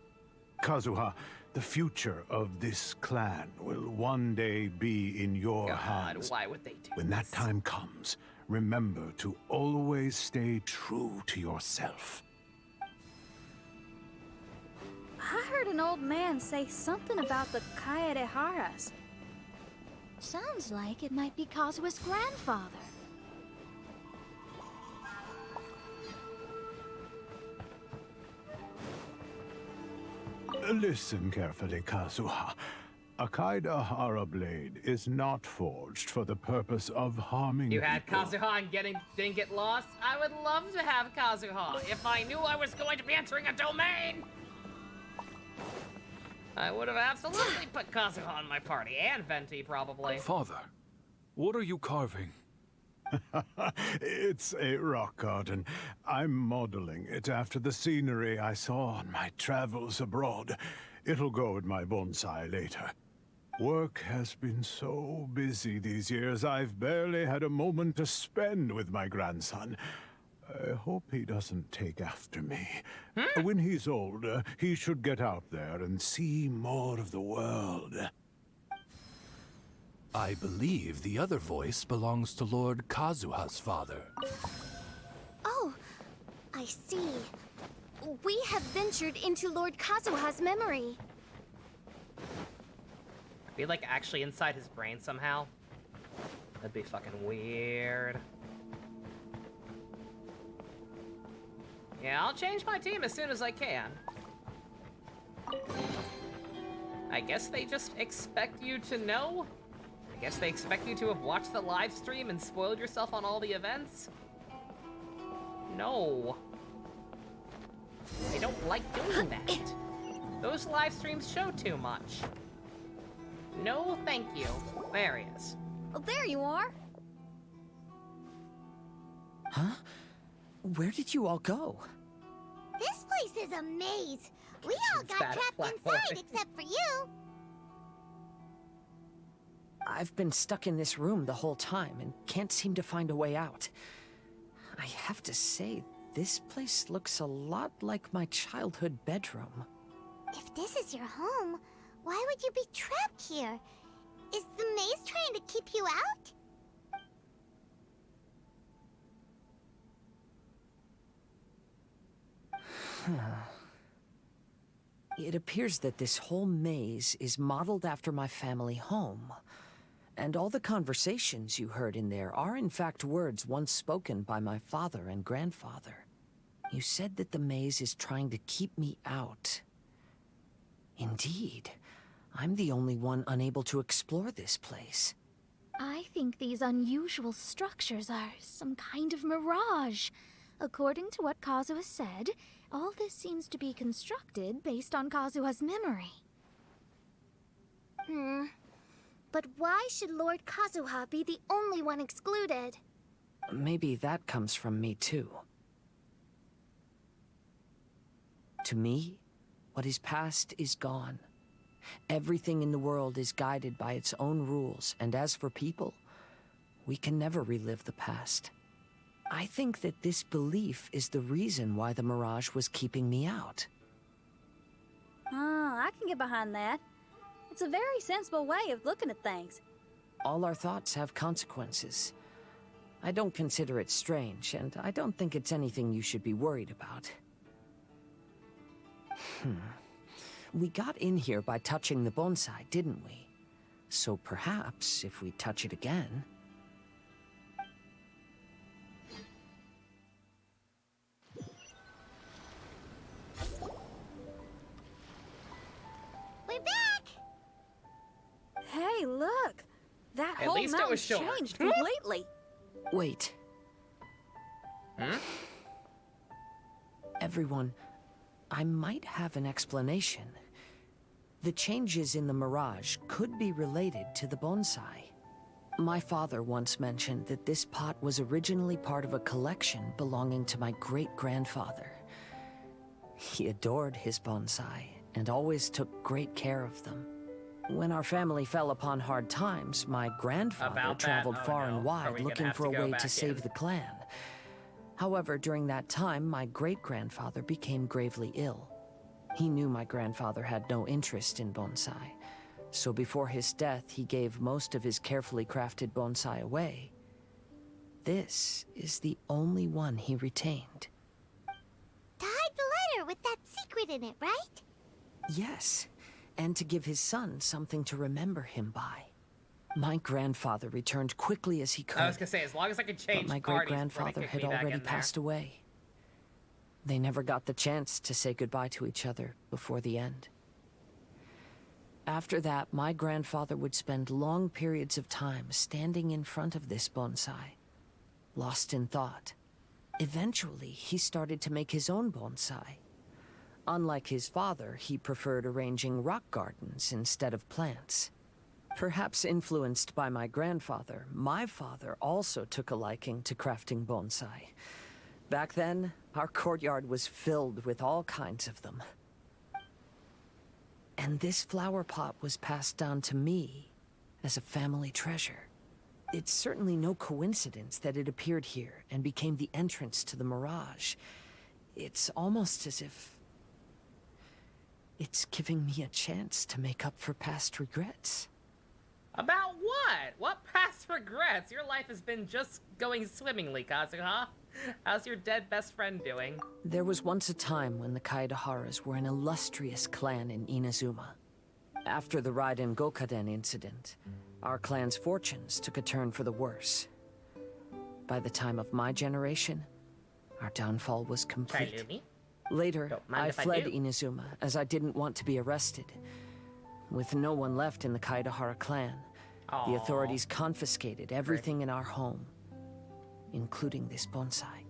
Kazuha, the future of this clan will one day be in your hands. Why would they do When that time comes, remember to always stay true to yourself. I heard an old man say something about the Kaidaharas. Sounds like it might be Kazuha's grandfather. Listen carefully, Kazuha. A Kaidahara blade is not forged for the purpose of harming You had people. Kazuha and didn't get lost? I would love to have Kazuha if I knew I was going to be entering a domain! I would have absolutely put Kazuha in my party, and Venti, probably. Father, what are you carving? It's a rock garden. I'm modeling it after the scenery I saw on my travels abroad. It'll go in my bonsai later. Work has been so busy these years, I've barely had a moment to spend with my grandson. I hope he doesn't take after me. When he's older, he should get out there and see more of the world. I believe the other voice belongs to Lord Kazuha's father. Oh, I see. We have ventured into Lord Kazuha's memory. Are we, like, actually inside his brain somehow? That'd be fucking weird. Yeah, I'll change my team as soon as I can. I guess they just expect you to know? I guess they expect you to have watched the live stream and spoiled yourself on all the events? No. I don't like doing that. Those live streams show too much. No, thank you. There he is. Oh, there you are. Huh? Where did you all go? This place is a maze. We all got trapped inside except for you. I've been stuck in this room the whole time and can't seem to find a way out. I have to say, this place looks a lot like my childhood bedroom. If this is your home, why would you be trapped here? Is the maze trying to keep you out? It appears that this whole maze is modeled after my family home. And all the conversations you heard in there are in fact words once spoken by my father and grandfather. You said that the maze is trying to keep me out. Indeed, I'm the only one unable to explore this place. I think these unusual structures are some kind of mirage. According to what Kazuha said, all this seems to be constructed based on Kazuha's memory. But why should Lord Kazuha be the only one excluded? Maybe that comes from me too. To me, what is past is gone. Everything in the world is guided by its own rules, and as for people, we can never relive the past. I think that this belief is the reason why the mirage was keeping me out. Oh, I can get behind that. It's a very sensible way of looking at things. All our thoughts have consequences. I don't consider it strange, and I don't think it's anything you should be worried about. We got in here by touching the bonsai, didn't we? So perhaps, if we touch it again... We're back! Hey, look! That At whole least it was mountain short. changed completely. Wait. Everyone, I might have an explanation. The changes in the mirage could be related to the bonsai. My father once mentioned that this pot was originally part of a collection belonging to my great-grandfather. He adored his bonsai and always took great care of them. When our family fell upon hard times, my grandfather traveled far and wide looking for a way to save the clan. However, during that time, my great-grandfather became gravely ill. He knew my grandfather had no interest in bonsai, so before his death, he gave most of his carefully crafted bonsai away. This is the only one he retained. To hide the letter with that secret in it, right? Yes, and to give his son something to remember him by. My grandfather returned quickly as he could. I was gonna say, as long as I could change but my parties, great-grandfather had already passed away. They never got the chance to say goodbye to each other before the end. After that, my grandfather would spend long periods of time standing in front of this bonsai, lost in thought. Eventually, he started to make his own bonsai. Unlike his father, he preferred arranging rock gardens instead of plants. Perhaps influenced by my grandfather, my father also took a liking to crafting bonsai. Back then, our courtyard was filled with all kinds of them. And this flower pot was passed down to me as a family treasure. It's certainly no coincidence that it appeared here and became the entrance to the mirage. It's almost as if it's giving me a chance to make up for past regrets. About what? What past regrets? Your life has been just going swimmingly, Kazuha. How's your dead best friend doing? There was once a time when the Kaidaharas were an illustrious clan in Inazuma. After the Raiden Gokaden incident, our clan's fortunes took a turn for the worse. By the time of my generation, our downfall was complete. Later, I fled Inazuma as I didn't want to be arrested. With no one left in the Kaidahara clan, the authorities confiscated everything in our home, including this bonsai.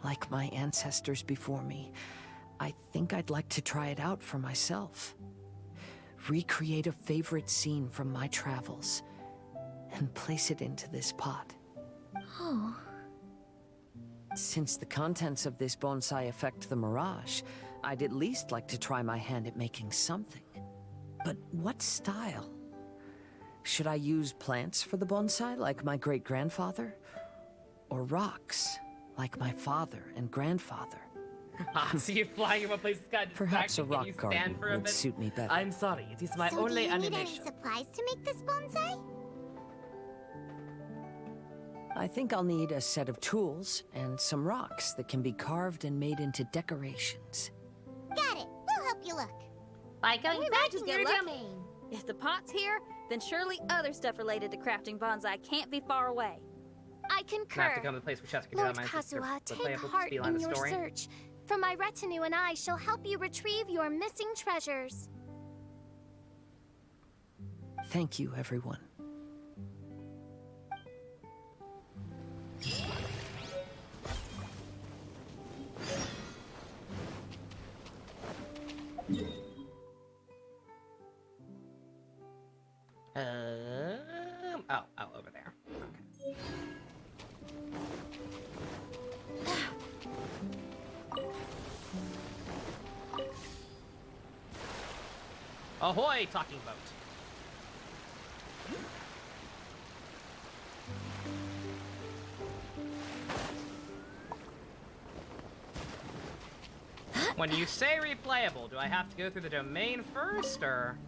Like my ancestors before me, I think I'd like to try it out for myself. Recreate a favorite scene from my travels, and place it into this pot. Oh. Since the contents of this bonsai affect the mirage, I'd at least like to try my hand at making something. But what style? Should I use plants for the bonsai, like my great-grandfather? Or rocks, like my father and grandfather? So you're flying in one place that's got Perhaps a rock garden would suit me better. I'm sorry, it is my So only do you animation. need any supplies to make this bonsai? I think I'll need a set of tools and some rocks that can be carved and made into decorations. Got it. We'll help you look. By going We back might just in get your lucky. domain. If the pot's here, then surely other stuff related to crafting bonsai can't be far away. I concur. I have to come to the place where Cheska Lord Kazuha, take heart in your search. For my retinue and I shall help you retrieve your missing treasures. Thank you, everyone. Oh, over there. Okay. Ahoy, talking boat. When you say replayable, do I have to go through the domain first, or?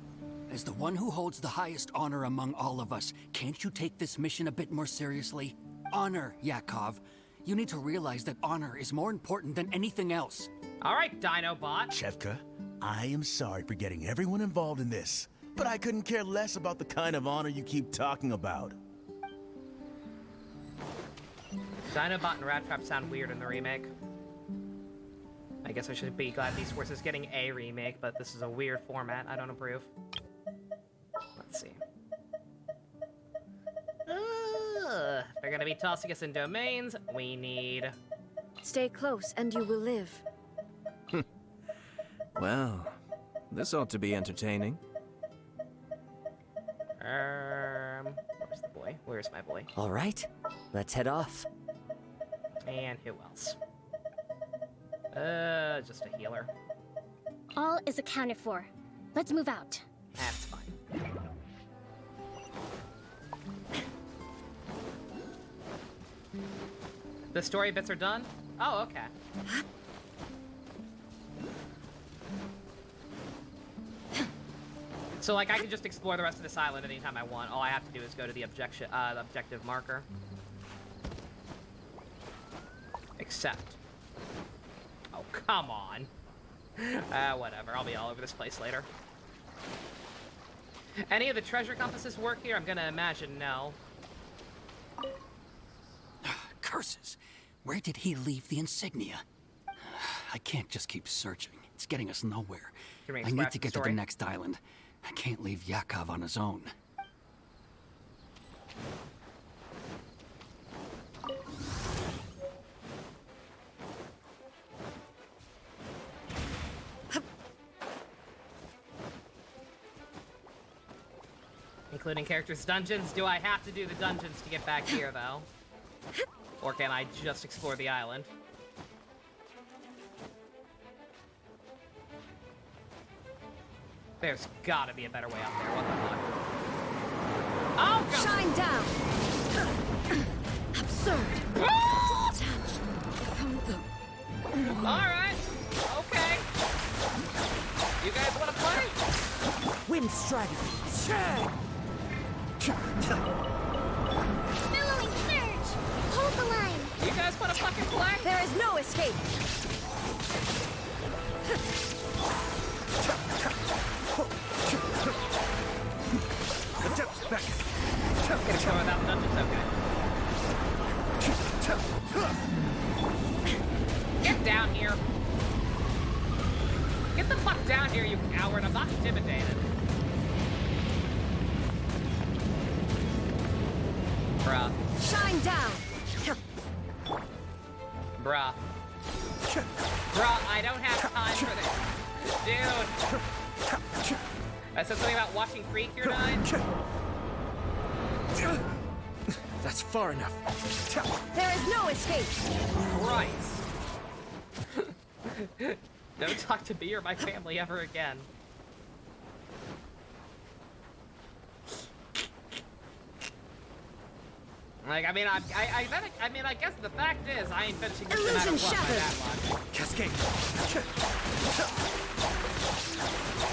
As the one who holds the highest honor among all of us, can't you take this mission a bit more seriously? Honor, Yakov. You need to realize that honor is more important than anything else. All right, Dinobot. Chefka, I am sorry for getting everyone involved in this, but I couldn't care less about the kind of honor you keep talking about. Dinobot and Rat Trap sound weird in the remake. I guess I should be glad Beast Force is getting a remake, but this is a weird format. I don't approve. Let's see. If they're gonna be tossing us in domains, we need... Stay close and you will live. Well, this ought to be entertaining. Where's the boy? Where's my boy? All right, let's head off. And who else? Just a healer. All is accounted for. Let's move out. That's fine. The story bits are done? Oh, okay. So, like, I can just explore the rest of this island anytime I want. All I have to do is go to the objective marker. Except... Oh, come on. Whatever. I'll be all over this place later. Any of the treasure compasses work here? I'm gonna imagine no. Curses! Where did he leave the insignia? I can't just keep searching. It's getting us nowhere. I need to get to the next island. I can't leave Yakov on his own. Including characters' dungeons? Do I have to do the dungeons to get back here, though? Or can I just explore the island? There's gotta be a better way up there. What the fuck? Oh, God! Shine down! Absurd! Detached from the... Alright! Okay! You guys wanna play? Wind strategy! Billowing surge! Hold the line! You guys wanna fucking play? There is no escape! The depths back. Gonna go without dungeons, okay. Get down here! Get the fuck down here, you coward! I'm not intimidated. Bruh. Shine down! Bruh. Bruh, I don't have time for this. Dude. I said something about watching Creek your night. That's far enough. There is no escape! Christ. Don't talk to me or my family ever again. Like, I mean, I guess the fact is, I ain't finishing this no matter what by that much. Cascade.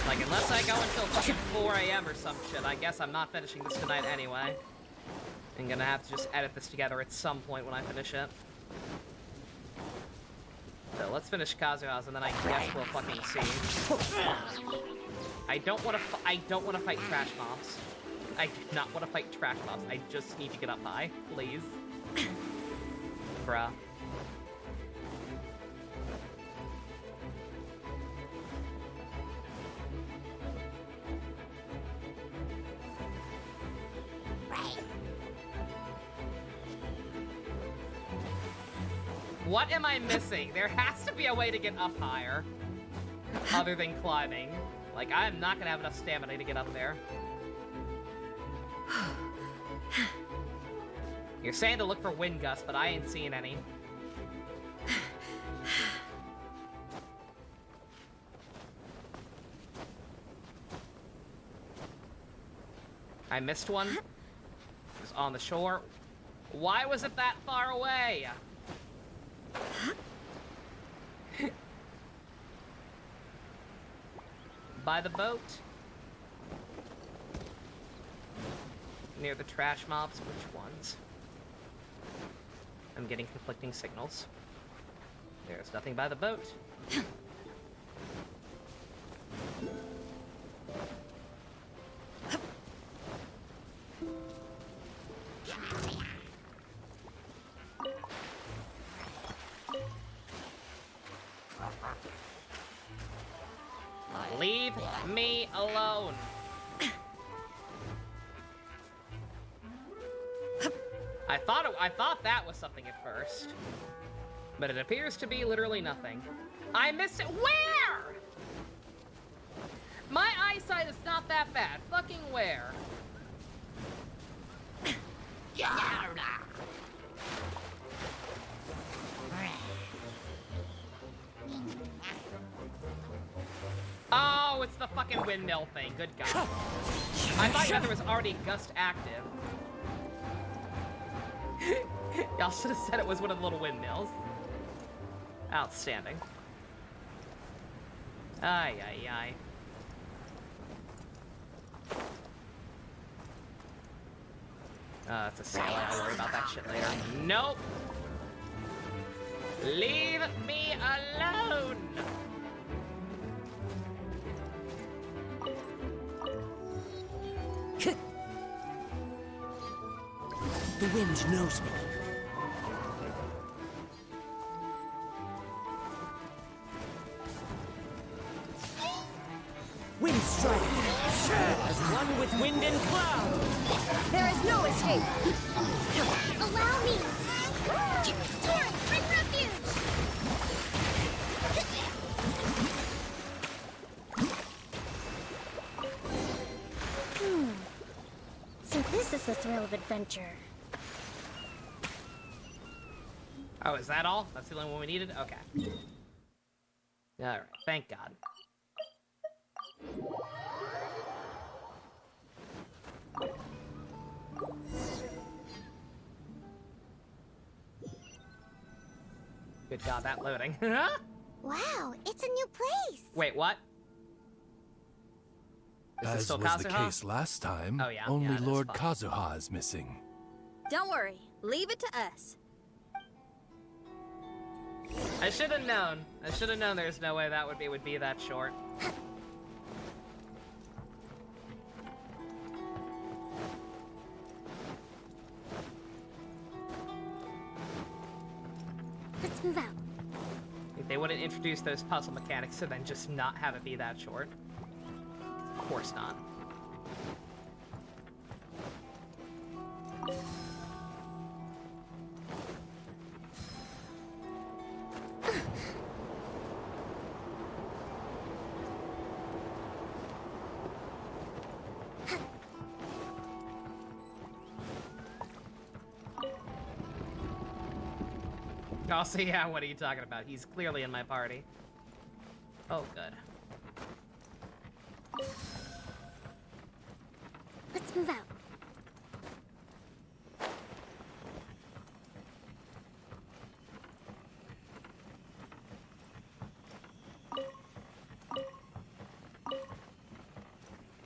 Like, unless I go until fucking 4 a.m. or some shit, I guess I'm not finishing this tonight anyway. I'm gonna have to just edit this together at some point when I finish it. So let's finish Kazuha's and then I guess we'll fucking see. I don't want to fight trash mobs. I do not want to fight trash mobs. I just need to get up high, please. Bruh. What am I missing? There has to be a way to get up higher. Other than climbing. Like, I'm not gonna have enough stamina to get up there. You're saying to look for wind gusts, but I ain't seeing any. I missed one. It was on the shore. Why was it that far away? By the boat. Near the trash mobs. Which ones? I'm getting conflicting signals. There's nothing by the boat. Leave me alone. I thought that was something at first, but it appears to be literally nothing. I missed it. Where? My eyesight is not that bad. Fucking where? Oh, it's the fucking windmill thing. Good God. I thought there was already Gust active. Y'all should have said it was one of the little windmills. Outstanding. Ay, ay, ay. It's a sailor. I'll worry about that shit later. Nope. Leave me alone. The wind knows me. Wind strike. As one with wind and cloud. There is no escape. Allow me. Torrent, bring refuge. So this is the thrill of adventure. Oh, is that all? That's the only one we needed? Okay. Alright, thank God. Good job at loading. Wow, it's a new place. Wait, what? Is this As still was the Kazuha? case last time, Oh, yeah. only Yeah, Lord fine. Kazuha is missing. Don't worry. Leave it to us. I should have known. I should have known there's no way that would be that short. Let's move out. Like, they wouldn't introduce those puzzle mechanics and then just not have it be that short. Of course not. Oh, so yeah, what are you talking about? He's clearly in my party. Oh, good. Let's move out.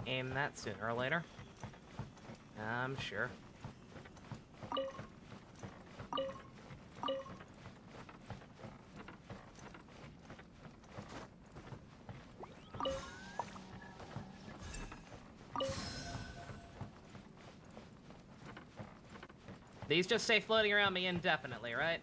Aim that sooner or later. I'm sure. These just stay floating around me indefinitely, right?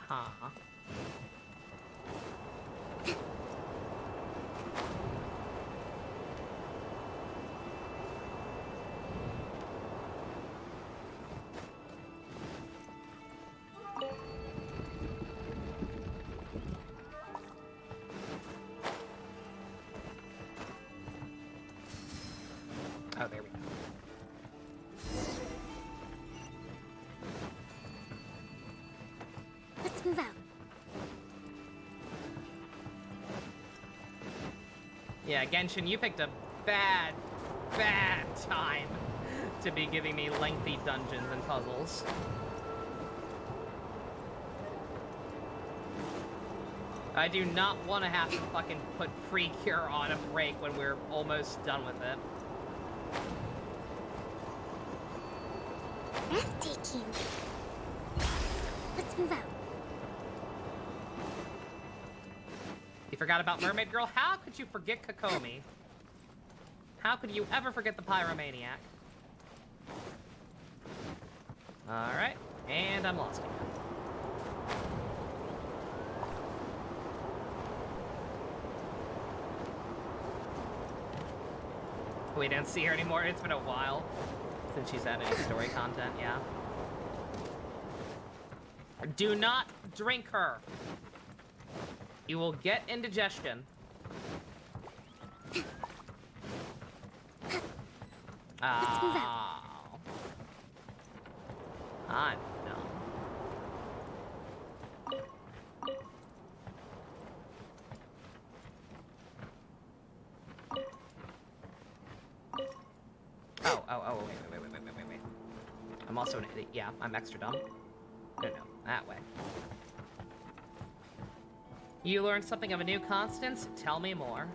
Huh. Oh, there we go. Let's move out. Yeah, Genshin, you picked a bad time to be giving me lengthy dungeons and puzzles. I do not want to have to fucking put Precure on a break when we're almost done with it. Breathtaking. Let's move out. You forgot about Mermaid Girl? How could you forget Kokomi? How could you ever forget the Pyromaniac? Alright, and I'm lost again. We didn't see her anymore. It's been a while since she's had any story content, yeah. Do not drink her. You will get indigestion. Oh. I'm dumb. Oh, wait. I'm also an idiot. Yeah, I'm extra dumb. No, that way. You learned something of a new Constance? Tell me more.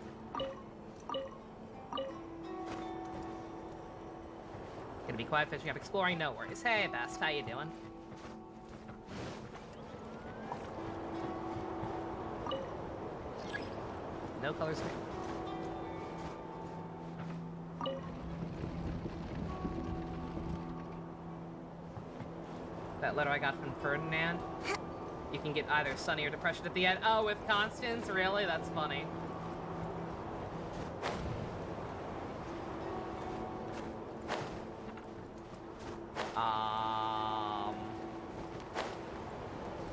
Gonna be quiet, fishing up, exploring, no worries. Hey, Best, how you doing? No colors here. That letter I got from Ferdinand. You can get either sunny or depression at the end. Oh, with Constance? Really? That's funny.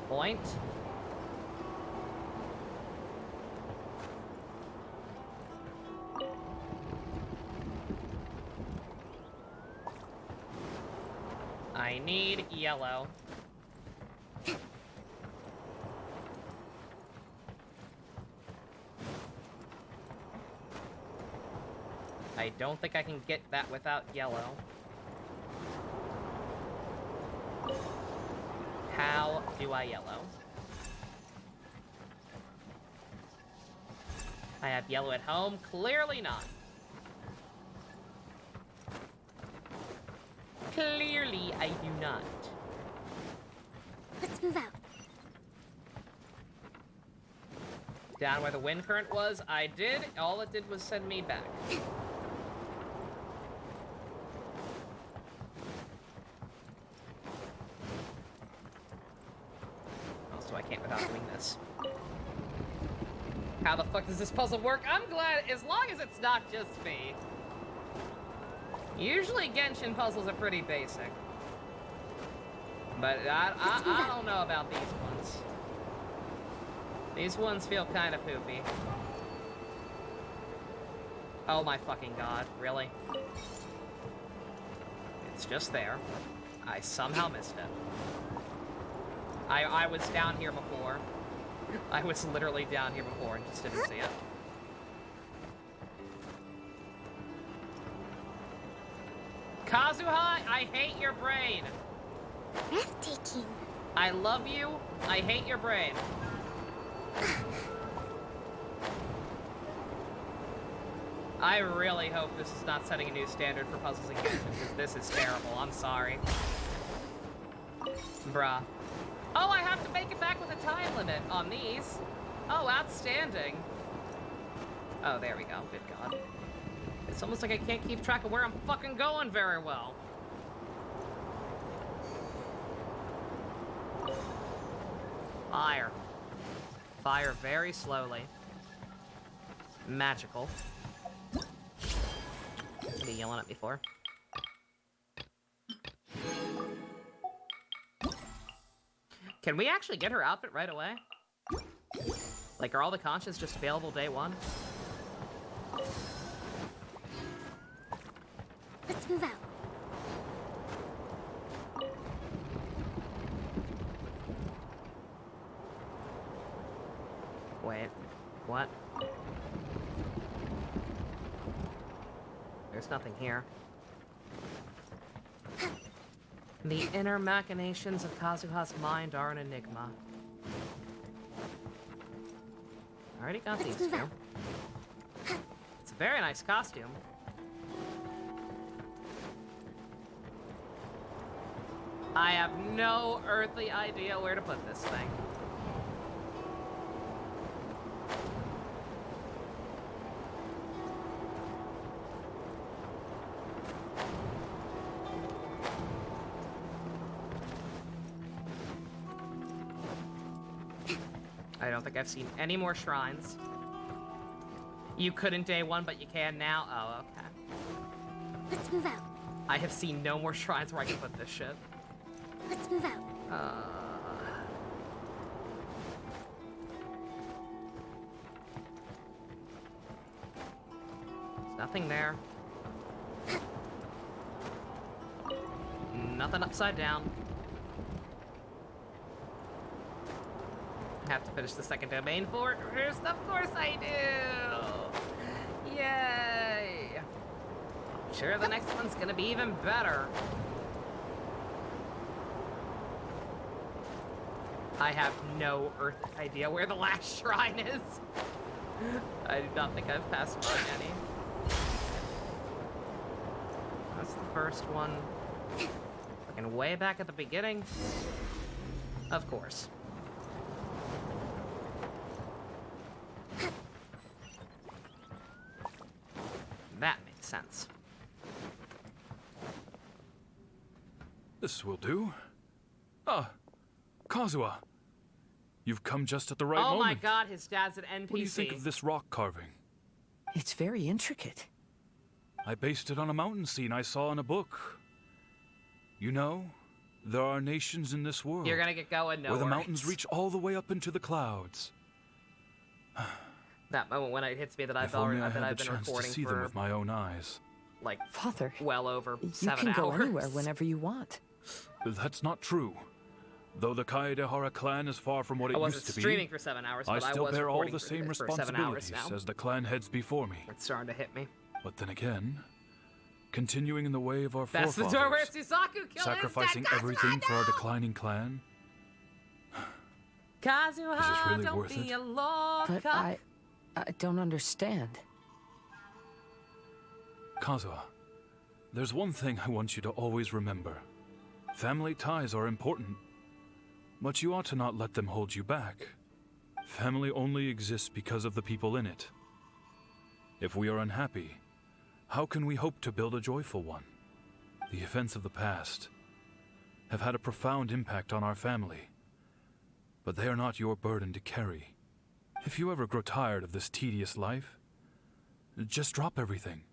Point. I need yellow. I don't think I can get that without yellow. How do I yellow? I have yellow at home? Clearly not. Clearly, I do not. Let's move out. Down where the wind current was? I did. All it did was send me back. Also, I can't without doing this. How the fuck does this puzzle work? I'm glad, as long as it's not just me. Usually Genshin puzzles are pretty basic. But I don't know about these ones. These ones feel kind of poopy. Oh my fucking god, really? It's just there. I somehow missed it. I was down here before. I was literally down here before and just didn't see it. Kazuha, I hate your brain. Breathtaking. I love you. I hate your brain. I really hope this is not setting a new standard for puzzles in Genshin, because this is terrible. I'm sorry. Bruh. Oh, I have to make time limit on these. Oh, outstanding. Oh, there we go. Good God. It's almost like I can't keep track of where I'm fucking going very well. Fire. Fire very slowly. Magical. What are you yelling at me for? Can we actually get her outfit right away? Like, are all the conches just available day one? Let's move out. Wait, what? There's nothing here. The inner machinations of Kazuha's mind are an enigma. I already got these two. It's a very nice costume. I have no earthly idea where to put this thing. I don't think I've seen any more shrines. You couldn't day one, but you can now? Oh, okay. Let's move out. I have seen no more shrines where I can put this shit. Let's move out. There's nothing there. Nothing upside down. Have to finish the second domain for it first. Of course I do! Yay! I'm sure the next one's gonna be even better. I have no earth idea where the last shrine is. I do not think I've passed by any. That's the first one. Fucking way back at the beginning. Of course. That makes sense. This will do. Ah, Kazuha. You've come just at the right moment. Oh my god, his dad's an NPC. What do you think of this rock carving? It's very intricate. I based it on a mountain scene I saw in a book. You know, there are nations in this world. You're gonna get going, no where the worries. mountains reach all the way up into the clouds. That moment when it hits me that I've If only already I that had I've the been chance to recording see for them with my own eyes. like Father, well over 7 hours. You can go anywhere whenever you want. That's not true. Though the Kaedehara clan is far from what it used to be, I wasn't streaming for 7 hours, but I still was bear all recording the same for 7 hours responsibilities now. as the clan heads before me. It's starting to hit me. But then again, continuing in the way of our That's the forefathers, door where Suzaku killed sacrificing his dad, everything Kazuha, for our no! declining clan. Kazuha, Is this really don't worth be it? a loca. But I don't understand. Kazuha, there's one thing I want you to always remember. Family ties are important, but you ought to not let them hold you back. Family only exists because of the people in it. If we are unhappy, how can we hope to build a joyful one? The events of the past have had a profound impact on our family, but they are not your burden to carry. If you ever grow tired of this tedious life, just drop everything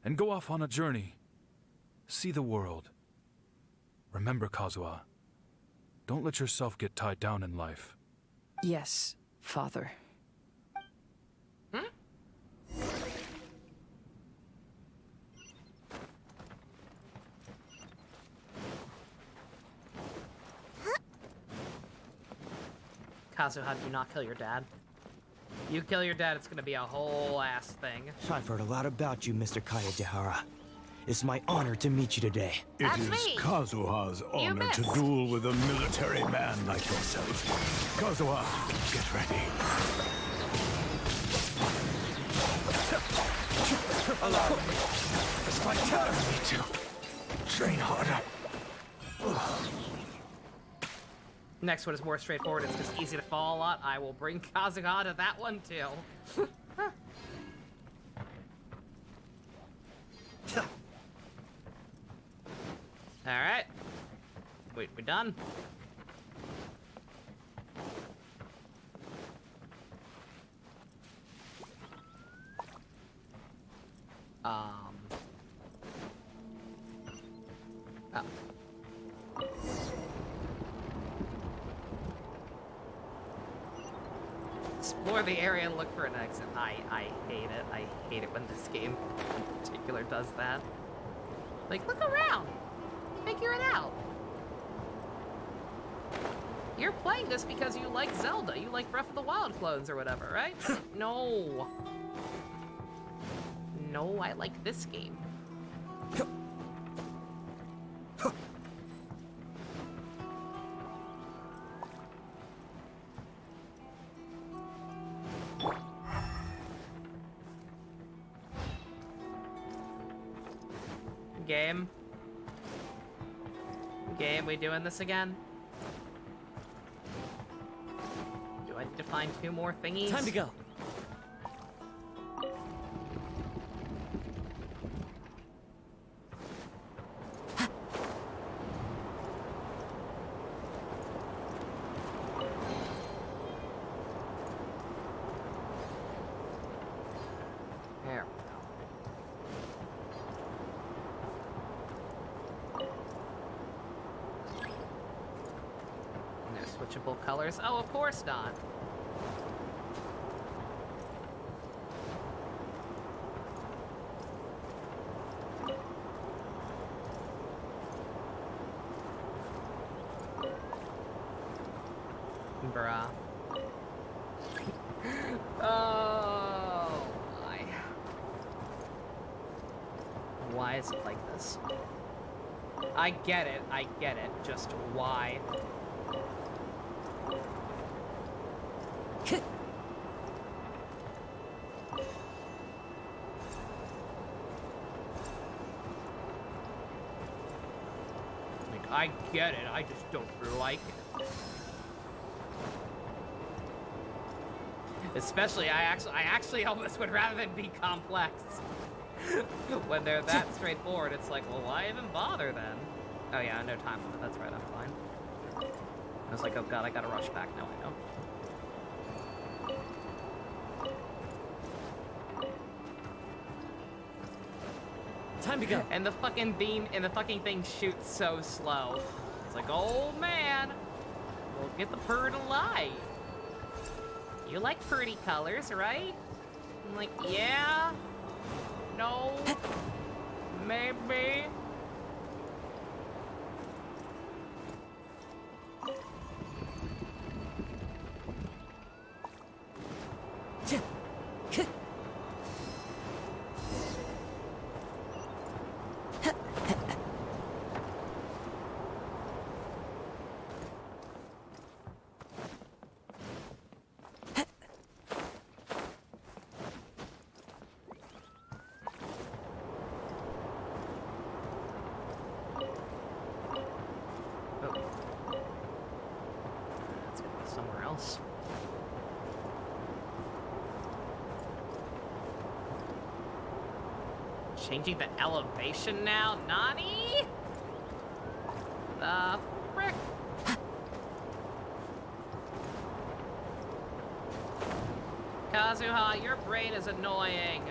and go off on a journey. See the world. Remember, Kazuha, don't let yourself get tied down in life. Yes, Father. Kazuha, do not kill your dad. You kill your dad, it's gonna be a whole ass thing. I've heard a lot about you, Mr. Kaedehara. It's my honor to meet you today. It is Kazuha's honor to duel with a military man like yourself. Kazuha, get ready. Allow me. It's my turn. Me too. Train harder. Next one is more straightforward. It's just easy to fall a lot. I will bring Kazuha to that one too. Alright. Wait, we're done? Oh. Explore the area and look for an exit. I hate it. I hate it when this game in particular does that. Like, look around. Figure it out. You're playing this because you like Zelda. You like Breath of the Wild clones or whatever, right? No. No, I like this game. Game, we doing this again? Do I need to find 2 more thingies? Time to go. There. Switchable colors. Oh, of course not. Bruh. Oh my. Why is it like this? I get it, just why? I get it, I just don't like it. Especially, I actually almost would rather than be complex. When they're that straightforward, it's like, well, why even bother then? Oh yeah, no time limit, that's right, I'm fine. I was like, oh god, I gotta rush back now, I know. Time to go. And the fucking beam and the fucking thing shoots so slow. It's like, oh man, we'll get the bird alive. You like pretty colors, right? I'm like, yeah, no, maybe. Changing the elevation now? Nani? The frick? Kazuha, your brain is annoying.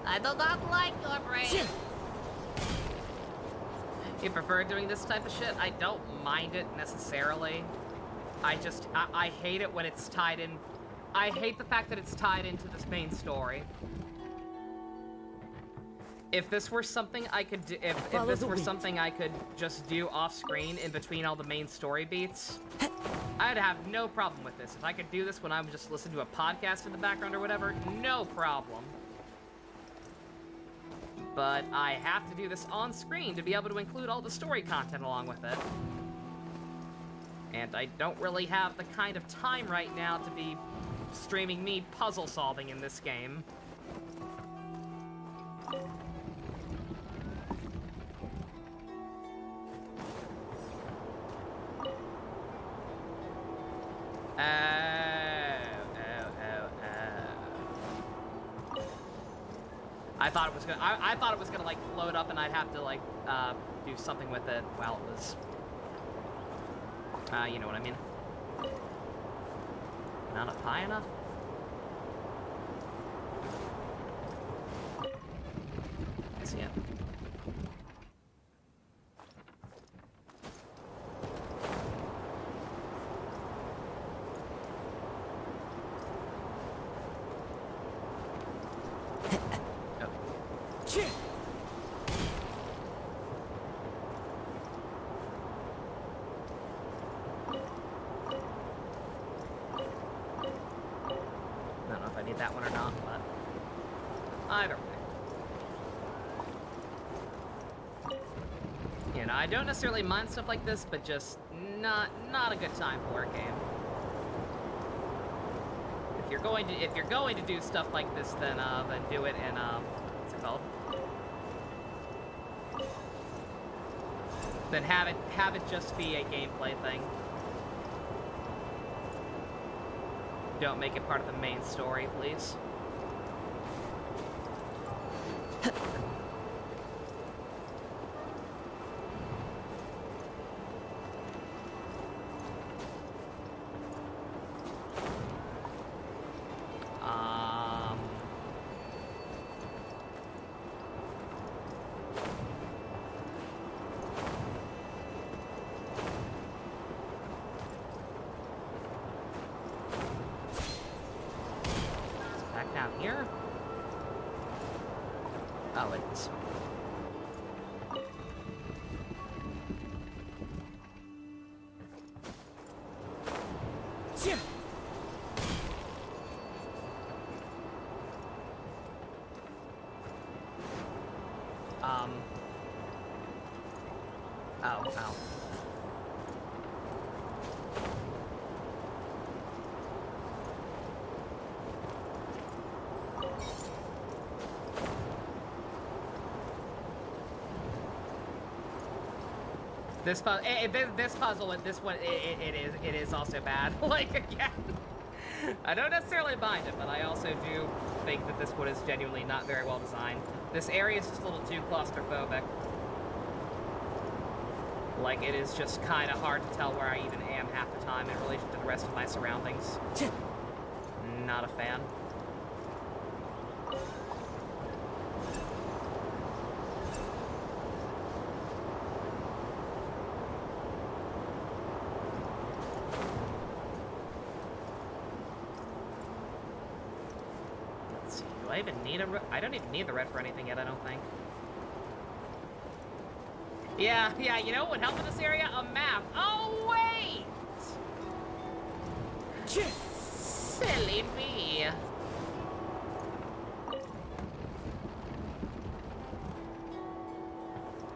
I do not like your brain. You prefer doing this type of shit? I don't mind it necessarily. I hate it when it's tied in. I hate the fact that it's tied into this main story. If this were something I could do, if this were something I could just do off screen in between all the main story beats, I'd have no problem with this. If I could do this when I'm just listening to a podcast in the background or whatever, no problem. But I have to do this on screen to be able to include all the story content along with it. And I don't really have the kind of time right now to be streaming me puzzle solving in this game. I thought it was gonna. I thought it was gonna like float up, and I'd have to like do something with it while it was. You know what I mean? Not up high enough. I see it. That one or not, but either way. You know, I don't necessarily mind stuff like this, but just not a good time for a game. If you're going to do stuff like this, then do it in what's it called? Then have it just be a gameplay thing. Don't make it part of the main story, please. Down here? Oh, it is. Ow. This puzzle, it is also bad. Like, again, I don't necessarily mind it, but I also do think that this one is genuinely not very well designed. This area is just a little too claustrophobic. Like, it is just kind of hard to tell where I even am half the time in relation to the rest of my surroundings. Not a fan. I don't even need the red for anything yet, I don't think. Yeah, you know what would help in this area? A map. Oh, wait! Silly me.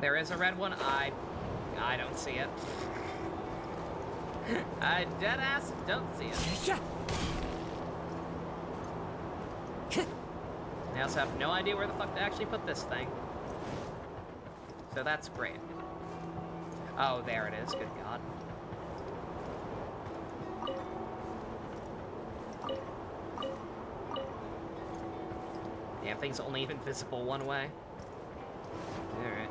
There is a red one. I don't see it. I deadass don't see it. I also have no idea where the fuck to actually put this thing. So that's great. Oh, there it is. Good God. Damn thing's only even visible one way. Alright.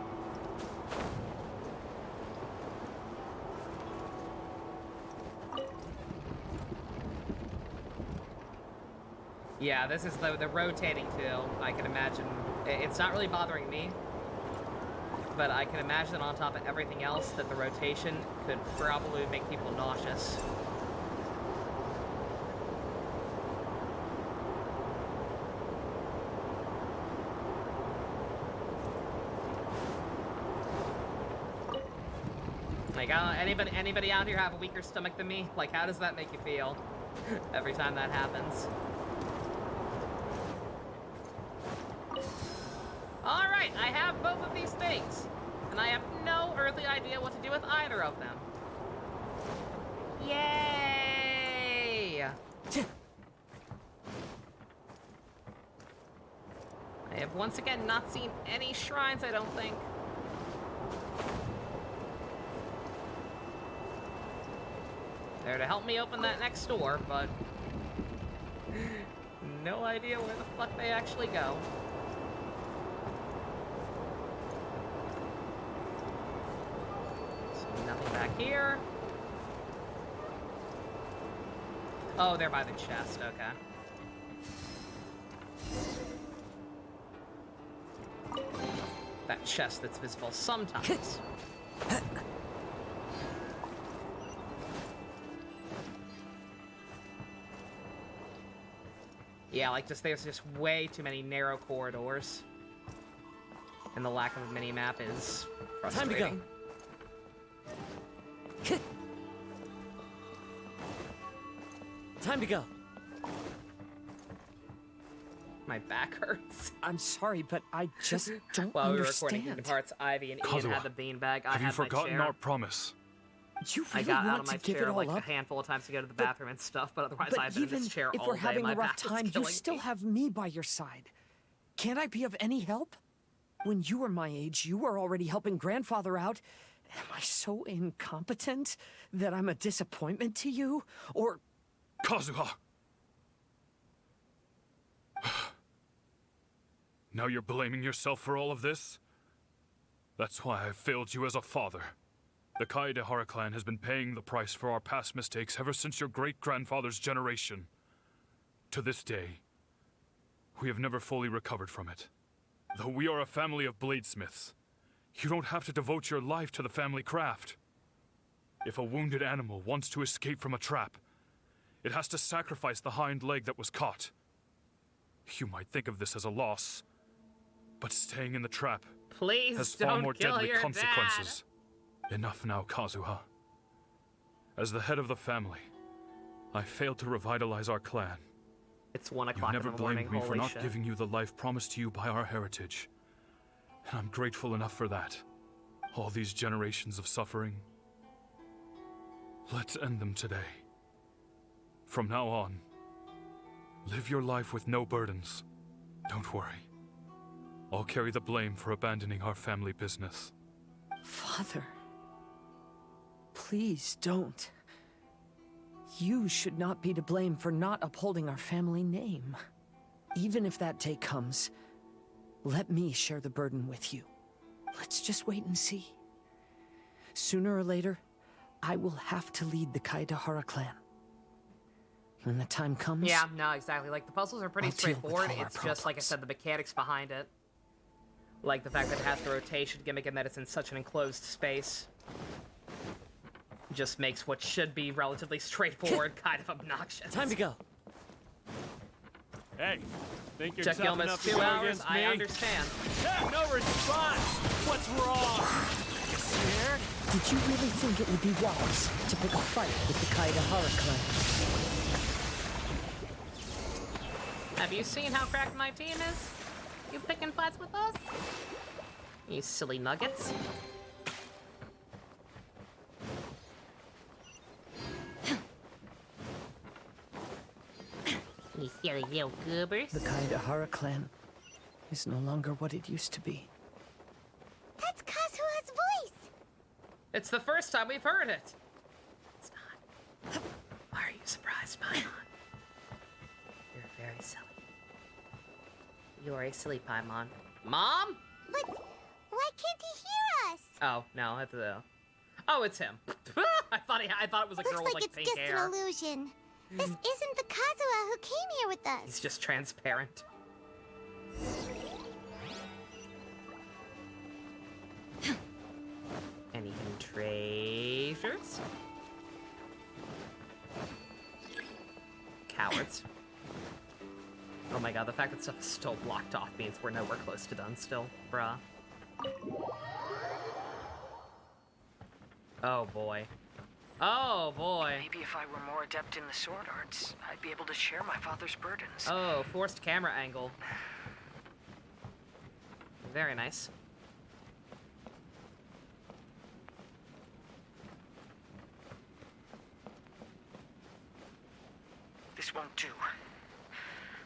Yeah, this is the rotating tool. I can imagine. It's not really bothering me, but I can imagine on top of everything else that the rotation could probably make people nauseous. Like, anybody out here have a weaker stomach than me? Like, how does that make you feel every time that happens? Alright, I have both of these things, and I have no earthly idea what to do with either of them. Yay! I have once again not seen any shrines, I don't think. There to help me open that next door, but no idea where the fuck they actually go. back here. Oh, they're by the chest, okay. That chest that's visible sometimes. Yeah, like there's just way too many narrow corridors. And the lack of a mini-map is frustrating. Time to go. Time to go. My back hurts. I'm sorry, but I just don't While we were understand. recording Kingdom Hearts, Ivy and Ian Kazuha, had the beanbag. I have you had my forgotten chair. our promise? You really I got out want of my to give chair it all like up? a handful of times to go to the bathroom and stuff, but otherwise I've been in this chair if all we're day. having My a rough back is time, you killing still me. have me by your side. Can't I be of any help? When you were my age, you were already helping grandfather out. Am I so incompetent that I'm a disappointment to you? Or... Kazuha! Now you're blaming yourself for all of this? That's why I failed you as a father. The Kaedehara clan has been paying the price for our past mistakes ever since your great-grandfather's generation. To this day, we have never fully recovered from it. Though we are a family of bladesmiths, you don't have to devote your life to the family craft. If a wounded animal wants to escape from a trap, it has to sacrifice the hind leg that was caught. You might think of this as a loss, but staying in the trap has far more deadly consequences. Enough now, Kazuha. As the head of the family, I failed to revitalize our clan. It's 1 o'clock in the morning. You never blamed me for not shit. giving you the life promised to you by our heritage. And I'm grateful enough for that. All these generations of suffering. Let's end them today. From now on, live your life with no burdens. Don't worry. I'll carry the blame for abandoning our family business. Father, please don't. You should not be to blame for not upholding our family name. Even if that day comes, let me share the burden with you. Let's just wait and see. Sooner or later, I will have to lead the Kaedehara clan. When the time comes... Yeah, no, exactly. Like, the puzzles are pretty straightforward. It's just, like I problems. said, the mechanics behind it. Like, the fact that it has the rotation gimmick and that it's in such an enclosed space just makes what should be relatively straightforward kind of obnoxious. Time to go. Hey, think you're Chuck tough Gilman's enough to 2 go hours, against me? I understand. Yeah, no response! What's wrong? You scared? Did you really think it would be wise to pick a fight with the Kaedehara clan? Have you seen how cracked my team is? You picking fights with us? You silly nuggets. You silly little goobers. The Kaedehara clan is no longer what it used to be. That's Kazuha's voice! It's the first time we've heard it. It's not. Why are you surprised, Paimon? You're very silly. You are a silly Paimon. Mom? But why can't he hear us? Oh, no, it's oh, it's him. I thought it was a girl with Looks like it's pink just hair. an illusion. This isn't the Kazuha who came here with us. He's just transparent. Any hidden treasures? Cowards. Oh my god, the fact that stuff is still blocked off means we're nowhere close to done still. Bruh. Oh boy. Oh boy. Maybe if I were more adept in the sword arts, I'd be able to share my father's burdens. Oh, forced camera angle. Very nice. This won't do.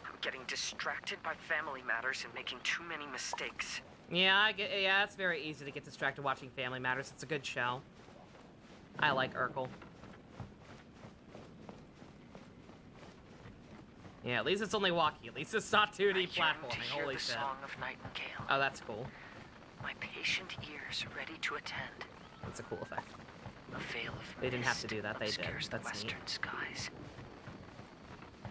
I'm getting distracted by family matters and making too many mistakes. Yeah, yeah, it's very easy to get distracted watching Family Matters. It's a good show. I like Urkel. Yeah, at least it's only walkie. At least it's not 2D platforming. Holy shit. Song of Nightingale. Oh, that's cool. My patient ears ready to attend. That's a cool effect. A veil of They didn't have to mist do that, they did. obscures the That's neat. western skies.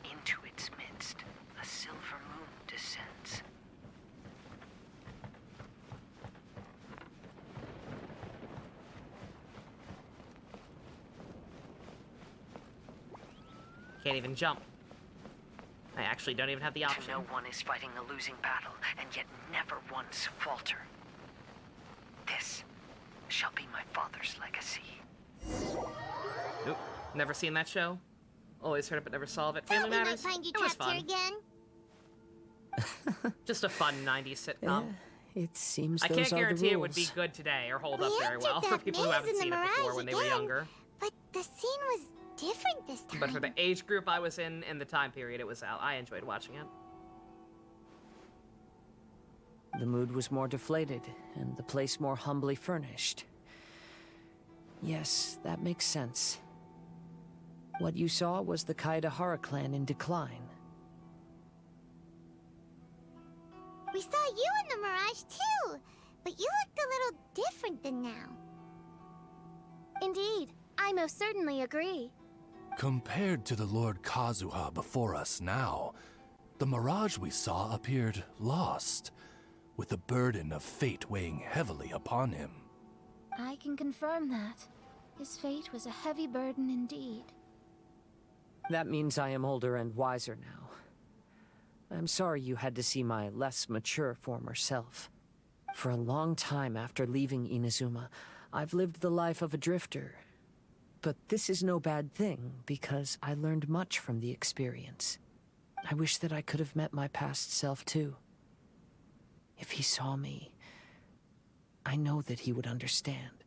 Into its midst, a silver moon descends. Can't even jump. I actually don't even have the option. To know one is fighting a losing battle, and yet never once falter. This shall be my father's legacy. Nope. Never seen that show. Always heard it but never saw it. Family Thought we might Matters. find you It was trapped here fun. again. Just a fun 90s sitcom. It seems I those can't are the guarantee it would be rules. good today or hold up We very well entered for that people who maze haven't in the seen it before Mirage when they were again. younger. But the scene was different this time. But for the age group I was in the time period it was out, I enjoyed watching it. The mood was more deflated, and the place more humbly furnished. Yes, that makes sense. What you saw was the Kaedahara clan in decline. We saw you in the Mirage too, but you looked a little different than now. Indeed, I most certainly agree. Compared to the Lord Kazuha before us now, the mirage we saw appeared lost, with the burden of fate weighing heavily upon him. I can confirm that. His fate was a heavy burden indeed. That means I am older and wiser now. I'm sorry you had to see my less mature former self. For a long time after leaving Inazuma, I've lived the life of a drifter. But this is no bad thing, because I learned much from the experience. I wish that I could have met my past self too. If he saw me, I know that he would understand.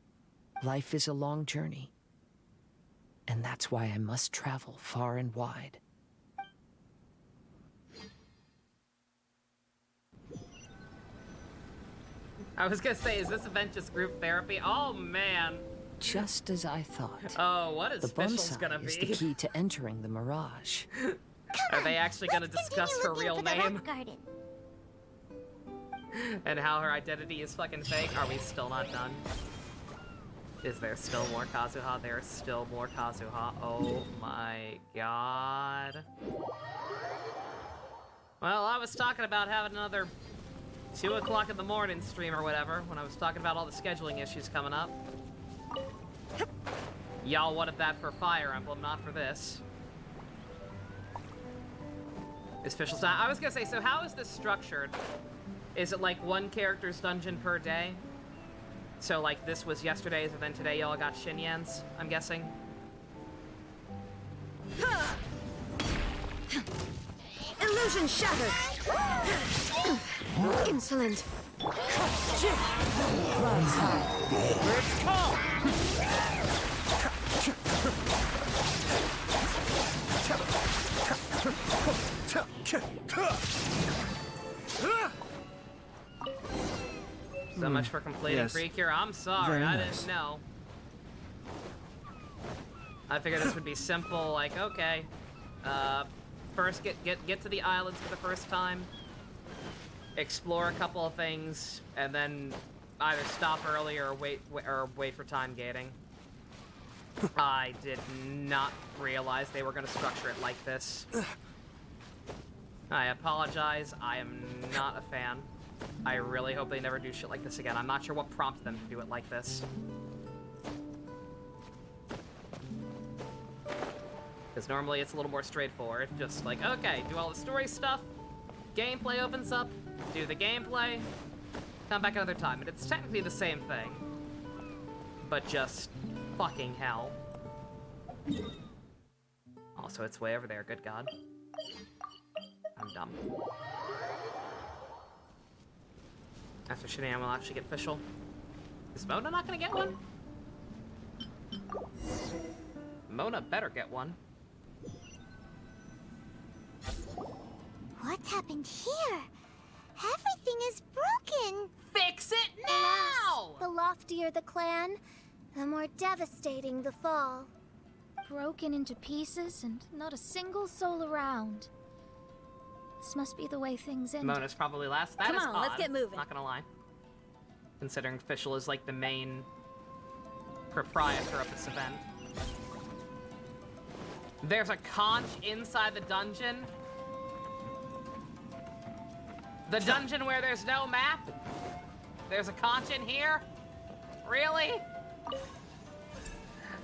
Life is a long journey. And that's why I must travel far and wide. I was gonna say, is this event just group therapy? Oh man. Just as I thought. Oh, what is the Fischl's gonna bonsai is be? the key to entering the Mirage. Are they actually gonna discuss her real name? And how her identity is fucking fake? Are we still not done? Is there still more Kazuha? There's still more Kazuha. Oh my god. Well, I was talking about having another 2 o'clock in the morning stream or whatever when I was talking about all the scheduling issues coming up. Y'all wanted that for Fire Emblem, not for this. Is Fischl's not? I was gonna say, so how is this structured? Is it like one character's dungeon per day? So like this was yesterday's and then today y'all got Shinyan's, I'm guessing? Illusion shattered! Insolent! Let's go! So much for completing Yes. Precure. I'm sorry, Very I nice. didn't know. I figured this would be simple, like, okay. First get to the islands for the first time. Explore a couple of things, and then either stop early or wait for time gating. I did not realize they were gonna structure it like this. I apologize, I am not a fan. I really hope they never do shit like this again. I'm not sure what prompted them to do it like this. Because normally it's a little more straightforward. Just like, okay, do all the story stuff, gameplay opens up, do the gameplay, come back another time. And it's technically the same thing. But just fucking hell. Also, it's way over there, good god. I'm dumb. After Shinyan, we'll actually get Fischl. Is Mona not gonna get one? Mona better get one. What's happened here? Everything is broken. Fix it Alas, the loftier the clan, the more devastating the fall. Broken into pieces and not a single soul around. This must be the way things end. Mona's probably last. That Come is on, let's odd, get moving. Not gonna lie. Considering Fischl is like the main proprietor of this event. There's a conch inside the dungeon. The dungeon where there's no map? There's a conch in here? Really?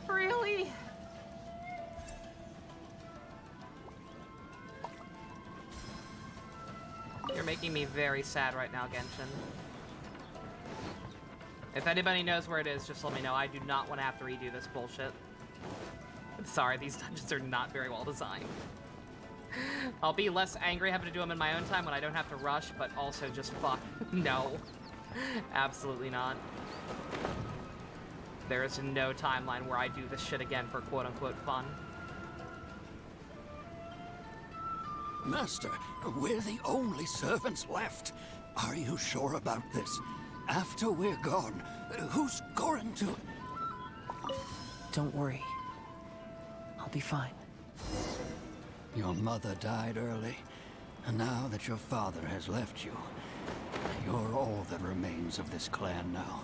Really? You're making me very sad right now, Genshin. If anybody knows where it is, just let me know. I do not want to have to redo this bullshit. I'm sorry, these dungeons are not very well designed. I'll be less angry having to do them in my own time when I don't have to rush, but also just fuck. No. Absolutely not. There is no timeline where I do this shit again for quote-unquote fun. Master, we're the only servants left. Are you sure about this? After we're gone, who's going to... Don't worry. I'll be fine. Your mother died early, and now that your father has left you, you're all that remains of this clan now.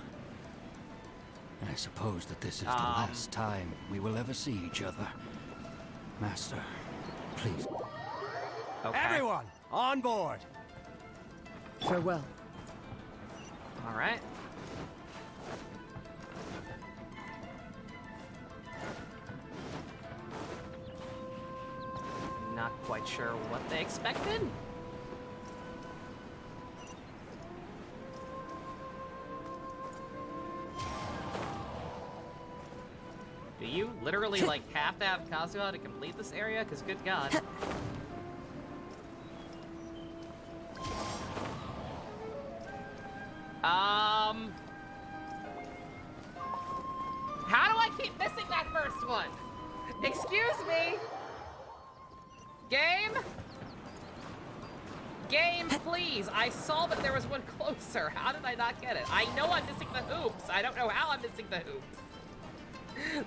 I suppose that this is the last time we will ever see each other. Master, please. Okay. Everyone, on board! Farewell. Alright. Not quite sure what they expected. Do you literally, like, have to have Kazuha to complete this area? Because good god. How do I keep missing that first one? Excuse me? Game? Game, please. I saw that there was one closer. How did I not get it? I know I'm missing the hoops. I don't know how I'm missing the hoops.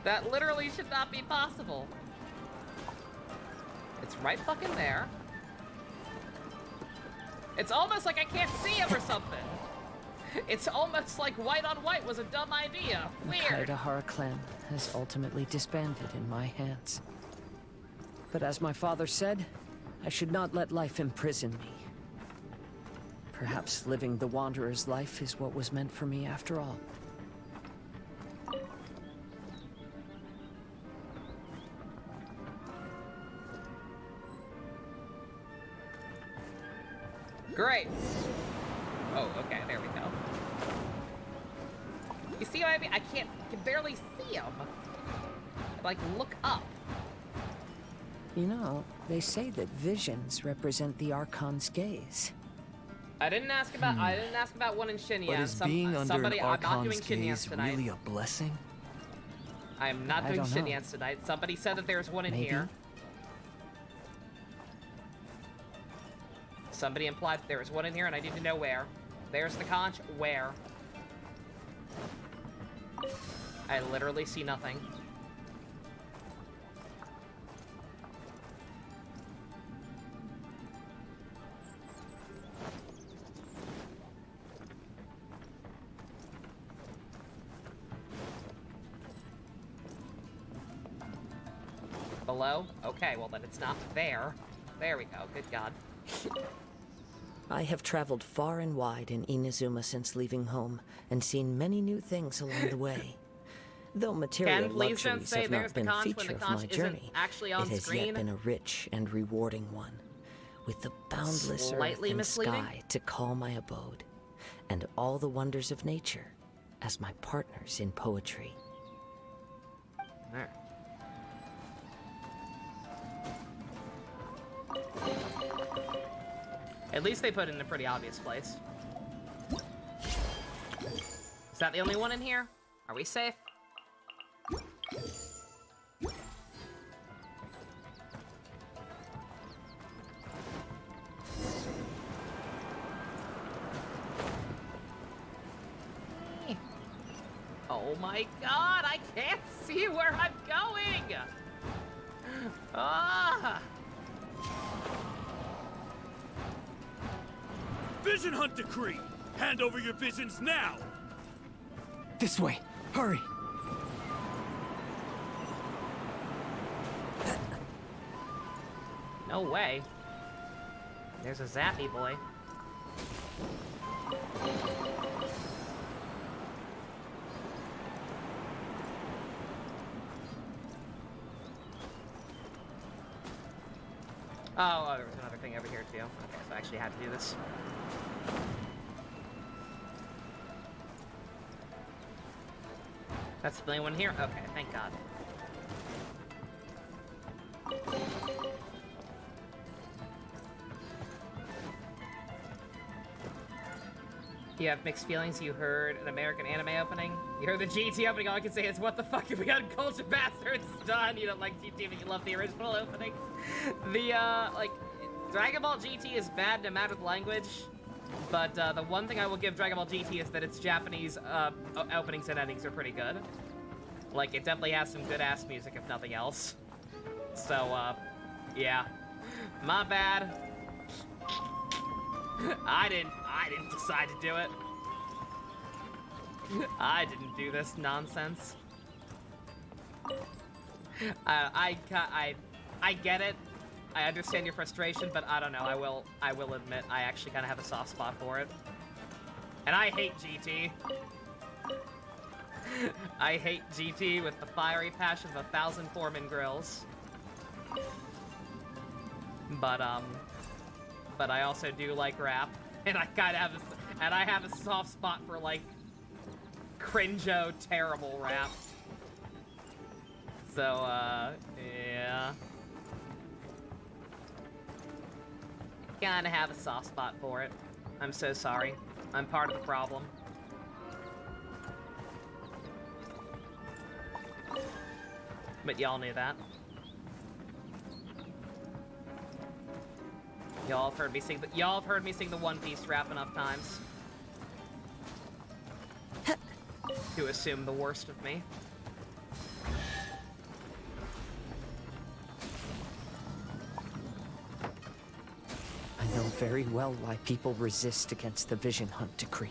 That literally should not be possible. It's right fucking there. It's almost like I can't see him or something. It's almost like white on white was a dumb idea. Weird. The Kaedahara clan has ultimately disbanded in my hands. But as my father said, I should not let life imprison me. Perhaps living the Wanderer's life is what was meant for me after all. Great. Oh, okay, there we go. You see what I mean? I can barely see him. Like, look up. You know, they say that visions represent the Archon's gaze. I didn't ask about one in Xinyan. But is being under an Archon's gaze really a blessing? I am not doing Xinyan tonight. Somebody said that there's one in here. Somebody implied that there was one in here and I need to know where. There's the conch. Where? I literally see nothing. Below? Okay, well then it's not there. There we go. Good God. I have traveled far and wide in Inazuma since leaving home, and seen many new things along the way. Though material luxuries have not been a feature of my journey, it has yet been a rich and rewarding one, with the boundless earth and sky to call my abode, and all the wonders of nature as my partners in poetry. There. At least they put it in a pretty obvious place. Is that the only one in here? Are we safe? Oh my god, I can't see where I'm going! Ah! Vision Hunt Decree! Hand over your visions now! This way! Hurry! No way. There's a zappy boy. Oh, there was another thing over here too. Okay, so I actually had to do this. That's the only one here? Okay, thank God. You have mixed feelings. You heard an American anime opening. You heard the GT opening. All I can say is, what the fuck have we uncultured bastards done? You don't like GT, but you love the original opening. The, like, Dragon Ball GT is bad no matter the language. But, the one thing I will give Dragon Ball GT is that its Japanese, openings and endings are pretty good. Like, it definitely has some good-ass music, if nothing else. So, yeah. My bad. I didn't decide to do it. I didn't do this nonsense. I get it. I understand your frustration, but I don't know. I will admit I actually kind of have a soft spot for it. And I hate GT. I hate GT with the fiery passion of 1,000 Foreman grills. But I also do like rap, and I kind of have a soft spot for like cringo, terrible rap. So yeah, kinda have a soft spot for it. I'm so sorry. I'm part of the problem. But y'all knew that. Y'all have heard me sing the One Piece rap enough times to assume the worst of me. I know very well why people resist against the Vision Hunt decree.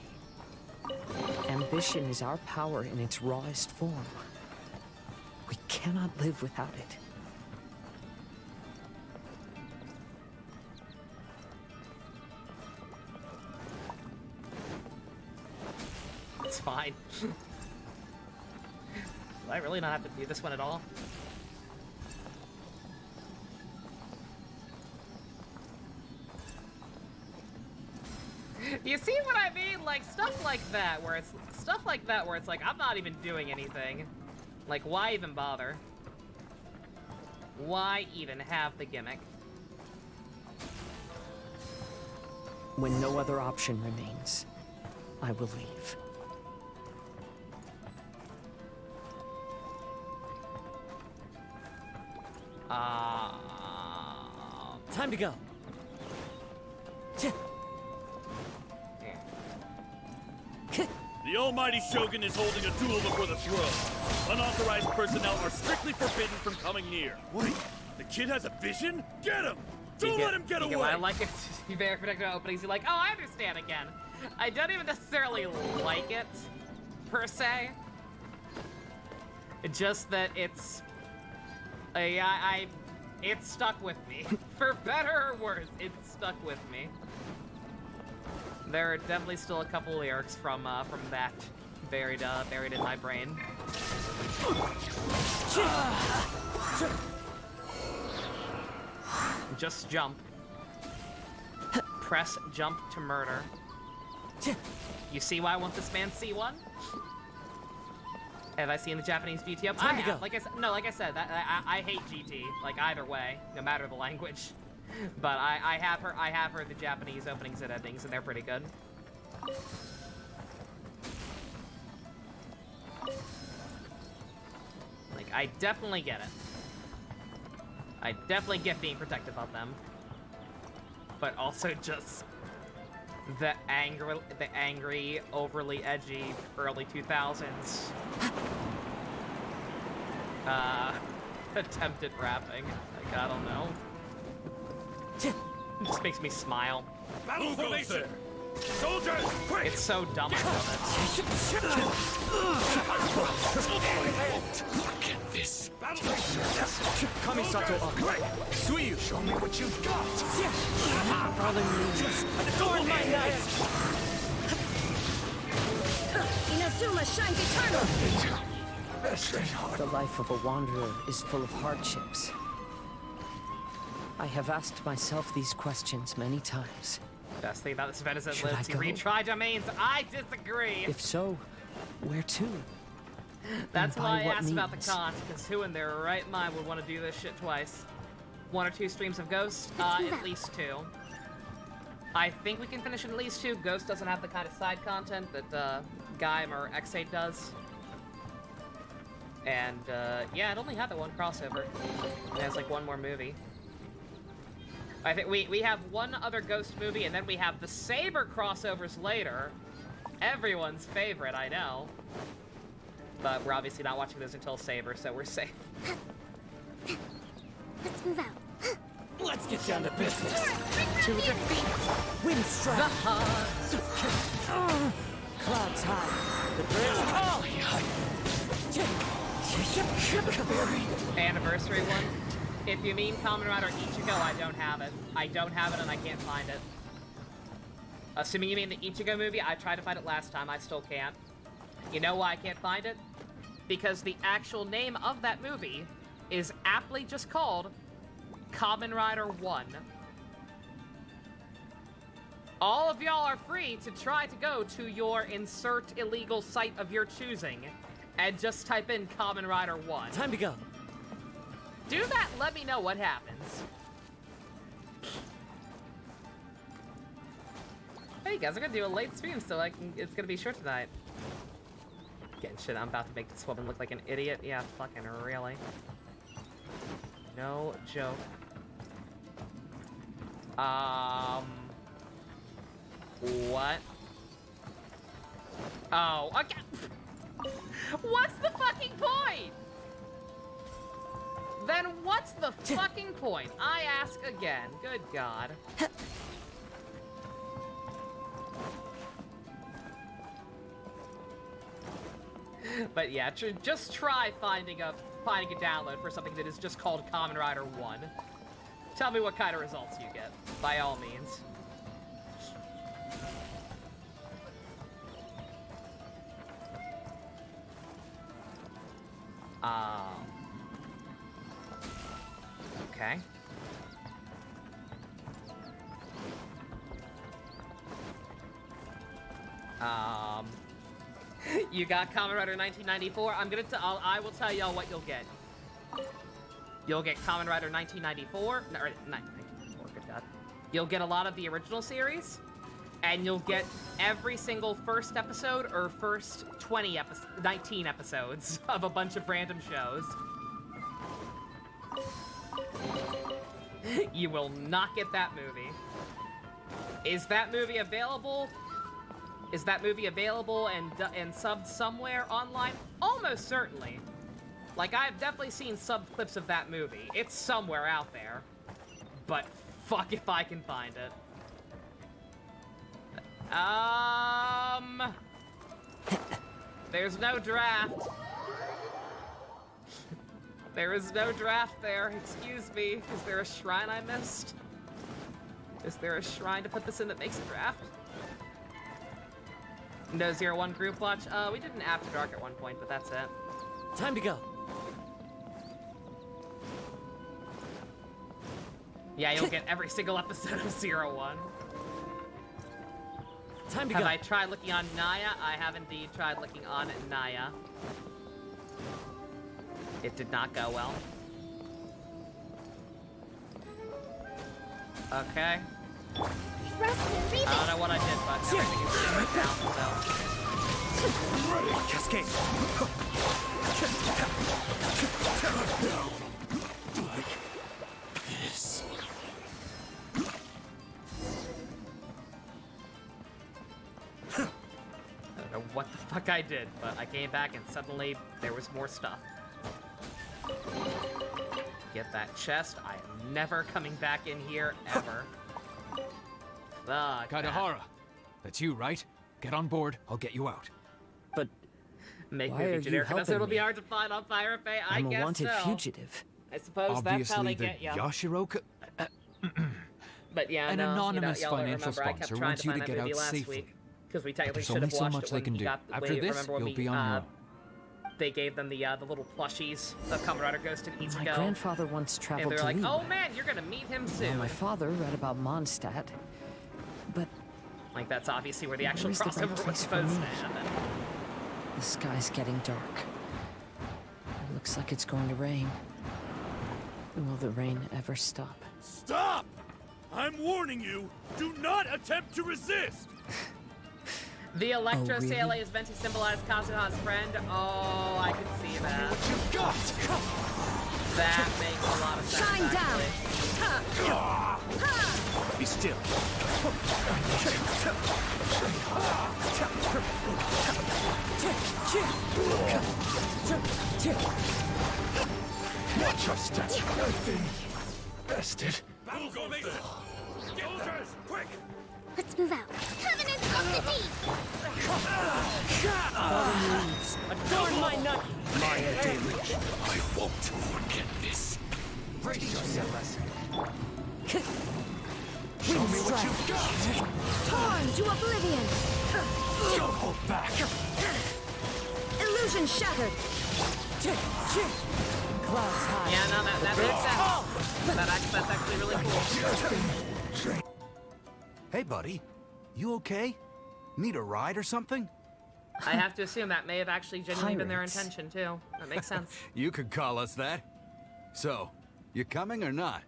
Ambition is our power in its rawest form. We cannot live without it. It's fine. Do I really not have to do this one at all? You see what I mean? Like, stuff like that, where it's like, I'm not even doing anything. Like, why even bother? Why even have the gimmick? When no other option remains, I will leave. Time to go. The almighty Shogun is holding a duel before the throne. Unauthorized personnel are strictly forbidden from coming near. Wait, the kid has a vision? Get him! Don't let him get away! I like it. You very predictable openings. You're like, oh, I understand again. I don't even necessarily like it, per se. Just that it's... It's stuck with me. For better or worse, it's stuck with me. There are definitely still a couple lyrics from that buried in my brain. Just jump. Press jump to murder. You see why I want this man C1? Have I seen the Japanese GT up? Time to go. Like I said, I hate GT. Like either way, no matter the language. But I have heard the Japanese openings and endings, and they're pretty good. Like, I definitely get it. I definitely get being protective of them. But also just the angry, overly edgy early 2000s attempt at rapping. Like, I don't know. It just makes me smile. Battle formation! Soldiers, quick! It's so dumb, I love it. Look at this. Kamisato up. Suiyu, show me what you've got. Fallen leaves. Adorn my night. Inazuma shines eternal. The life of a wanderer is full of hardships. I have asked myself these questions many times. Best thing about this event is that Should I lets you go? retry domains. I disagree. If so, where to? That's And why by I what asked about the means? cons, because who in their right mind would want to do this shit twice? 1 or 2 streams of Ghost? At least 2. I think we can finish in at least 2. Ghost doesn't have the kind of side content that Gaim or X8 does. And yeah, it only had the 1 crossover. It has like 1 more movie. I think we have 1 other Ghost movie, and then we have the Saber crossovers later. Everyone's favorite, I know. But we're obviously not watching those until Saber, so we're safe. Let's move out. Let's get down to business. To defeat. Windstrike. Clouds high. The birds Anniversary one. If you mean Kamen Rider Ichigo, I don't have it. I don't have it and I can't find it. Assuming you mean the Ichigo movie, I tried to find it last time, I still can't. You know why I can't find it? Because the actual name of that movie is aptly just called Kamen Rider 1. All of y'all are free to try to go to your insert illegal site of your choosing and just type in Kamen Rider 1. Time to go. Do that, let me know what happens. Hey guys, I'm gonna do a late stream so it's gonna be short tonight. Genshin, I'm about to make this woman look like an idiot. Yeah, fucking really. No joke. What? Oh, okay. What's the fucking point? Then what's the fucking point? I ask again. Good God. But yeah, just try finding a download for something that is just called Kamen Rider 1. Tell me what kind of results you get, by all means. Okay. You got Kamen Rider 1994. I will tell y'all what you'll get. You'll get Kamen Rider 1994. No, 1994, good God. You'll get a lot of the original series, and you'll get every single first episode or first 19 episodes of a bunch of random shows. You will not get that movie. Is that movie available? Is that movie available and subbed somewhere online? Almost certainly. Like, I've definitely seen sub clips of that movie. It's somewhere out there. But fuck if I can find it. There's no draft. There is no draft there. Excuse me. Is there a shrine I missed? Is there a shrine to put this in that makes a draft? No 01 group watch? We did an After Dark at one point, but that's it. Time to go. Yeah, you'll get every single episode of 01. Time to Have go. I tried looking on Naya? I have indeed tried looking on Naya. It did not go well. Okay. I don't know what I did, but everything is different now, so. Cascade. Like this. I don't know what the fuck I did, but I came back and suddenly there was more stuff. Get that chest. I am never coming back in here, ever. Fuck. Kaidahara, That's you, right? Get on board, I'll get you out. But Make why me are a you generic enough so helping it'll be me? hard to find on Pirate Bay. I I'm guess a wanted so. fugitive. I suppose that's how they get you. Yashiroka... But yeah, An no, anonymous y'all don't financial remember. I kept sponsor trying wants to you find to that get movie out last safely. week because we But technically there's should only have so watched much it they when can we do. got. After this, remember when you'll we, be on your own. They gave them the little plushies of Kamen Rider Ghost and Ichigo. My grandfather once and traveled they're to like, Liyue. "Oh man, you're gonna meet him Now, soon." my father read about Mondstadt, but like that's obviously where the actual where's the right crossover was place for supposed to me? happen. The sky's getting dark. It looks like it's going to rain. Will the rain ever stop? Stop! I'm warning you, do not attempt to resist! The Electro really? Sailor is meant to symbolize Kazuha's friend. Oh, I can see that. That makes a lot of sense. Shine down. Actually. Be still. Watch your step. Nothing. Bested. Battle go make it! Soldiers, quick! Let's move out. Covenant of the Deep! Adorn my nut! Maya Deluge. I won't forget this. Brace yourself. Show me what you've got. Torn to oblivion! Don't hold back. Illusion shattered! Clouds high. Yeah, no, that makes sense. That's actually really cool. Hey, buddy. You okay? Need a ride or something? I have to assume that may have actually genuinely been their Pirates. intention too. That makes sense. You could call us that. So, you coming or not?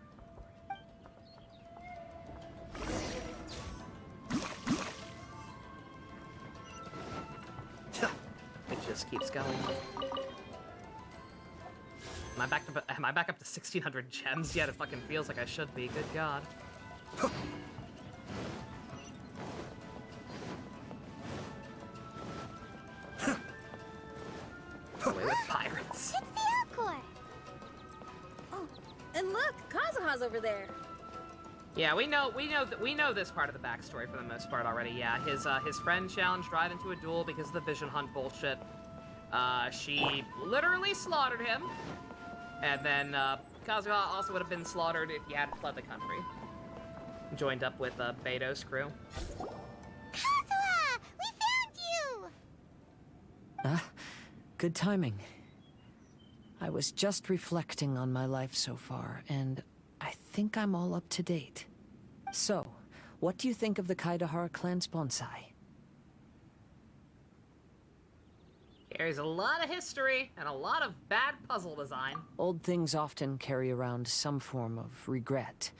It just keeps going. Am I back up to 1,600 gems yet? It fucking feels like I should be. Good God. Away with pirates. It's the Alcor! Oh, and look, Kazuha's over there. Yeah, we know this part of the backstory for the most part already. Yeah, his friend challenged Drive into a duel because of the vision hunt bullshit. She literally slaughtered him, and then Kazuha also would have been slaughtered if he hadn't fled the country. Joined up with Beto's crew. Kazuha! We found you! Good timing. I was just reflecting on my life so far, and I think I'm all up to date. So, what do you think of the Kaidahara clan's bonsai? There's a lot of history and a lot of bad puzzle design. Old things often carry around some form of regret.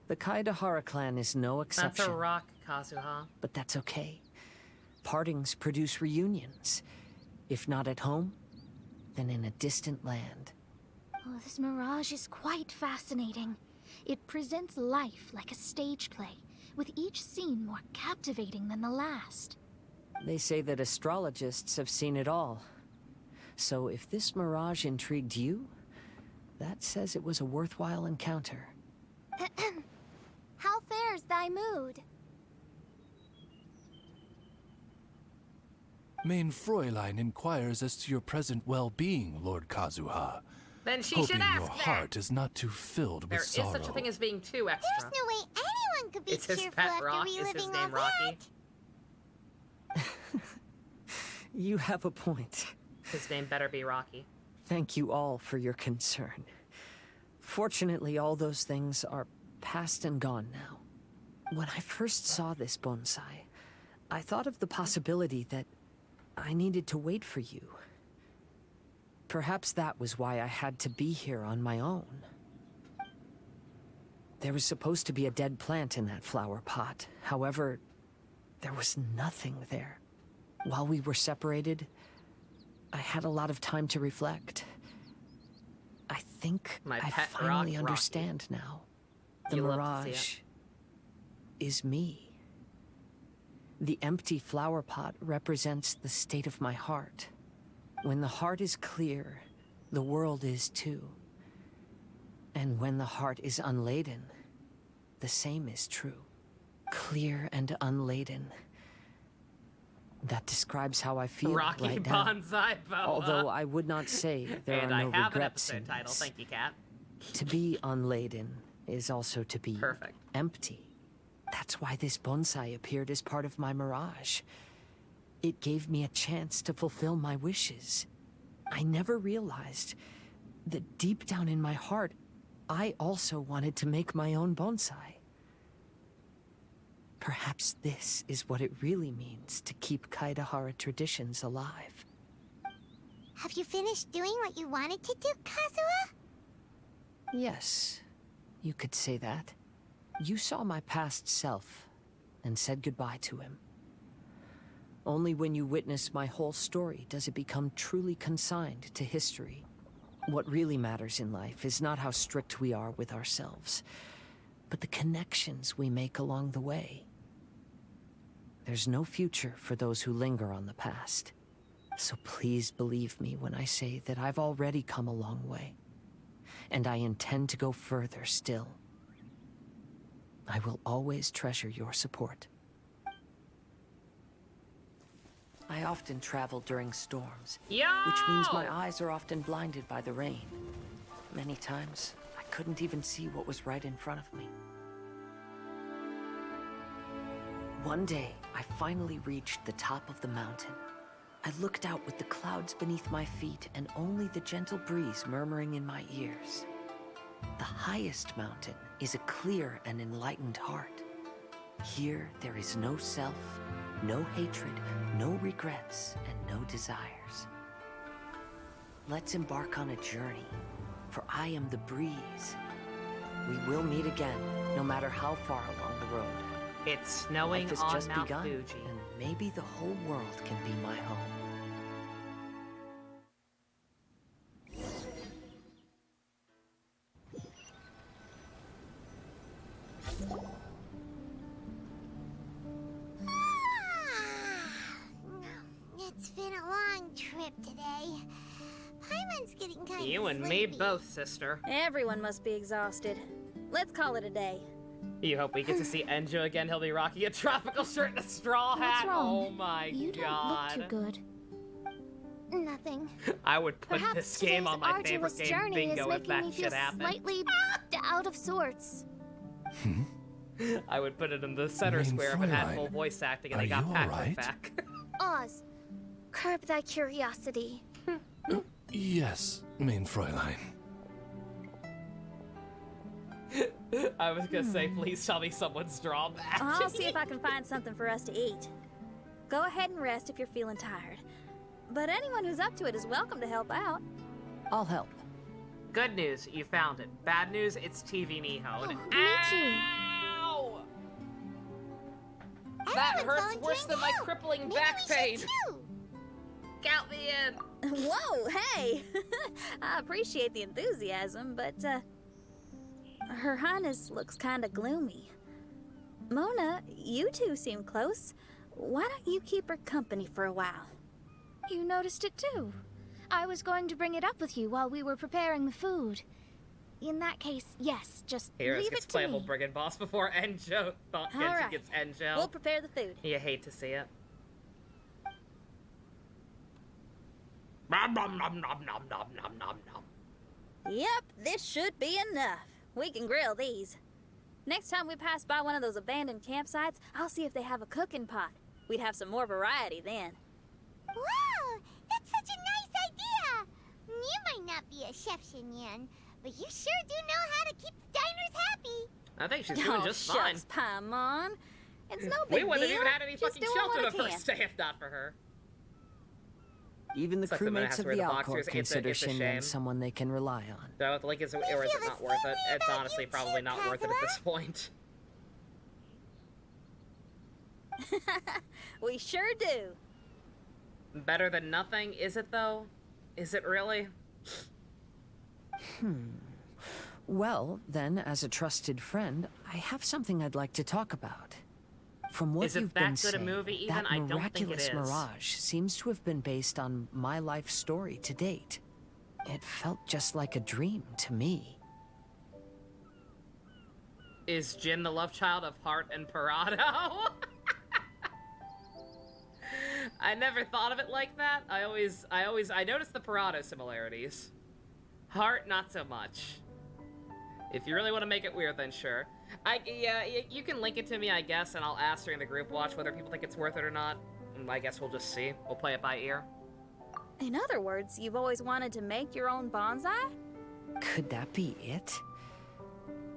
The Kaidahara clan is no exception. That's a rock, Kazuha. But that's okay. Partings produce reunions. If not at home, then in a distant land. Oh, this mirage is quite fascinating. It presents life like a stage play, with each scene more captivating than the last. They say that astrologists have seen it all. So if this mirage intrigued you, that says it was a worthwhile encounter. How fares thy mood? Main Fräulein inquires as to your present well-being, Lord Kazuha. Then she hoping should ask your that. heart is not too filled There with is sorrow. such a thing as being too extra. There's no way anyone could be It's his cheerful pet after rock. Is his reliving all name that. Rocky? You have a point. His name better be Rocky. Thank you all for your concern. Fortunately, all those things are past and gone now. When I first saw this bonsai, I thought of the possibility that I needed to wait for you. Perhaps that was why I had to be here on my own. There was supposed to be a dead plant in that flower pot. However, there was nothing there. While we were separated, I had a lot of time to reflect. I think My I pet finally rock, understand now. The You love to see mirage is me. The empty flower pot represents the state of my heart. When the heart is clear, the world is too. And when the heart is unladen, the same is true. Clear and unladen, That describes how I feel Rocky right now. Bonsai Boa. Although I would not say there and are no I have regrets an in episode title. this. Thank you, Kat. To be unladen is also to be empty. That's why this bonsai appeared as part of my mirage. It gave me a chance to fulfill my wishes. I never realized that deep down in my heart, I also wanted to make my own bonsai. Perhaps this is what it really means to keep Kaedahara traditions alive. Have you finished doing what you wanted to do, Kazuha? Yes, you could say that. You saw my past self and said goodbye to him. Only when you witness my whole story does it become truly consigned to history. What really matters in life is not how strict we are with ourselves, but the connections we make along the way. There's no future for those who linger on the past. So please believe me when I say that I've already come a long way. And I intend to go further still. I will always treasure your support. I often travel during storms, which means my eyes are often blinded by the rain. Many times, I couldn't even see what was right in front of me. One day, I finally reached the top of the mountain. I looked out with the clouds beneath my feet and only the gentle breeze murmuring in my ears. The highest mountain is a clear and enlightened heart. Here, there is no self, no hatred, no regrets, and no desires. Let's embark on a journey, for I am the breeze. We will meet again, no matter how far along the road. It's snowing Life has on just Mount begun, Fuji. and maybe the whole world can be my home. It's been a long trip today. Paimon's getting kind You of and me sleepy. both, sister. Everyone must be exhausted. Let's call it a day. You hope we get to see Enjo again. He'll be rocking a tropical shirt and a straw hat. What's wrong? Oh my You don't god. look too good. Nothing. I would put Perhaps this game on my today's favorite arduous game journey bingo is if making that me shit feel happened. slightly out of sorts. I would put it in the center Main square if it had Fräulein, full voice acting and are they got you Patrick alright? back. Oz, curb thy curiosity. Yes, main Fräulein. I was gonna say, please tell me someone's draw back. I'll see if I can find something for us to eat. Go ahead and rest if you're feeling tired. But anyone who's up to it is welcome to help out. I'll help. Good news, you found it. Bad news, it's TV Nihon. Ow! That Everyone's hurts worse than my volunteering to help. crippling Maybe back we pain. should too. Count me in. Whoa, hey! I appreciate the enthusiasm, but, Her Highness looks kinda gloomy. Mona, you two seem close. Why don't you keep her company for a while? You noticed it too. I was going to bring it up with you while we were preparing the food. In that case, yes, just Heroes leave gets it to playable me. brigand boss before Enjo. Thought All Genshin right. gets Enjo. We'll prepare the food. You hate to see it. Nom nom nom nom nom nom nom nom nom. Yep, this should be enough. We can grill these. Next time we pass by one of those abandoned campsites, I'll see if they have a cooking pot. We'd have some more variety then. Wow, that's such a nice idea. You might not be a chef, Shinyan, but you sure do know how to keep the diners happy. I think she's doing Oh, just fine. shucks, Paimon. It's no big We wouldn't deal. even had any Just fucking doing shelter what the I first can. day if not for her. Even the Sucks that Mona has crewmates to of wear the the Alcor boxers. consider It's a Shinyan shame. someone they can rely on. Do I have to link it, or is it not worth it? It's honestly probably not worth it at this point. We sure do. Better than nothing, is it though? Is it really? Well, then, as a trusted friend, I have something I'd like to talk about. From what Is it you've that been good a saying, movie even? that I don't think it miraculous is. mirage seems to have been based on my life story to date. It felt just like a dream to me. Is Jin the love child of Heart and Parado? I never thought of it like that. I noticed the Parado similarities. Heart, not so much. If you really want to make it weird, then sure. Yeah, you can link it to me, I guess, and I'll ask during the group watch whether people think it's worth it or not. And I guess we'll just see. We'll play it by ear. In other words, you've always wanted to make your own bonsai? Could that be it?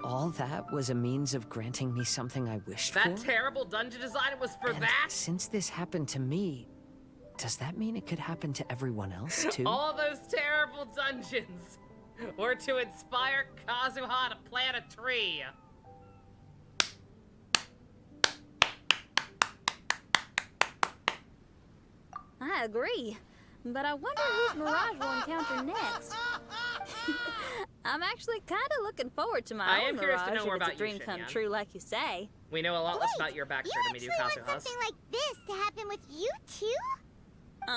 All that was a means of granting me something I wished for? That terrible dungeon design was for that? Since this happened to me, does that mean it could happen to everyone else, too? All those terrible dungeons were to inspire Kazuha to plant a tree. I agree, but I wonder whose Mirage will encounter next. I'm actually kind of looking forward to my own curious Mirage to know more if it's about a dream you, come Shinyan. true like you say. We know a lot less about your backstory than we do You actually Kazuha's. want something like this to happen with you too?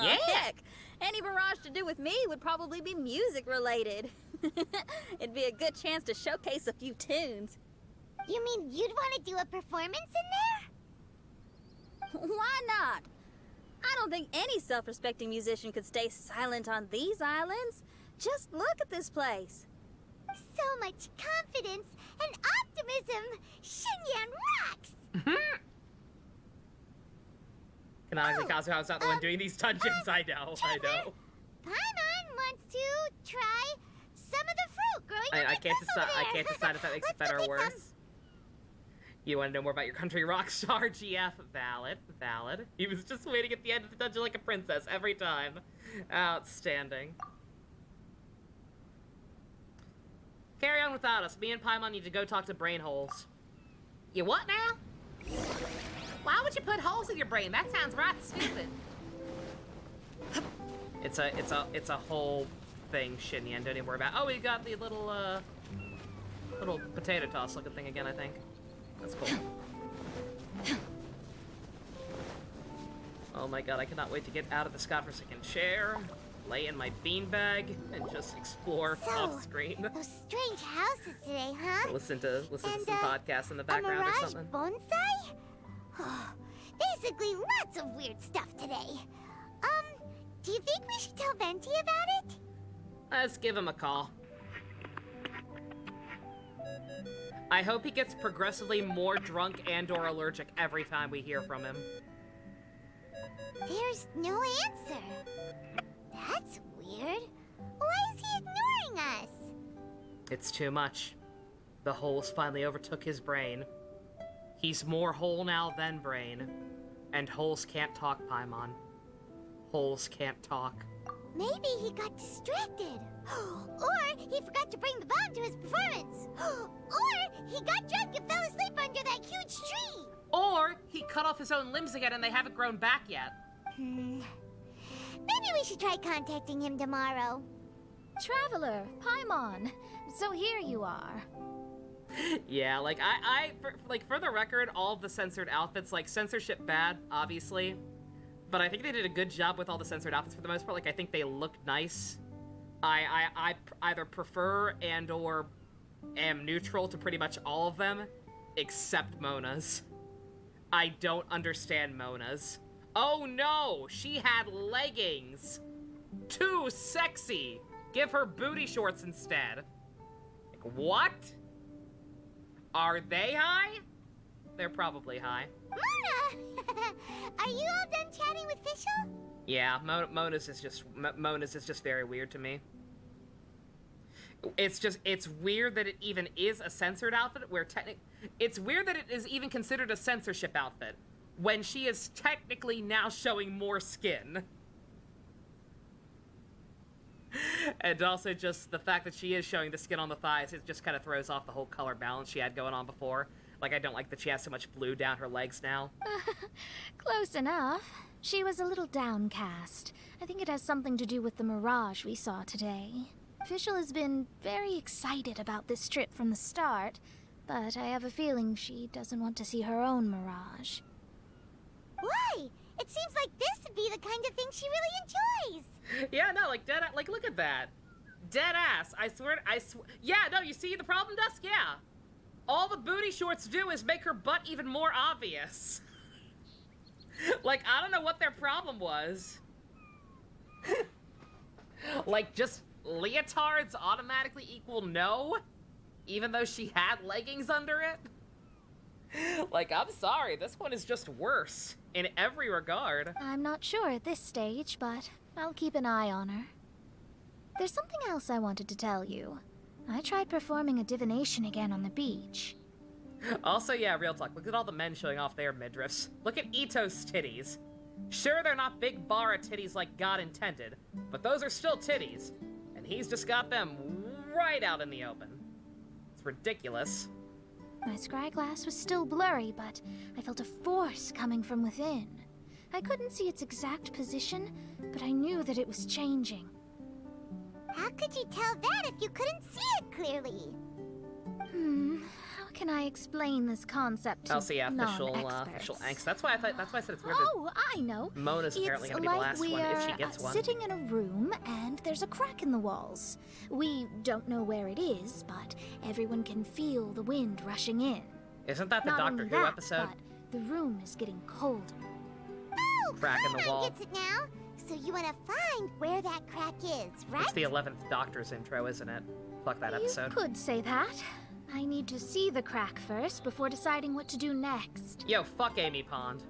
Yeah. Heck, any Mirage to do with me would probably be music related. It'd be a good chance to showcase a few tunes. You mean you'd want to do a performance in there? Why not? I don't think any self-respecting musician could stay silent on these islands. Just look at this place. So much confidence and optimism. Shinyan rocks! Canonically, Kazuha's not the one doing these dungeons. I know. Paimon wants to try some of the fruit growing I can't decide. I can't decide if that makes it better or worse. You want to know more about your country rock star, GF? Valid. He was just waiting at the end of the dungeon like a princess every time. Outstanding. Carry on without us. Me and Paimon need to go talk to brain holes. You what now? Why would you put holes in your brain? That sounds right stupid. It's a whole thing, Shinyan. Don't even worry about. Oh, we got the little potato toss looking thing again. I think that's cool. Oh my god, I cannot wait to get out of this godforsaken chair, lay in my beanbag, and just explore off screen. Those strange houses today, huh? Listen to some podcasts in the background or something. Bonsai? Basically, lots of weird stuff today. Do you think we should tell Venti about it? Let's give him a call. I hope he gets progressively more drunk and/or allergic every time we hear from him. There's no answer. That's weird. Why is he ignoring us? It's too much. The holes finally overtook his brain. He's more whole now than brain. And holes can't talk, Paimon. Holes can't talk. Maybe he got distracted. Or he forgot to bring the bomb to his performance. Or he got drunk and fell asleep under that huge tree. Or he cut off his own limbs again and they haven't grown back yet. Maybe we should try contacting him tomorrow. Traveler, Paimon. So here you are. Yeah, like, for the record, all of the censored outfits, like, censorship bad, obviously. But I think they did a good job with all the censored outfits for the most part. Like, I think they look nice. I either prefer and/or am neutral to pretty much all of them, except Mona's. I don't understand Mona's. Oh no, she had leggings. Too sexy. Give her booty shorts instead. Like, what? Are they high? They're probably high. Mona! Are you all done chatting with Fischl? Yeah, Mona's is just very weird to me. It's weird that it even is a censored outfit where it's weird that it is even considered a censorship outfit when she is technically now showing more skin. And also just the fact that she is showing the skin on the thighs, it just kind of throws off the whole color balance she had going on before. Like, I don't like that she has so much blue down her legs now. Close enough. She was a little downcast. I think it has something to do with the mirage we saw today. Fischl has been very excited about this trip from the start, but I have a feeling she doesn't want to see her own mirage. Why? It seems like this would be the kind of thing she really enjoys. Yeah, no, like, like, look at that. Dead ass. I swear. Yeah, no, you see the problem, Dusk? Yeah. All the booty shorts do is make her butt even more obvious. Like, I don't know what their problem was. Like, just leotards automatically equal no? Even though she had leggings under it? Like, I'm sorry, this one is just worse in every regard. I'm not sure at this stage, but I'll keep an eye on her. There's something else I wanted to tell you. I tried performing a divination again on the beach. Also, yeah, real talk, look at all the men showing off their midriffs. Look at Ito's titties. Sure, they're not big bara titties like God intended, but those are still titties. And he's just got them right out in the open. It's ridiculous. My scryglass was still blurry, but I felt a force coming from within. I couldn't see its exact position, but I knew that it was changing. How could you tell that if you couldn't see it clearly? How can I explain this concept to official angst. That's why I said it's weird. Oh, I know. Mona's apparently going to be the last one if she gets one. Sitting in a room and there's a crack in the walls. We don't know where it is, but everyone can feel the wind rushing in. Isn't that the Doctor Who episode? But the room is getting colder. Oh, crack in the wall. Gets it now. So you want to find where that crack is, right? It's the 11th Doctor's intro, isn't it? Fuck that episode. You could say that. I need to see the crack first before deciding what to do next. Yo, fuck Amy Pond.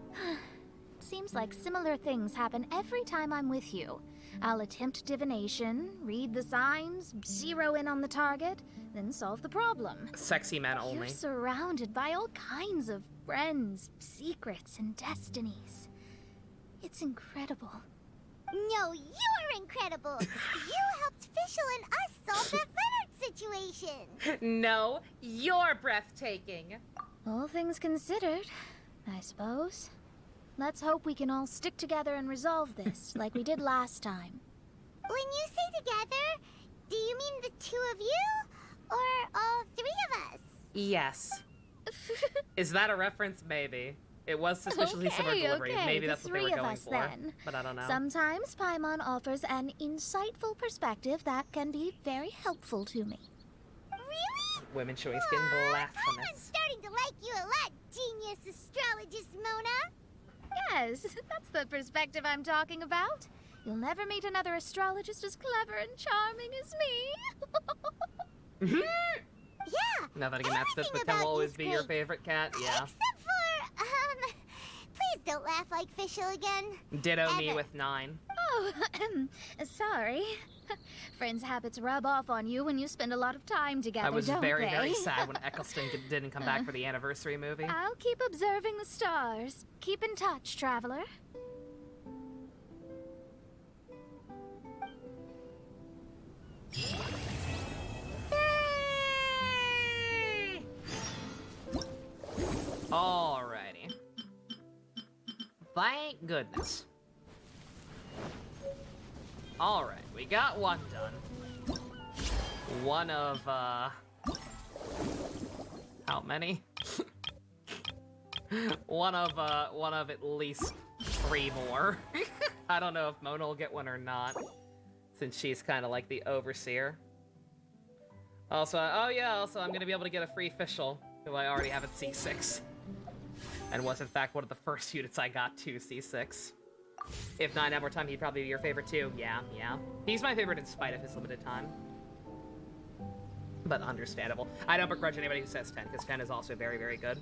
Seems like similar things happen every time I'm with you. I'll attempt divination, read the signs, zero in on the target, then solve the problem. Sexy men only. You're surrounded by all kinds of friends, secrets, and destinies. It's incredible. No, you're incredible. You helped Fischl and us solve that Leonard situation. No, you're breathtaking. All things considered, I suppose. Let's hope we can all stick together and resolve this, like we did last time. When you say together, do you mean the two of you? Or all three of us? Yes. Is that a reference? Maybe. It was suspiciously similar delivery. Maybe that's what they were going for. Then. But I don't know. Sometimes Paimon offers an insightful perspective that can be very helpful to me. Really? Women showing skin blasphemous. I'm starting to like you a lot, genius astrologist Mona. Yes, that's the perspective I'm talking about. You'll never meet another astrologist as clever and charming as me. Yeah. Nothing can match this, but Ken will always be your favorite cat. Yeah. Except for, please don't laugh like Fischl again. Ditto me with 9. Oh, sorry. Friends' habits rub off on you when you spend a lot of time together, I was don't very, they? very sad when Eccleston didn't come back for the anniversary movie. I'll keep observing the stars. Keep in touch, traveler. Alrighty. Thank goodness. Alright, we got one done. One of, how many? one of at least 3 more. I don't know if Mona will get one or not, since she's kind of like the overseer. Also, oh yeah, also I'm gonna be able to get a free Fischl, who I already have at C6. And was in fact one of the first units I got to C6. If 9 had more time, he'd probably be your favorite too. Yeah. He's my favorite in spite of his limited time. But understandable. I don't begrudge anybody who says 10, because 10 is also very, very good.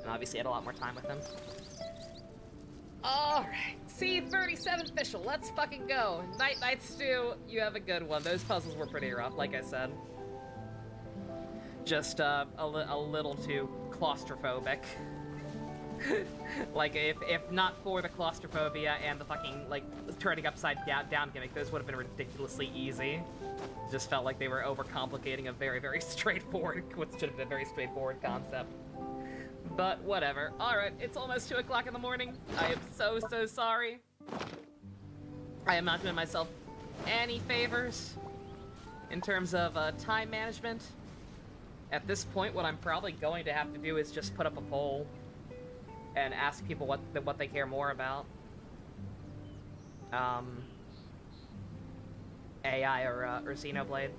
And obviously had a lot more time with him. Alright, C37 Fischl, let's fucking go. Night Stew, you have a good one. Those puzzles were pretty rough, like I said. Just a little too claustrophobic. Like, if not for the claustrophobia and the fucking, like, turning upside down gimmick, those would have been ridiculously easy. Just felt like they were overcomplicating a very, very straightforward, what should have been a very straightforward concept. But whatever. Alright, it's almost 2 o'clock in the morning. I am so sorry. I am not doing myself any favors in terms of time management. At this point, what I'm probably going to have to do is just put up a poll and ask people what they care more about. AI or Xenoblade.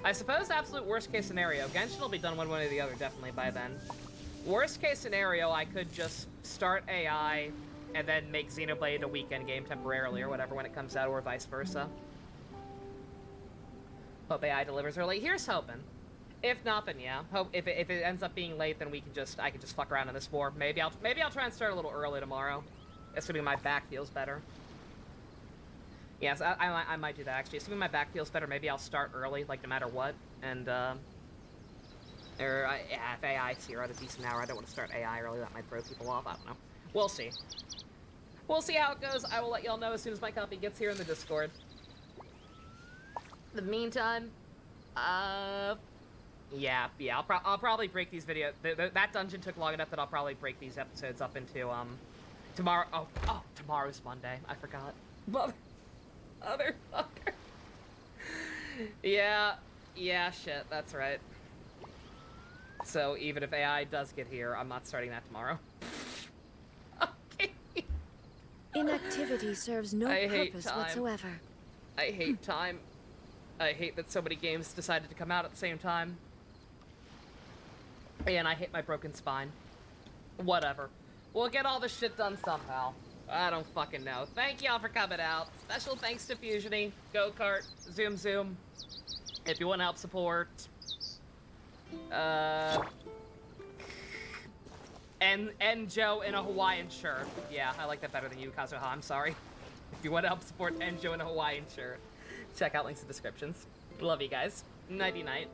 I suppose absolute worst case scenario, Genshin will be done one way or the other definitely by then. Worst case scenario, I could just start AI and then make Xenoblade a weekend game temporarily or whatever when it comes out, or vice versa. Hope AI delivers early. Here's hoping. If not, then yeah. Hope if it ends up being late, then I can just fuck around in this war. Maybe I'll try and start a little early tomorrow, assuming my back feels better. Yes, I might do that actually. Assuming my back feels better, maybe I'll start early, like no matter what. And yeah, if AI's here at a decent hour, I don't want to start AI early. That might throw people off. I don't know. We'll see. We'll see how it goes. I will let y'all know as soon as my copy gets here in the Discord. In the meantime, yeah, I'll probably break these videos. That dungeon took long enough that I'll probably break these episodes up into tomorrow. Oh, tomorrow's Monday. I forgot. Motherfucker. Yeah, shit. That's right. So even if AI does get here, I'm not starting that tomorrow. Okay. Inactivity serves no purpose whatsoever. I hate time. I hate that so many games decided to come out at the same time. And I hate my broken spine. Whatever. We'll get all this shit done somehow. I don't fucking know. Thank y'all for coming out. Special thanks to Fusiony, Go-Kart, Zoom. If you want to help support... and Joe in a Hawaiian shirt. Yeah, I like that better than you, Kazuha. I'm sorry. If you want to help support Enjo in a Hawaiian shirt, check out links in the descriptions. Love you guys. Nighty-night.